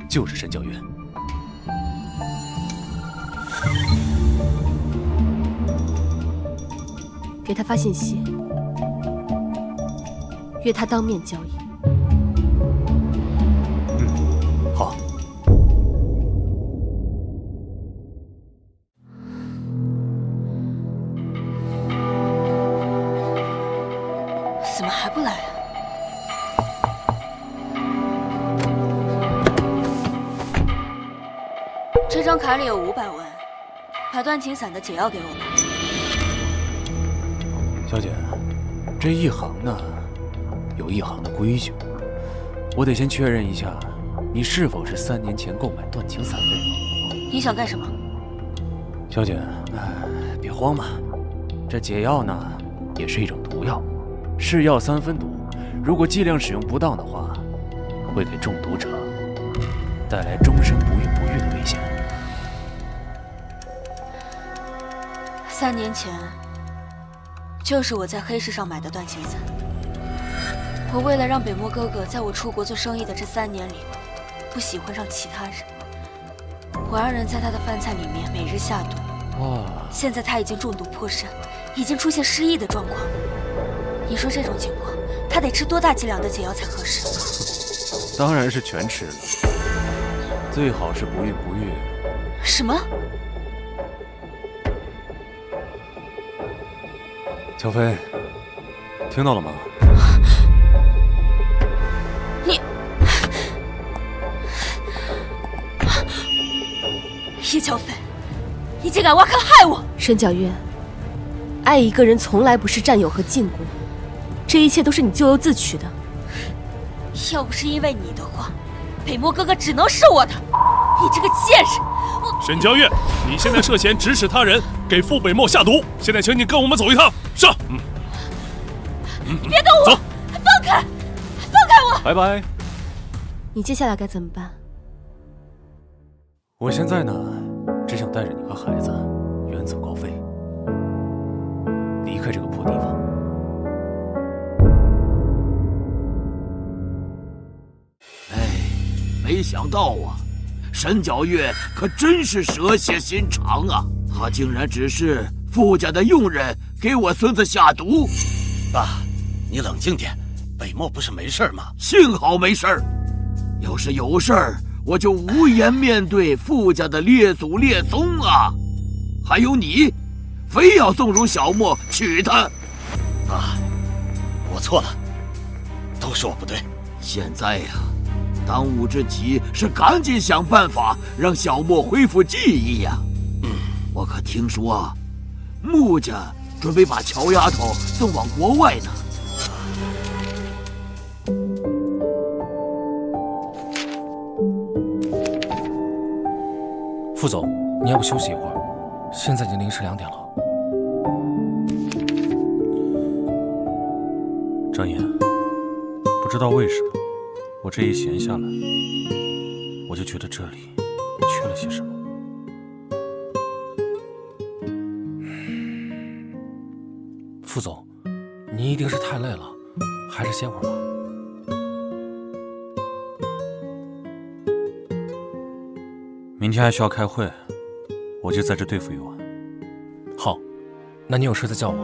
就是沈皎月。给他发信息，约他当面交易。好。怎么还不来啊？这张卡里有500万，把断情散的解药给我吧。小姐，这一行呢，有一行的规矩，我得先确认一下，你是否是3年前购买断情散的人。你想干什么？小姐，别慌嘛，这解药呢，也是一种毒药，是药3分毒，如果剂量使用不当的话，会给中毒者带来终身不孕不育的危险。3年前，就是我在黑市上买的断情散。我为了让北漠哥哥在我出国做生意的这3年里，不喜欢上其他人，我让人在他的饭菜里面每日下毒。现在他已经中毒破身，已经出现失忆的状况。你说这种情况，他得吃多大剂量的解药才合适？当然是全吃了。最好是不孕不育。什么？乔飞，听到了吗？你，叶乔飞，你竟敢挖坑害我！沈皎月，爱一个人从来不是占有和禁锢，这一切都是你咎由自取的。要不是因为你的话，北漠哥哥只能是我的。你这个贱人！沈皎月，你现在涉嫌指使他人给傅北漠下毒，现在请你跟我们走一趟。是。别动我！走，放开！放开我！拜拜。你接下来该怎么办？我现在呢，只想带着你和孩子远走高飞，离开这个破地方。没想到啊，沈皎月可真是蛇蝎心肠啊！他竟然只是傅家的佣人，给我孙子下毒。爸，你冷静点，北漠不是没事吗？幸好没事儿，要是有事儿，我就无颜面对傅家的列祖列宗啊！还有你，非要纵容小莫娶她。爸，我错了，都是我不对。现在呀，当务之急是赶紧想办法让小莫恢复记忆呀。我可听说，穆家准备把乔丫头送往国外呢。傅总，你要不休息一会儿？现在已经凌晨2点了。张岩，不知道为什么，我这一闲下来，我就觉得这里缺了些什么。傅总，你一定是太累了，还是歇会儿吧。明天还需要开会，我就在这对付一晚。好，那你有事再叫我。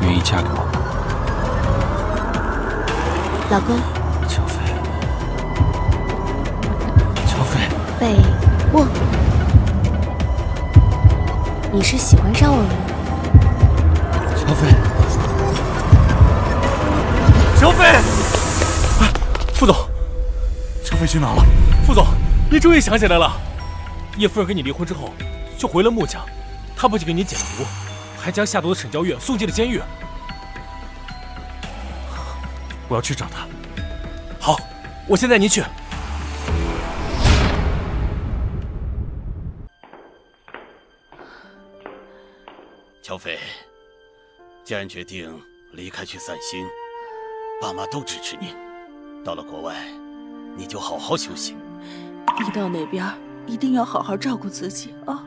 愿意嫁给我吗？老公。乔飞，乔飞，北漠，你是喜欢上我了吗？乔飞，乔飞，副总，乔飞去哪了？副总，你终于想起来了。叶夫人跟你离婚之后，就回了穆家，她不仅给你解了毒，还将下毒的沈皎月送进了监狱。我要去找他。好，我先带您去。乔飞，既然决定离开去散心，爸妈都支持你。到了国外，你就好好休息。你到那边一定要好好照顾自己啊！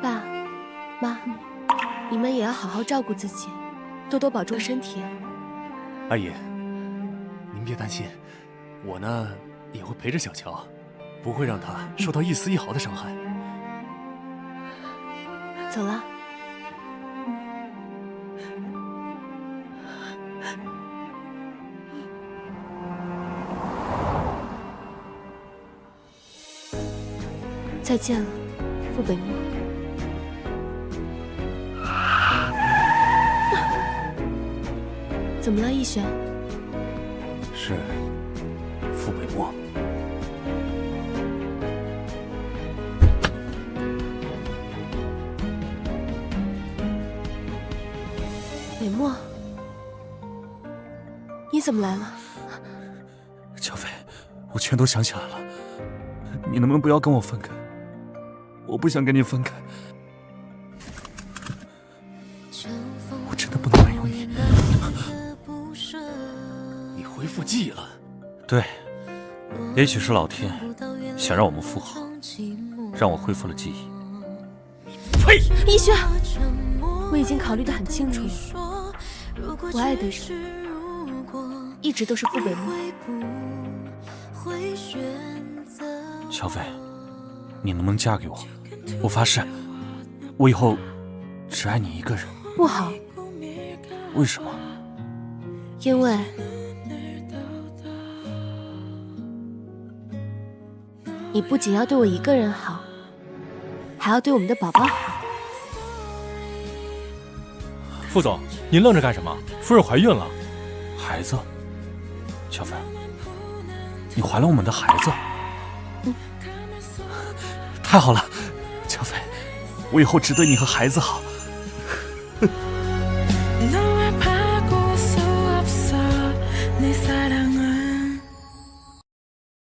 爸妈，你们也要好好照顾自己，多多保重身体。阿姨，您别担心，我呢也会陪着小乔，不会让他受到一丝一毫的伤害。走了。再见了，傅北漠。怎么了，逸轩？是傅北漠。北漠，你怎么来了？乔飞，我全都想起来了，你能不能不要跟我分开？我不想跟你分开，我真的不能没有你。你恢复记忆了？对，也许是老天想让我们复合，让我恢复了记忆。呸！逸轩，我已经考虑得很清楚了，我爱的人一直都是傅北漠。乔飞，你能不能嫁给我？我发誓，我以后只爱你一个人。不好。为什么？因为你不仅要对我一个人好，还要对我们的宝宝好。副总，您愣着干什么？夫人怀孕了。孩子？乔飞，你怀了我们的孩子？太好了，乔飞，我以后只对你和孩子好。